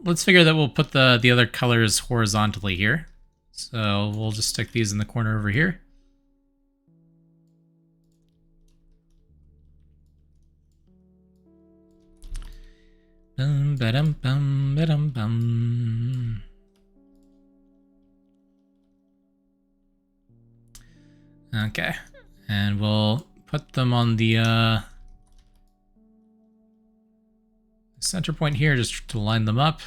Let's figure that we'll put the other colors horizontally here. So we'll just stick these in the corner over here. Bum, ba-dum, bum, ba-dum, bum. Okay, and we'll put them on the center point here just to line them up.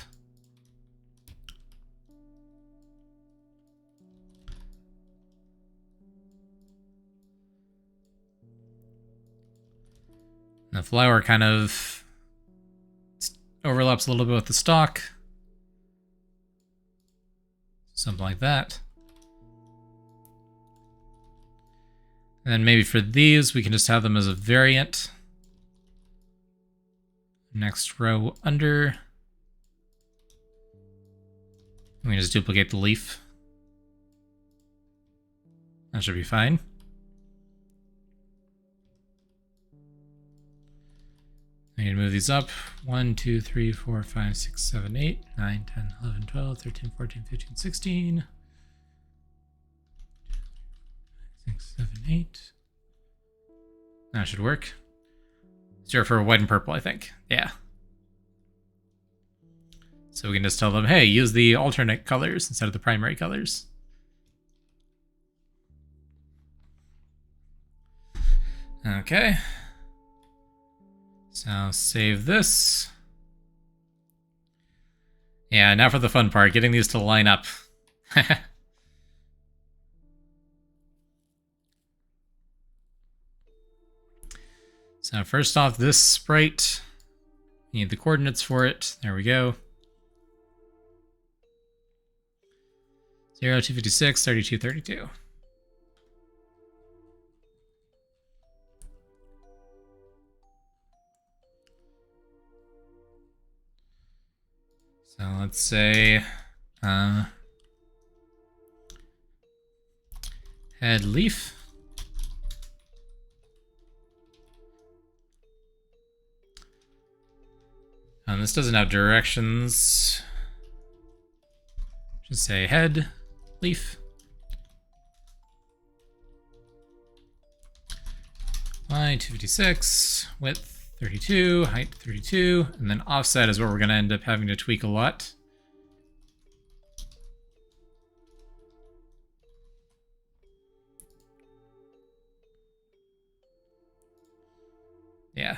The flower kind of overlaps a little bit with the stalk. Something like that. And then maybe for these, we can just have them as a variant. Next row under. We can just duplicate the leaf. That should be fine. I need to move these up. 1, 2, 3, 4, 5, 6, 7, 8, 9, 10, 11, 12, 13, 14, 15, 16. 6, 7, 8. That should work. 0 for white and purple, I think. Yeah. So we can just tell them, hey, use the alternate colors instead of the primary colors. Okay. So save this. Yeah, now for the fun part, getting these to line up. So first off, this sprite, you need the coordinates for it. There we go. 0, 256, 32, 32. So let's say head leaf. This doesn't have directions. Just say head leaf. Line 256, width 32, height 32, and then offset is what we're going to end up having to tweak a lot. Yeah,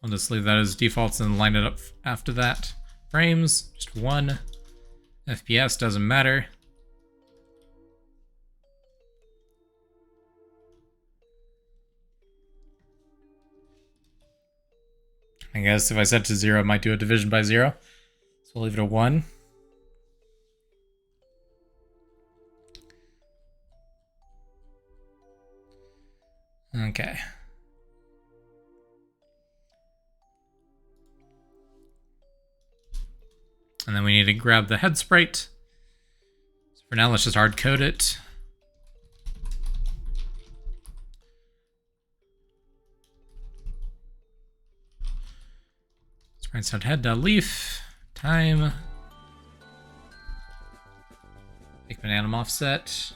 I'll just leave that as defaults and line it up after that. Frames, just 1. FPS doesn't matter. I guess if I set it to 0, it might do a division by 0. So we'll leave it at 1. Okay. And then we need to grab the head sprite. So for now, let's just hard code it. Sprite.head.leaf. Time. Pikmin anim offset. So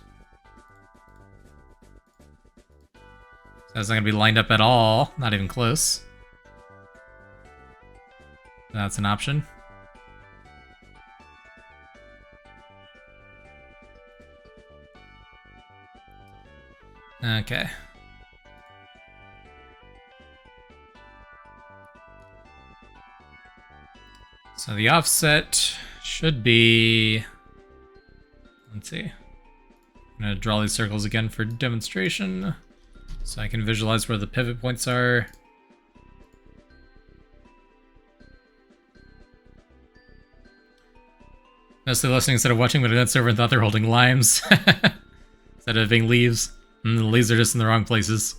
that's not going to be lined up at all. Not even close. That's an option. Okay. So the offset should be... Let's see. I'm going to draw these circles again for demonstration, so I can visualize where the pivot points are. Mostly listening instead of watching, but that server thought they're holding limes instead of being leaves. And the leaves are just in the wrong places.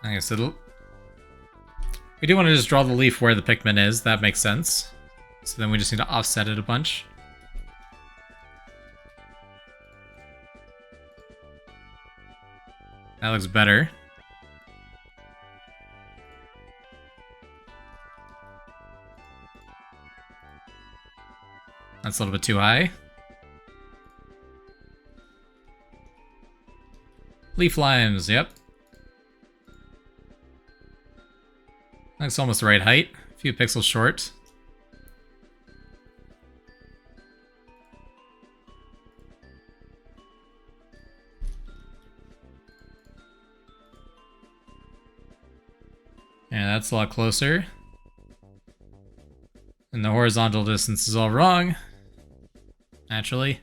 Okay, so we do want to just draw the leaf where the Pikmin is. That makes sense. So then we just need to offset it a bunch. That looks better. That's a little bit too high. Leaf limes, yep. That's almost the right height. A few pixels short. Yeah, that's a lot closer. And the horizontal distance is all wrong. Naturally.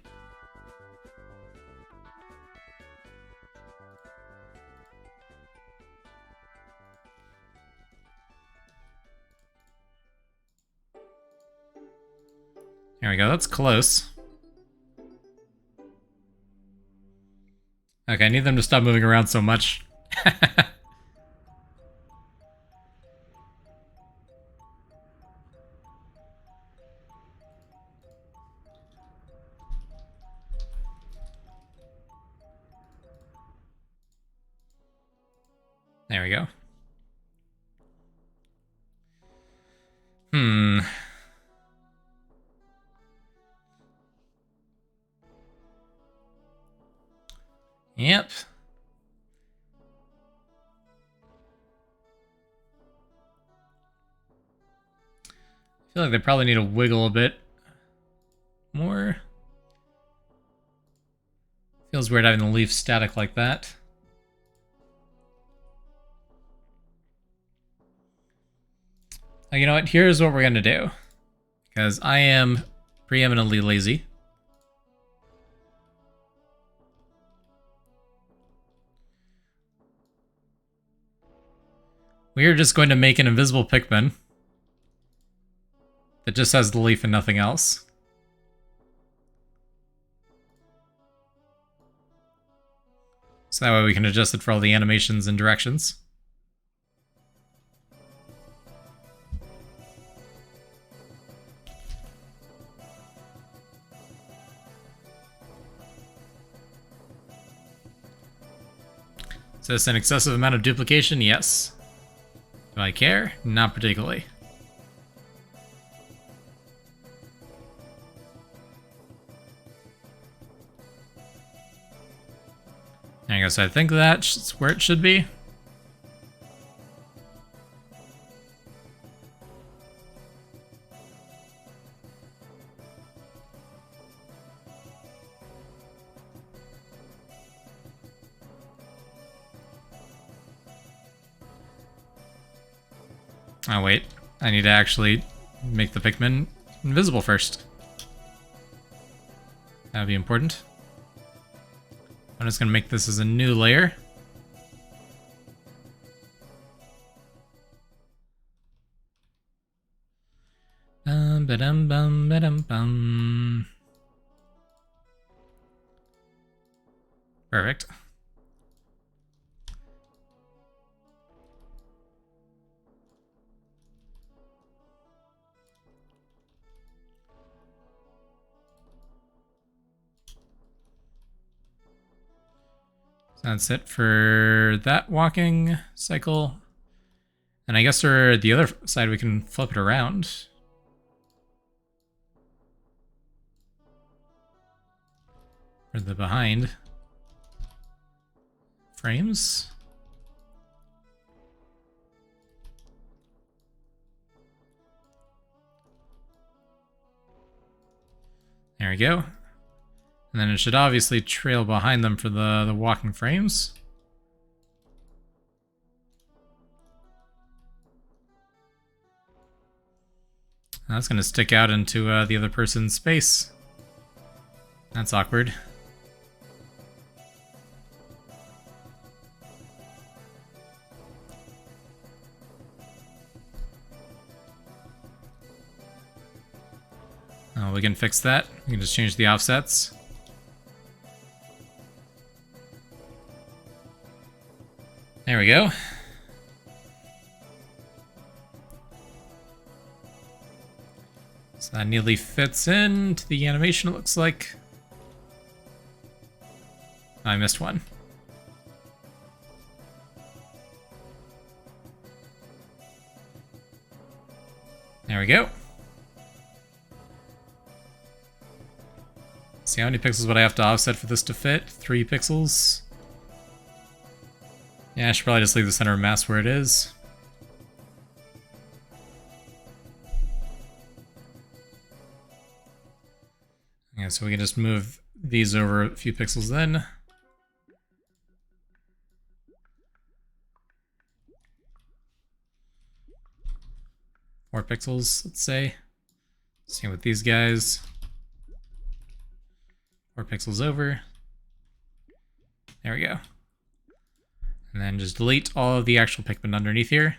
There we go, that's close. Okay, I need them to stop moving around so much. There we go. Yep. I feel like they probably need to wiggle a bit more. Feels weird having the leaf static like that. You know what? Here's what we're gonna do. Because I am preeminently lazy. We are just going to make an invisible Pikmin that just has the leaf and nothing else. So that way we can adjust it for all the animations and directions. Is this an excessive amount of duplication? Yes. Do I care? Not particularly. There you go, so I think that's where it should be. Oh wait, I need to actually make the Pikmin invisible first. That would be important. I'm just gonna make this as a new layer. Ba-dum-bum. Perfect. So that's it for that walking cycle. And I guess for the other side, we can flip it around. For the behind frames. There we go. And then it should obviously trail behind them for the walking frames. And that's going to stick out into the other person's space. That's awkward. Oh, we can fix that. We can just change the offsets. There we go. So that neatly fits into the animation, it looks like. I missed one. There we go. See how many pixels would I have to offset for this to fit? 3 pixels. Yeah, I should probably just leave the center of mass where it is. Yeah, so we can just move these over a few pixels then. Four pixels, let's say. Same with these guys. 4 pixels over. There we go. And then just delete all of the actual Pikmin underneath here.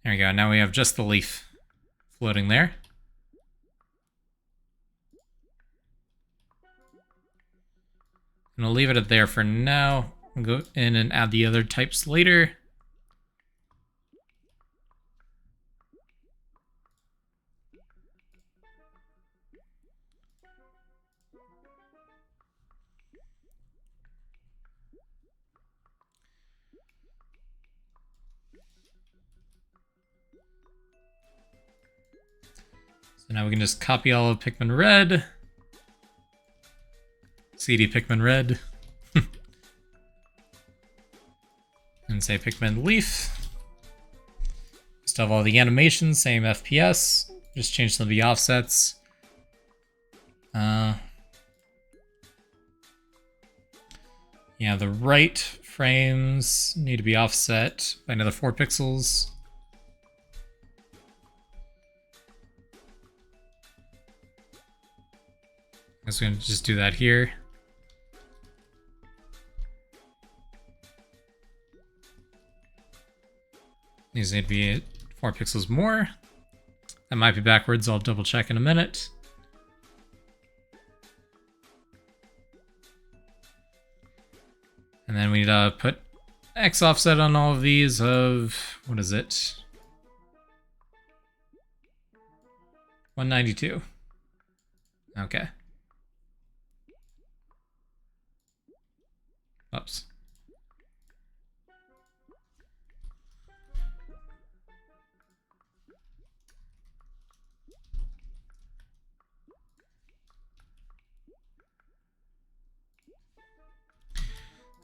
There we go. Now we have just the leaf floating there. And we'll leave it at there for now. We'll go in and add the other types later. So now we can just copy all of Pikmin Red. CD Pikmin Red. And say Pikmin Leaf. Still have all the animations, same FPS. Just change some of the offsets. Yeah, the right frames need to be offset by another 4 pixels. I guess we're going to just do that here. These need to be 4 pixels more. That might be backwards, I'll double check in a minute. And then we need to put X offset on all of these of, what is it? 192. Okay. Oops.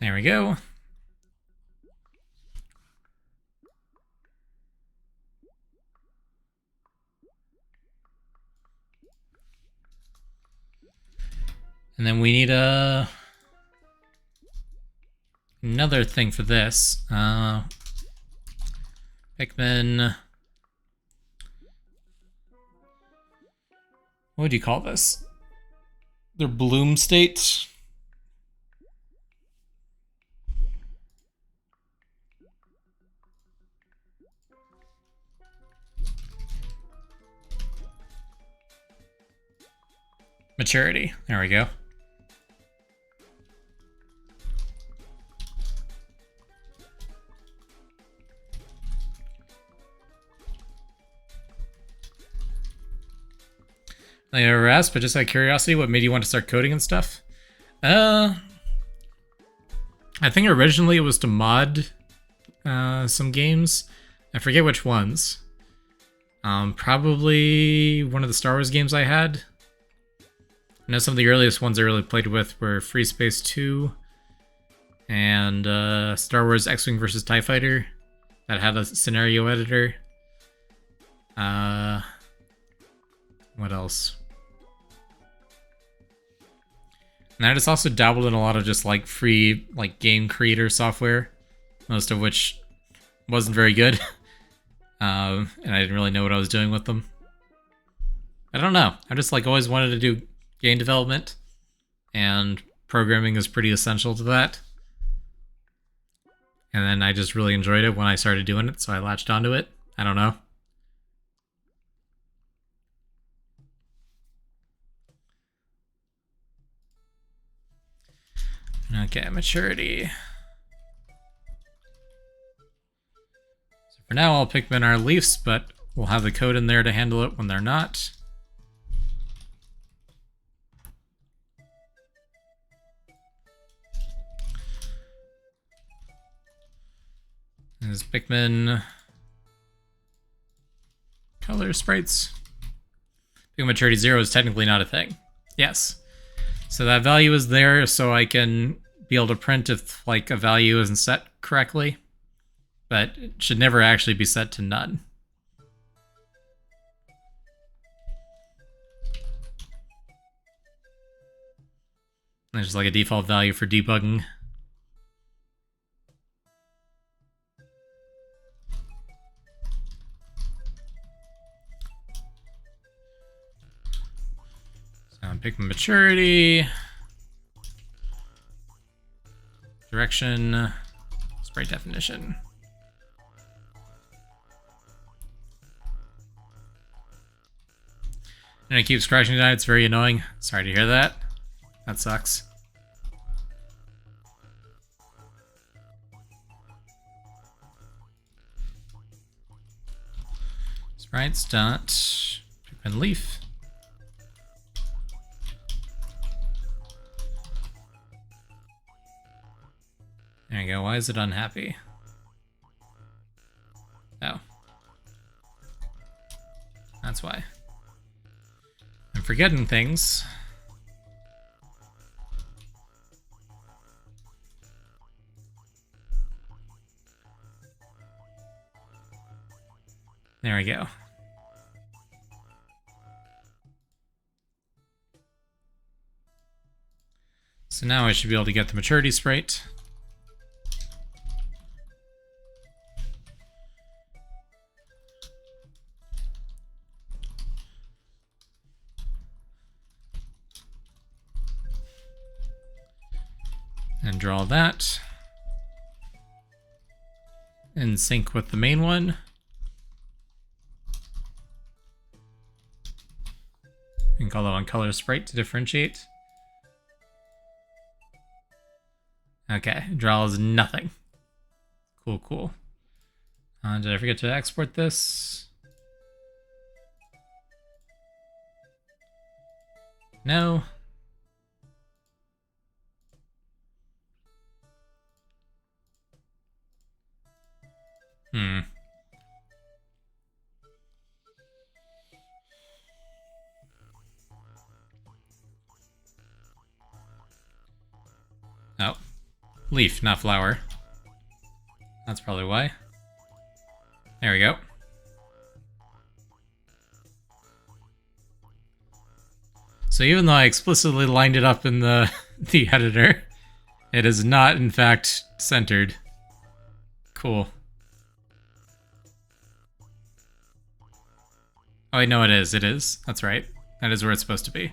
There we go. And then we need another thing for this. Pikmin. What would you call this? Their bloom state? Maturity. There we go. I never asked, but just out of curiosity, what made you want to start coding and stuff? I think originally it was to mod some games. I forget which ones. Probably one of the Star Wars games I had. I know some of the earliest ones I really played with were Free Space 2 and Star Wars X-Wing vs. TIE Fighter that had a scenario editor. What else? And I just also dabbled in a lot of just like free like game creator software, most of which wasn't very good. And I didn't really know what I was doing with them. I don't know. I just like always wanted to do game development, and programming is pretty essential to that. And then I just really enjoyed it when I started doing it, so I latched onto it. I don't know. Okay, maturity. So for now, all Pikmin are leafs, but we'll have the code in there to handle it when they're not. Is Pikmin color sprites? Pikmin maturity 0 is technically not a thing. Yes. So that value is there so I can be able to print if like a value isn't set correctly, but it should never actually be set to none. There's just like a default value for debugging. Pikmin maturity, direction, sprite definition. And it keeps crashing tonight. It's very annoying. Sorry to hear that. That sucks. Sprites dot Pikmin leaf. There you go. Why is it unhappy? Oh. That's why. I'm forgetting things. There we go. So now I should be able to get the maturity sprite. And draw that in sync with the main one. You can call that one color sprite to differentiate. Okay, draw is nothing. Cool, cool. Did I forget to export this? No. Oh. Leaf, not flower. That's probably why. There we go. So even though I explicitly lined it up in the editor, it is not in fact centered. Cool. Oh, wait, no, it is. It is. That's right. That is where it's supposed to be.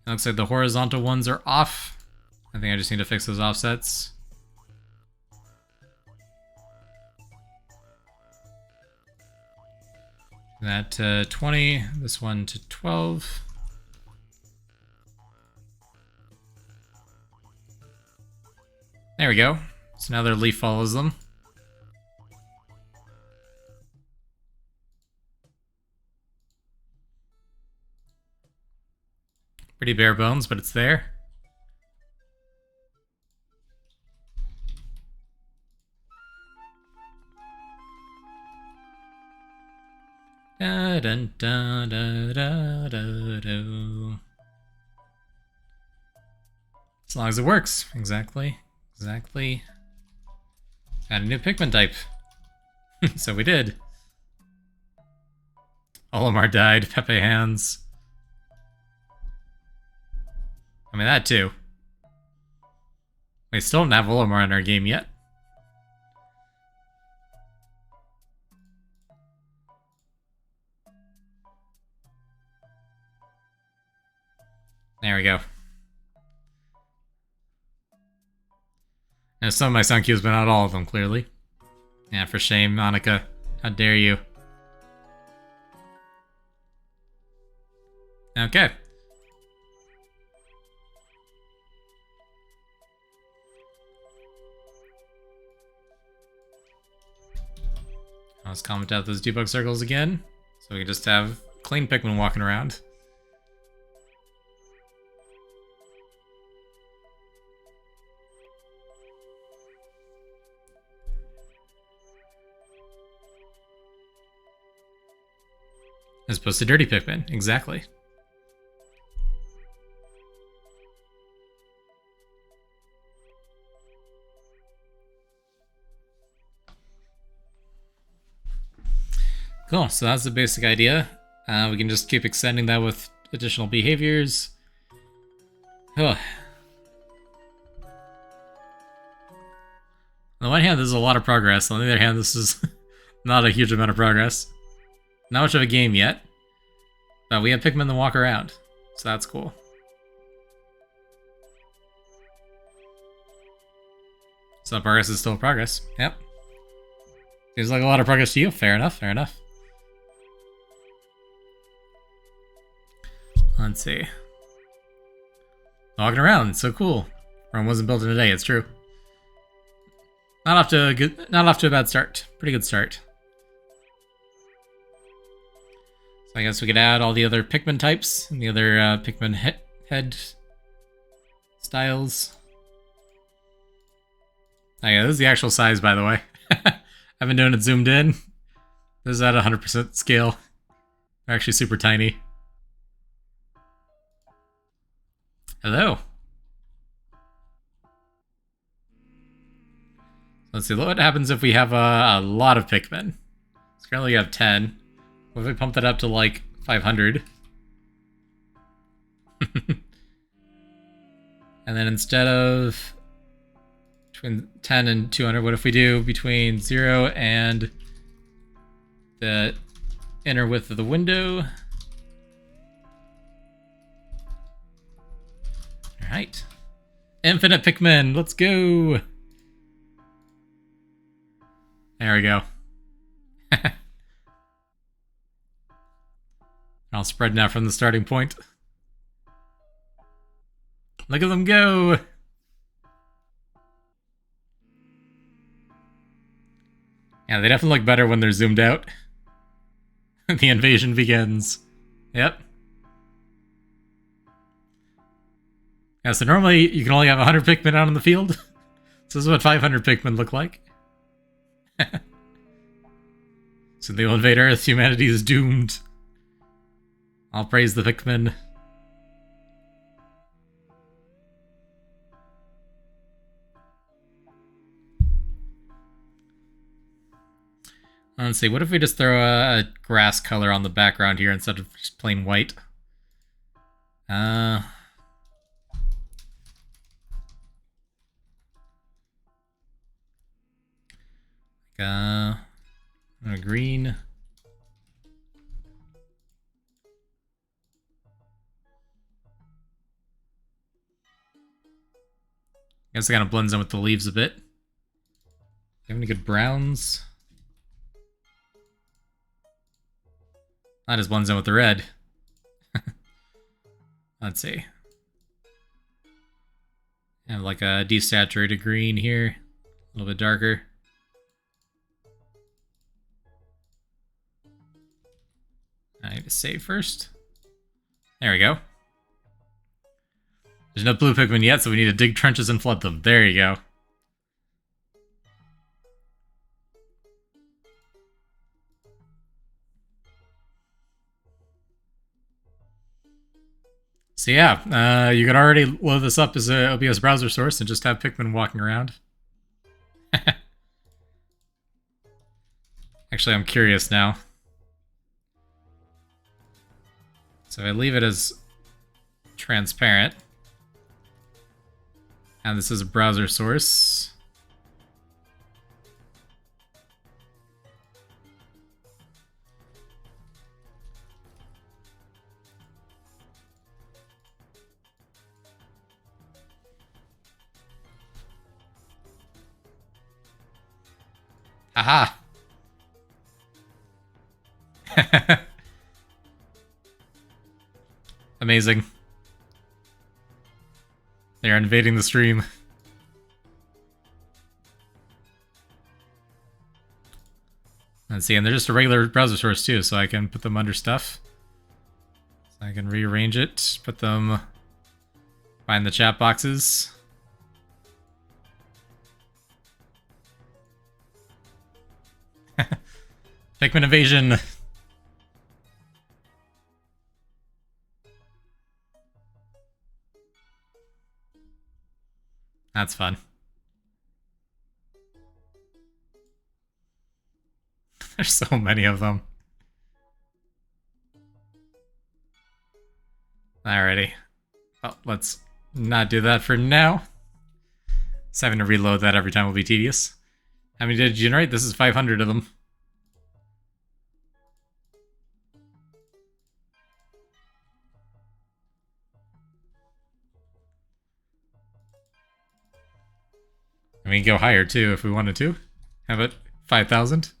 It looks like the horizontal ones are off. I think I just need to fix those offsets. That to 20, this one to 12. There we go. So now their leaf follows them. Pretty bare bones, but it's there. Da, dun, da, da, da, da, da. As long as it works. Exactly. Exactly. Got a new Pikmin type. So we did. Olimar died. Pepe hands. I mean, that too. We still don't have Olimar in our game yet. There we go. And some of my sound cues, but not all of them, clearly. Yeah, for shame, Monica. How dare you? Okay. Let's comment out those debug circles again, so we can just have clean Pikmin walking around. As opposed to dirty Pikmin, exactly. Cool, so that's the basic idea. We can just keep extending that with additional behaviors. Ugh. On the one hand, this is a lot of progress. On the other hand, this is not a huge amount of progress. Not much of a game yet. But we have Pikmin that walk around, so that's cool. So progress is still progress. Yep. Seems like a lot of progress to you. Fair enough, fair enough. Let's see. Walking around, so cool. Rome wasn't built in a day, it's true. Not off to a bad start. Pretty good start. So I guess we could add all the other Pikmin types and the other Pikmin head styles. Oh yeah, this is the actual size, by the way. I've been doing it zoomed in. This is at 100% scale. They're actually super tiny. Hello. Let's see, what happens if we have a lot of Pikmin? So currently we have 10. What if we pump that up to like 500? And then instead of between 10 and 200, what if we do between 0 and the inner width of the window? Alright. Infinite Pikmin, let's go! There we go. I'll spread now from the starting point. Look at them go! Yeah, they definitely look better when they're zoomed out. The invasion begins. Yep. Yeah, so normally you can only have 100 Pikmin out on the field. So this is what 500 Pikmin look like. So they will invade Earth, humanity is doomed. I'll praise the Pikmin. Let's see, what if we just throw a grass color on the background here instead of just plain white? A green. I guess it kind of blends in with the leaves a bit. Do you have any good browns? That just blends in with the red. Let's see. I have like a desaturated green here. A little bit darker. I need to save first. There we go. There's no blue Pikmin yet, so we need to dig trenches and flood them. There you go. So yeah, you could already load this up as a OBS browser source and just have Pikmin walking around. Actually, I'm curious now. So I leave it as transparent. And this is a browser source. Haha. Amazing. They're invading the stream. Let's see, and they're just a regular browser source too, so I can put them under stuff. So I can rearrange it, put them behind the chat boxes. Pikmin invasion! That's fun. There's so many of them. Alrighty. Well, let's not do that for now. Just having to reload that every time will be tedious. How many did it generate? This is 500 of them. And we can go higher too if we wanted to. How about 5,000?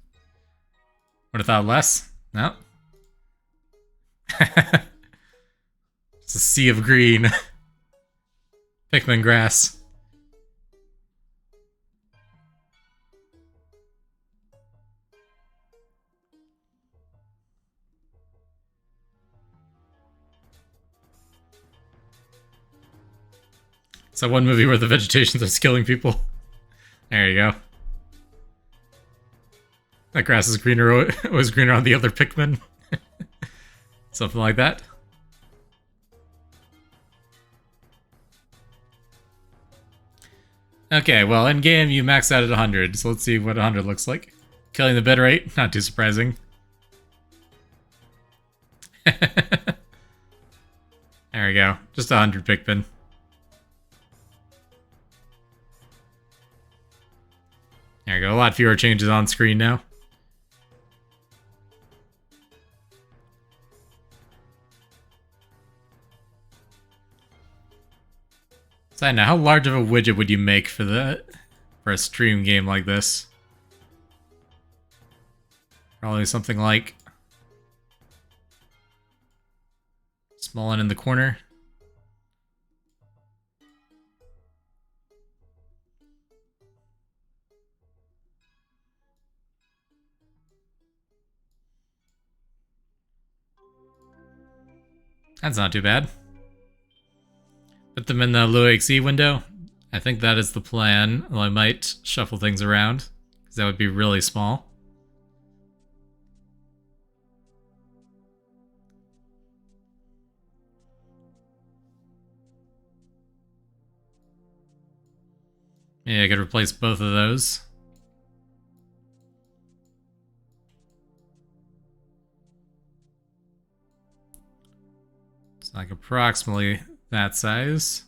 Would have thought less? No. It's a sea of green. Pikmin grass. It's that one movie where the vegetation is killing people. There you go. That grass is greener, was greener on the other Pikmin. Something like that. Okay, well, in game you max out at 100, so let's see what 100 looks like. Killing the bit rate, not too surprising. There we go, just 100 Pikmin. There we go, a lot fewer changes on screen now. So I know, how large of a widget would you make for a stream game like this? Probably something like small one in the corner. That's not too bad. Put them in the LueXE window. I think that is the plan. Well, I might shuffle things around, because that would be really small. Yeah, I could replace both of those. It's like approximately that size.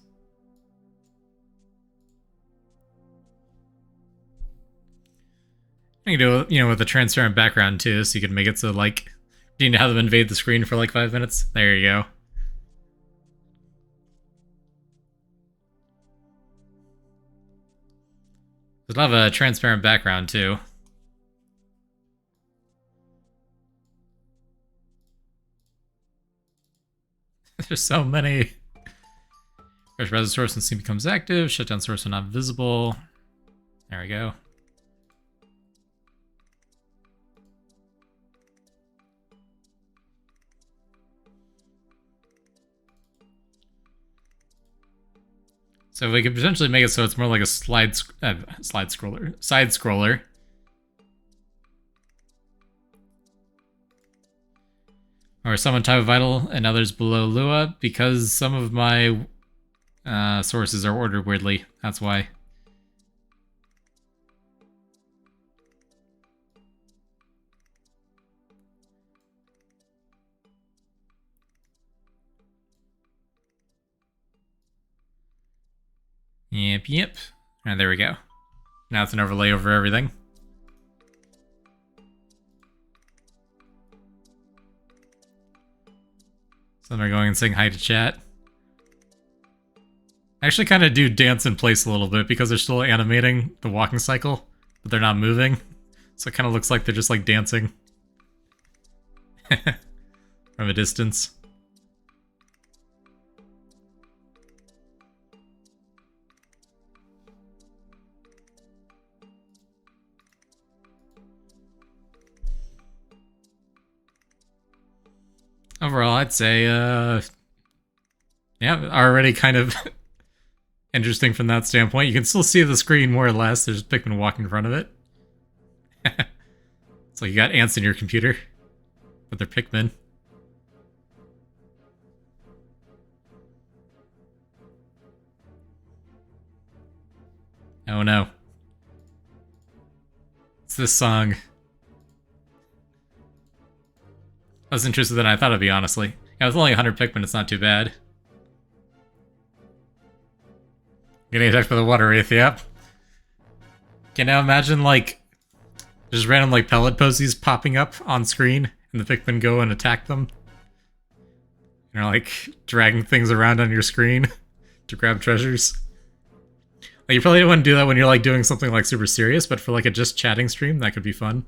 You can do it, you know, with a transparent background too, so you can make it so like you need to have them invade the screen for like 5 minutes. There you go. I'd love a transparent background too. There's so many. Fresh browser source and scene becomes active. Shutdown source when not visible. There we go. So we could potentially make it so it's more like a side scroller. Or someone type of vital and others below Lua, because some of my sources are ordered weirdly. That's why. Yep. And there we go. Now it's an overlay over everything. So they're going and saying hi to chat. I actually kind of do dance in place a little bit because they're still animating the walking cycle, but they're not moving. So it kind of looks like they're just like dancing from a distance. Overall, I'd say, yeah, already kind of interesting from that standpoint. You can still see the screen more or less. There's Pikmin walking in front of it. It's like you got ants in your computer, but they're Pikmin. Oh no. It's this song. I was interested than I thought it'd be, honestly. Yeah, with only 100 Pikmin, it's not too bad. Getting attacked by the water wraith, yep. Can now imagine, like, just random, like, pellet posies popping up on screen, and the Pikmin go and attack them. You know, like, dragging things around on your screen to grab treasures. Like, you probably don't want to do that when you're, like, doing something, like, super serious, but for, like, a just chatting stream, that could be fun.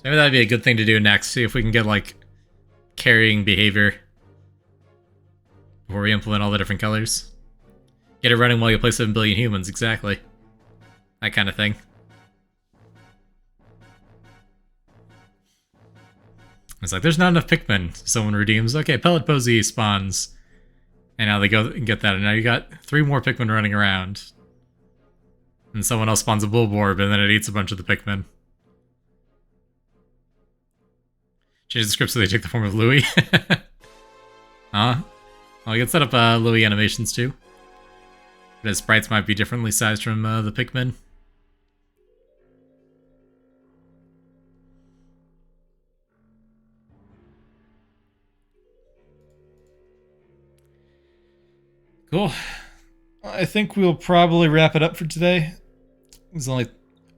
Maybe that'd be a good thing to do next. See if we can get, like, carrying behavior before we implement all the different colors. Get it running while you play 7 billion humans, exactly. That kind of thing. It's like, there's not enough Pikmin. Someone redeems. Okay, pellet posy spawns. And now they go and get that. And now you got 3 more Pikmin running around. And someone else spawns a Bulborb, and then it eats a bunch of the Pikmin. Change the script so they take the form of Louis. Well, you can set up Louis animations too. But his sprites might be differently sized from the Pikmin. Cool. I think we'll probably wrap it up for today. It was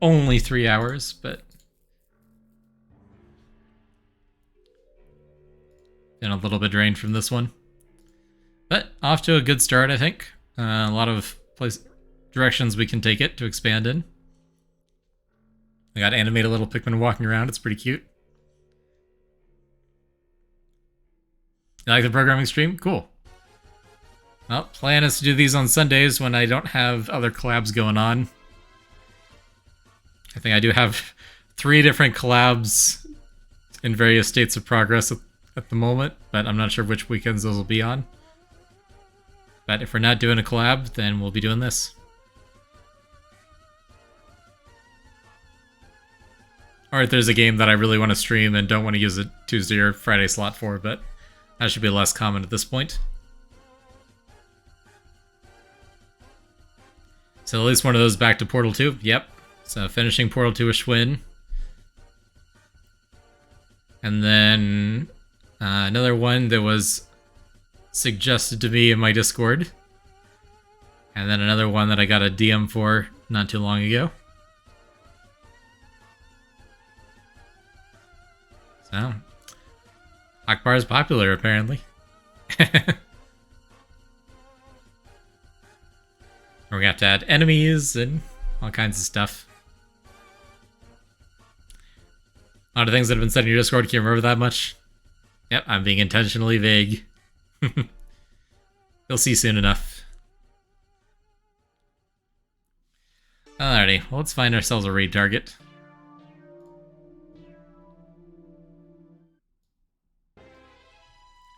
only 3 hours, but been a little bit drained from this one. But off to a good start, I think. A lot of directions we can take it to expand in. I got animated little Pikmin walking around. It's pretty cute. You like the programming stream? Cool. Well, plan is to do these on Sundays when I don't have other collabs going on. I think I do have 3 different collabs in various states of progress at the moment, but I'm not sure which weekends those will be on. But if we're not doing a collab, then we'll be doing this. Or if there's a game that I really want to stream and don't want to use a Tuesday or Friday slot for, but that should be less common at this point. So at least one of those back to Portal 2. Yep. So finishing Portal 2 with Schwinn. And then another one that was suggested to me in my Discord. And then another one that I got a DM for not too long ago. So, Akbar is popular, apparently. We're gonna have to add enemies and all kinds of stuff. A lot of things that have been said in your Discord, can't remember that much. Yep, I'm being intentionally vague. You'll see soon enough. Alrighty, well, let's find ourselves a raid target.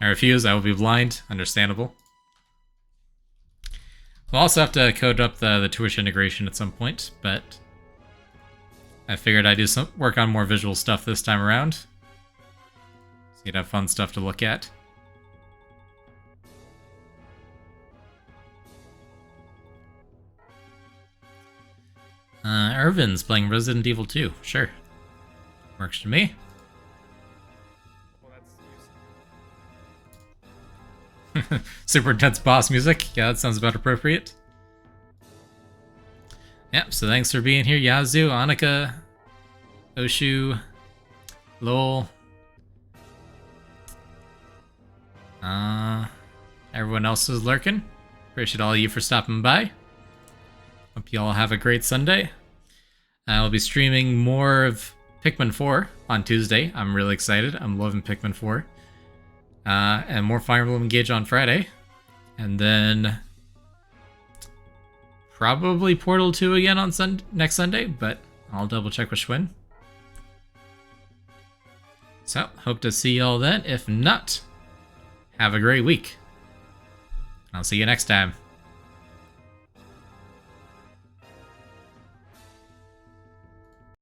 I refuse. I will be blind. Understandable. We'll also have to code up the Twitch integration at some point, but I figured I'd do some work on more visual stuff this time around, so you'd have fun stuff to look at. Irvin's playing Resident Evil 2. Sure. Works for me. Super intense boss music. Yeah, that sounds about appropriate. Yep, so thanks for being here, Yazoo, Annika, Oshu, Lowell. Everyone else is lurking. Appreciate all of you for stopping by. Hope you all have a great Sunday. I'll be streaming more of Pikmin 4 on Tuesday. I'm really excited. I'm loving Pikmin 4. And more Fire Emblem Engage on Friday. And then probably Portal 2 again on next Sunday, but I'll double check with Schwinn. So, hope to see y'all then. If not, have a great week. I'll see you next time.